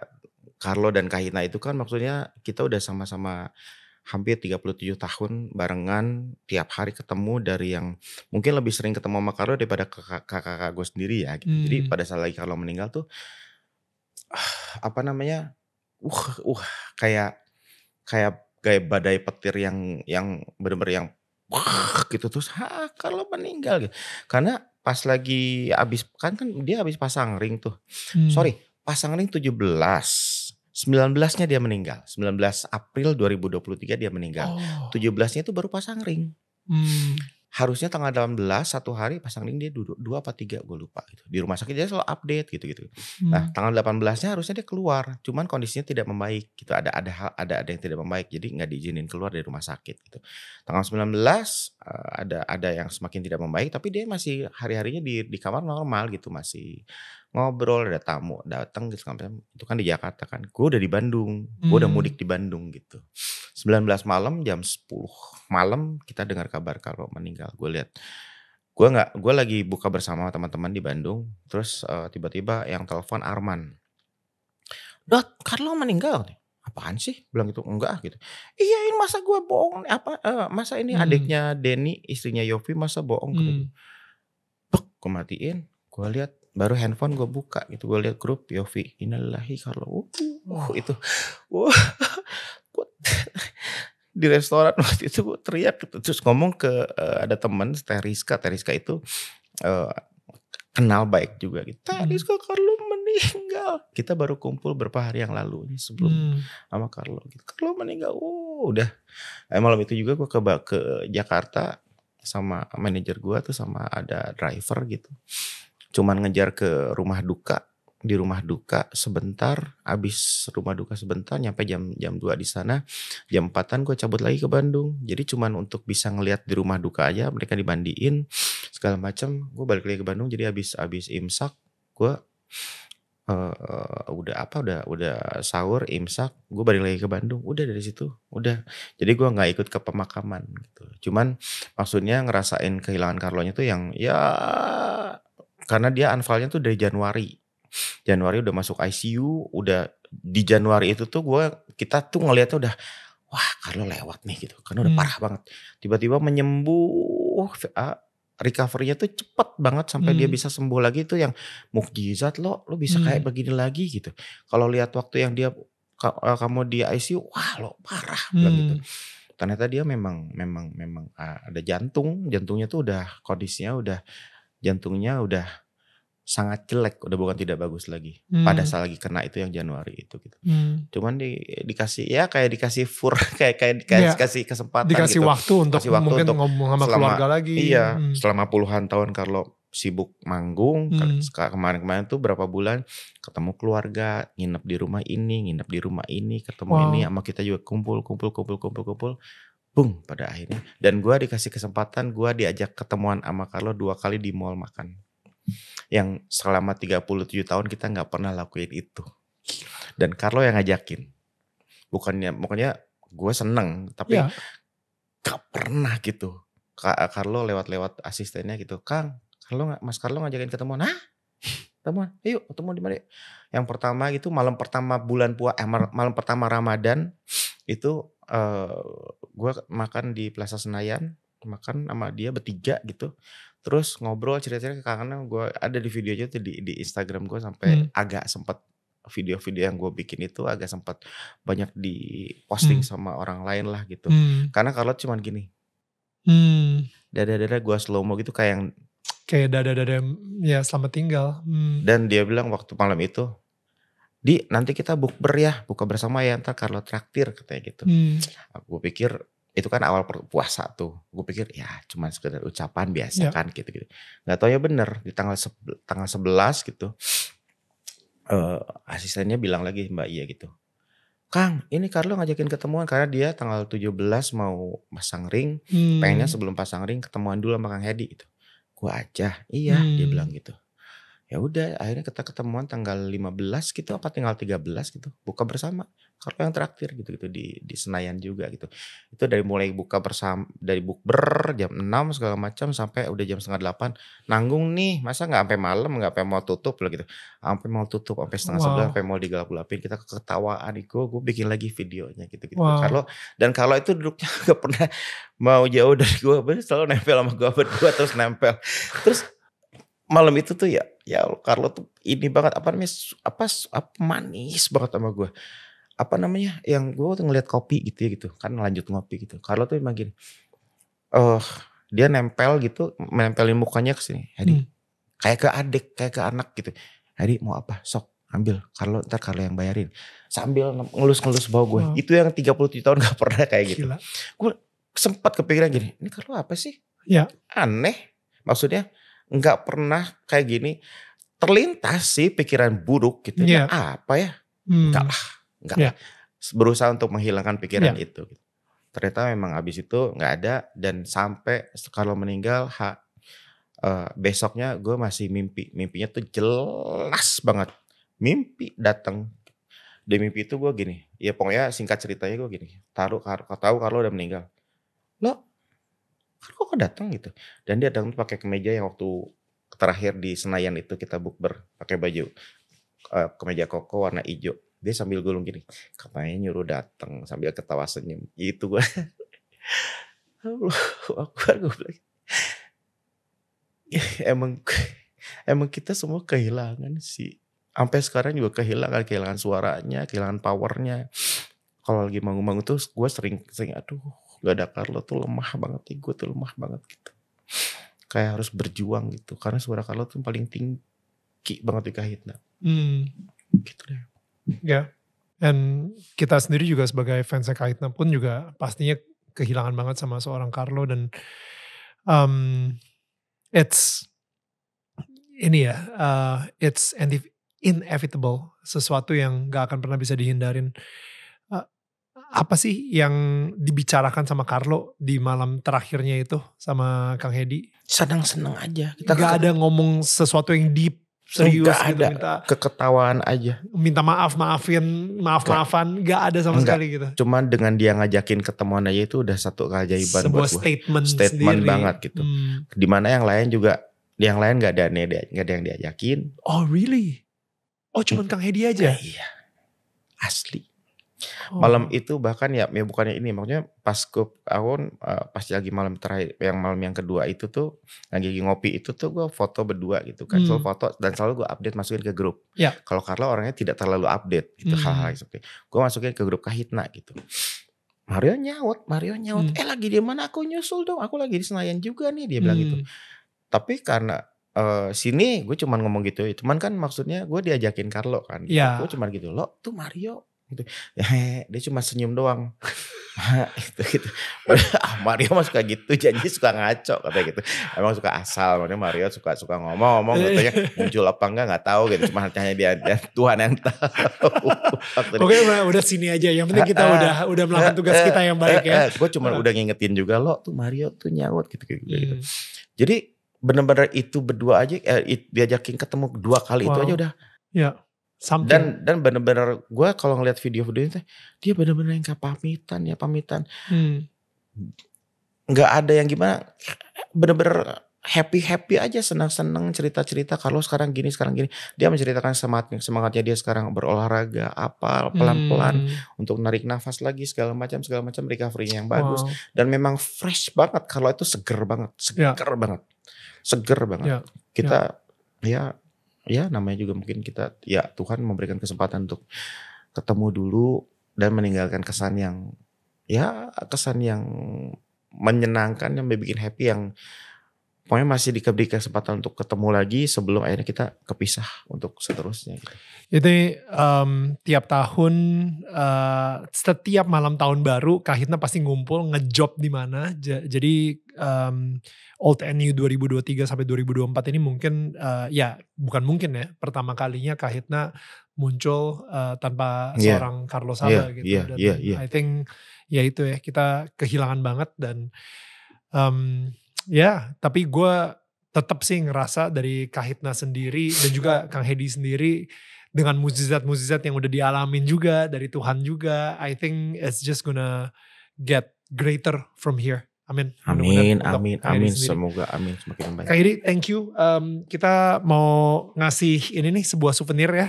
Carlo dan Kahitna itu kan maksudnya kita udah sama-sama hampir 37 tahun barengan, tiap hari ketemu dari yang mungkin lebih sering ketemu sama Carlo daripada kakak gue sendiri ya gitu. Jadi pada saat lagi Carlo meninggal tuh apa namanya? Kayak badai petir yang bener-bener yang gitu terus Carlo meninggal gitu. Karena pas lagi kan dia habis pasang ring tuh. Sorry, pasang ring 19-nya dia meninggal. 19 April 2023 dia meninggal. 17-nya itu baru pasang ring. Harusnya tanggal 18 1 hari pasang ring dia duduk 2 apa 3 gue lupa gitu. Di rumah sakit dia selalu update gitu. Nah, tanggal 18-nya harusnya dia keluar, cuman kondisinya tidak membaik gitu. Ada yang tidak membaik jadi nggak diizinin keluar dari rumah sakit gitu. Tanggal 19 ada yang semakin tidak membaik tapi dia masih hari-harinya di kamar normal gitu, masih ngobrol, ada tamu datang gitu kan. Itu kan di Jakarta kan. Gue udah di Bandung. Gue udah mudik di Bandung gitu. 19 malam jam 10 malam kita dengar kabar kalau meninggal. Gue lagi buka bersama teman-teman di Bandung. Terus tiba-tiba yang telepon Arman. "Dot, Carlo meninggal." "Apaan sih?" Bilang gitu. "Enggak," gitu. "Iya, ini masa gue bohong masa ini adiknya Denny, istrinya Yofi masa bohong gitu." Gue matiin, gue lihat baru handphone gue buka gitu, gue lihat grup Yofi, "Innalillahi Carlo." Itu di restoran waktu itu gue teriak gitu. Terus ngomong ke ada teman Teh Rizka itu kenal baik juga gitu. "Teh Rizka, Carlo meninggal." Kita baru kumpul beberapa hari yang lalu ini sebelum sama Carlo gitu. "Carlo meninggal." Udah. Malam itu juga gue ke Jakarta sama manajer gue tuh sama ada driver gitu. Cuman ngejar ke rumah duka. Di rumah duka sebentar, habis rumah duka sebentar nyampe jam 2 di sana. Jam 4-an gue cabut lagi ke Bandung. Jadi cuman untuk bisa ngelihat di rumah duka aja, mereka dimandiin segala macam. Gue balik lagi ke Bandung. Jadi habis imsak gue udah sahur imsak, gue balik lagi ke Bandung. Udah dari situ, udah. Jadi gue nggak ikut ke pemakaman gitu. Cuman maksudnya ngerasain kehilangan Carlo-nya tuh yang ya karena dia unfall-nya tuh dari Januari udah masuk ICU, udah di Januari itu tuh kita tuh ngeliatnya udah wah Carlo lewat nih gitu, karena udah parah banget. Tiba-tiba menyembuh, recovery-nya tuh cepet banget sampai dia bisa sembuh lagi, itu yang mukjizat lo bisa kayak begini lagi gitu. Kalau lihat waktu yang dia kamu di ICU, wah lo parah bilang gitu. Ternyata dia memang ada jantungnya tuh udah kondisinya jantungnya udah sangat jelek, udah bukan tidak bagus lagi. Pada saat lagi kena itu yang Januari itu gitu. Cuman dikasih dikasih kesempatan dikasih gitu. waktu untuk mungkin ngomong sama keluarga lagi. Iya, selama puluhan tahun Carlo sibuk manggung. Kemarin-kemarin tuh berapa bulan ketemu keluarga, nginep di rumah ini, ketemu ini sama kita juga kumpul. Bung pada akhirnya. Dan gue dikasih kesempatan, gue diajak ketemuan sama Carlo 2 kali di mall makan. Yang selama 37 tahun kita gak pernah lakuin itu. Dan Carlo yang ngajakin. Bukannya gue seneng, tapi gak pernah gitu. Carlo lewat asistennya gitu, Mas Carlo ngajakin ketemuan. Hah? Ketemuan? Ayo ketemu di mana? Yang pertama gitu malam pertama malam pertama Ramadan itu gue makan di Plaza Senayan, makan sama dia bertiga gitu. Terus ngobrol cerita-cerita kekangenan, gue ada di videonya tuh di Instagram gue sampai agak sempet video-video yang gue bikin itu agak sempat banyak di posting sama orang lain lah gitu. Karena Carlo cuman gini. Dada gue slow mo gitu kayak dada ya selamat tinggal. Dan dia bilang waktu malam itu, "Di nanti kita buka bersama ya, ntar Carlo traktir," katanya gitu. Aku pikir itu kan awal puasa tuh. Gue pikir ya cuma sekedar ucapan biasa kan gitu-gitu. Gak tau ya bener di tanggal 11 gitu. Asistennya bilang lagi Mbak Iya gitu. Kang, ini Carlo ngajakin ketemuan karena dia tanggal 17 mau pasang ring. Pengennya sebelum pasang ring ketemuan dulu sama Kang Hedi gitu. Gue aja, iya dia bilang gitu. Ya udah akhirnya kita ketemuan tanggal 15 gitu apa tanggal 13 gitu. Buka bersama. Carlo yang traktir gitu di Senayan juga gitu. Itu dari mulai buka bersama dari bukber jam 6 segala macam sampai udah jam setengah 8 nanggung nih. Masa nggak sampai malam nggak sampai mau tutup lah gitu. Sampai mau tutup sampai setengah 11 sampai mau digelap-gelapin kita ketawaan gue bikin lagi videonya gitu-gitu. Dan Carlo itu duduknya gak pernah mau jauh dari gue, selalu nempel sama gue berdua terus nempel. Terus malam itu tuh ya Carlo tuh ini banget apa namanya manis banget sama gue. Apa namanya yang gue tuh ngeliat kopi gitu ya gitu kan lanjut ngopi gitu. Carlo tuh emang gini. Dia nempel gitu, menempelin mukanya ke sini. Hedi, kayak ke adik, kayak ke anak gitu. Hedi mau apa? Sok ambil. Ntar Carlo yang bayarin. Sambil ngelus-ngelus bawah gue. Itu yang 37 tahun gak pernah kayak gitu. Gila. Gue sempat kepikiran gini, ini Carlo apa sih? Ya. Aneh. Maksudnya nggak pernah kayak gini. Terlintas sih pikiran buruk gitu. Ya. Apa ya? Enggak lah. Berusaha untuk menghilangkan pikiran itu. Ternyata memang abis itu nggak ada dan sampai Carlo meninggal besoknya gue masih mimpinya tuh jelas banget mimpi datang. Di mimpi itu gue gini, ya pokoknya singkat ceritanya gue gini, tahu Carlo udah meninggal, lo kok datang gitu, dan dia datang pakai kemeja yang waktu terakhir di Senayan itu kita bukber pakai baju kemeja koko warna hijau. Dia sambil gulung gini, katanya nyuruh datang sambil ketawa senyum. Itu gue. Gue bilang, emang kita semua kehilangan sih. Sampai sekarang juga kehilangan suaranya, kehilangan powernya. Kalau lagi manggung-manggung tuh gue sering aduh gak ada Carlo tuh lemah banget nih. Gue tuh lemah banget gitu. Kayak harus berjuang gitu. Karena suara Carlo tuh paling tinggi banget di Kahitna. Gitu deh. Ya, dan kita sendiri juga sebagai fans Kahitna pun juga pastinya kehilangan banget sama seorang Carlo dan it's inevitable, sesuatu yang gak akan pernah bisa dihindarin. Apa sih yang dibicarakan sama Carlo di malam terakhirnya itu sama Kang Hedi? Senang-senang aja. Gak ada ngomong sesuatu yang deep. Serius gak gitu, ada minta keketawaan aja, minta maafan, gak ada sama sekali gitu. Cuman dengan dia ngajakin ketemuan aja itu udah satu keajaiban sebuah buat statement banget gitu. Dimana yang lain gak ada yang diajakin. Oh really? Oh cuman Kang Hedi aja? Iya, asli. Malam itu bahkan ya bukannya ini, maksudnya pas pas lagi malam terakhir, malam yang kedua itu tuh lagi ngopi itu tuh gue foto berdua gitu kan, selalu foto dan selalu gue update masukin ke grup. Kalau Carlo orangnya tidak terlalu update gitu hal-hal seperti gue masukin ke grup Kahitna gitu. Mario nyaut, lagi di mana, aku nyusul dong, aku lagi di Senayan juga nih, dia bilang gitu. Tapi karena sini gue cuman ngomong gitu, cuman kan maksudnya gue diajakin Carlo kan, gue cuman gitu, lo tuh Mario gitu. Dia cuma senyum doang. gitu. Mario mah suka gitu, janji suka ngaco katanya gitu. Emang suka asal, makanya Mario suka ngomong katanya muncul apa enggak tahu gitu. Cuma hanya dia Tuhan yang tahu. Pokoknya udah sini aja. Yang penting kita udah melakukan tugas kita yang baik ya. Gue cuma udah ngingetin juga lo tuh Mario tuh nyaut gitu. Jadi benar-benar itu berdua aja diajakin ketemu 2 kali itu aja udah. Ya. Dan benar-benar gue kalau ngeliat video-videonya dia benar-benar yang kayak pamitan. Nggak ada yang gimana, benar-benar happy aja, senang-senang cerita-cerita. Kalau sekarang gini. Dia menceritakan semangatnya dia sekarang berolahraga, pelan-pelan untuk narik nafas lagi segala macam recovery-nya yang bagus. Dan memang fresh banget. Kalau itu seger banget. Kita ya namanya juga mungkin kita ya Tuhan memberikan kesempatan untuk ketemu dulu dan meninggalkan kesan yang menyenangkan, yang bikin happy, yang pokoknya masih diberi kesempatan untuk ketemu lagi sebelum akhirnya kita kepisah untuk seterusnya. Gitu. Itu tiap tahun, setiap malam tahun baru Kak Hitna pasti ngumpul ngejob di mana. Jadi Old and New 2023 sampai 2024 ini mungkin ya bukan mungkin ya, pertama kalinya Kak Hitna muncul tanpa seorang Carlos Saba gitu. Dan I think ya itu ya, kita kehilangan banget dan tapi gue tetap sih ngerasa dari Kak Hitna sendiri dan juga Kang Hedi sendiri dengan mukjizat-mukjizat yang udah dialamin juga dari Tuhan juga, I think it's just gonna get greater from here. Amin. Amin. Semoga amin semakin baik. Kak Hedi, thank you. Kita mau ngasih ini nih sebuah souvenir ya.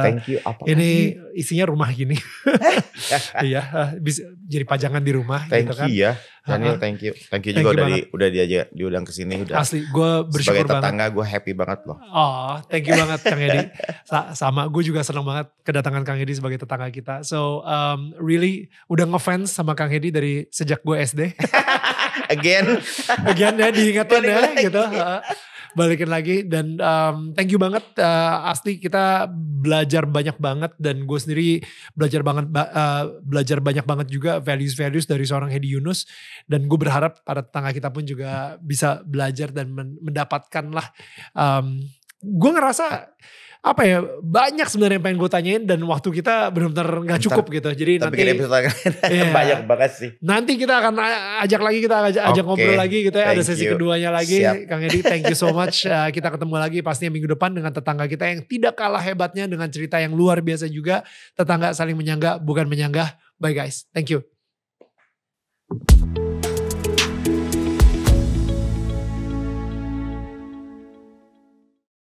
Thank you. Apa ini isinya rumah gini. Iya, bisa jadi pajangan di rumah. Thank gitu kan. you ya, Daniel. Thank you juga udah diundang ke sini. Asli, gue bersyukur sebagai tetangga gue happy banget loh. Oh, thank you banget Kang Hedi. Sama gue juga senang banget kedatangan Kang Hedi sebagai tetangga kita. So really udah ngefans sama Kang Hedi dari sejak gue SD. Again ya, diingetin ya gitu. Balikin lagi dan thank you banget, asli kita belajar banyak banget dan gue sendiri belajar banyak banget juga values dari seorang Hedi Yunus, dan gue berharap para tetangga kita pun juga bisa belajar dan mendapatkan lah. Gue ngerasa apa ya, banyak sebenarnya yang pengen gue tanyain dan waktu kita benar-benar gak cukup gitu. Jadi tapi nanti episode banyak banget sih. Nanti kita akan ajak ngobrol lagi gitu ya. Ada sesi keduanya lagi. Siap. Kang Hedi, thank you so much. Kita ketemu lagi pastinya minggu depan dengan tetangga kita yang tidak kalah hebatnya dengan cerita yang luar biasa juga. Tetangga saling menyangga bukan menyanggah. Bye guys. Thank you.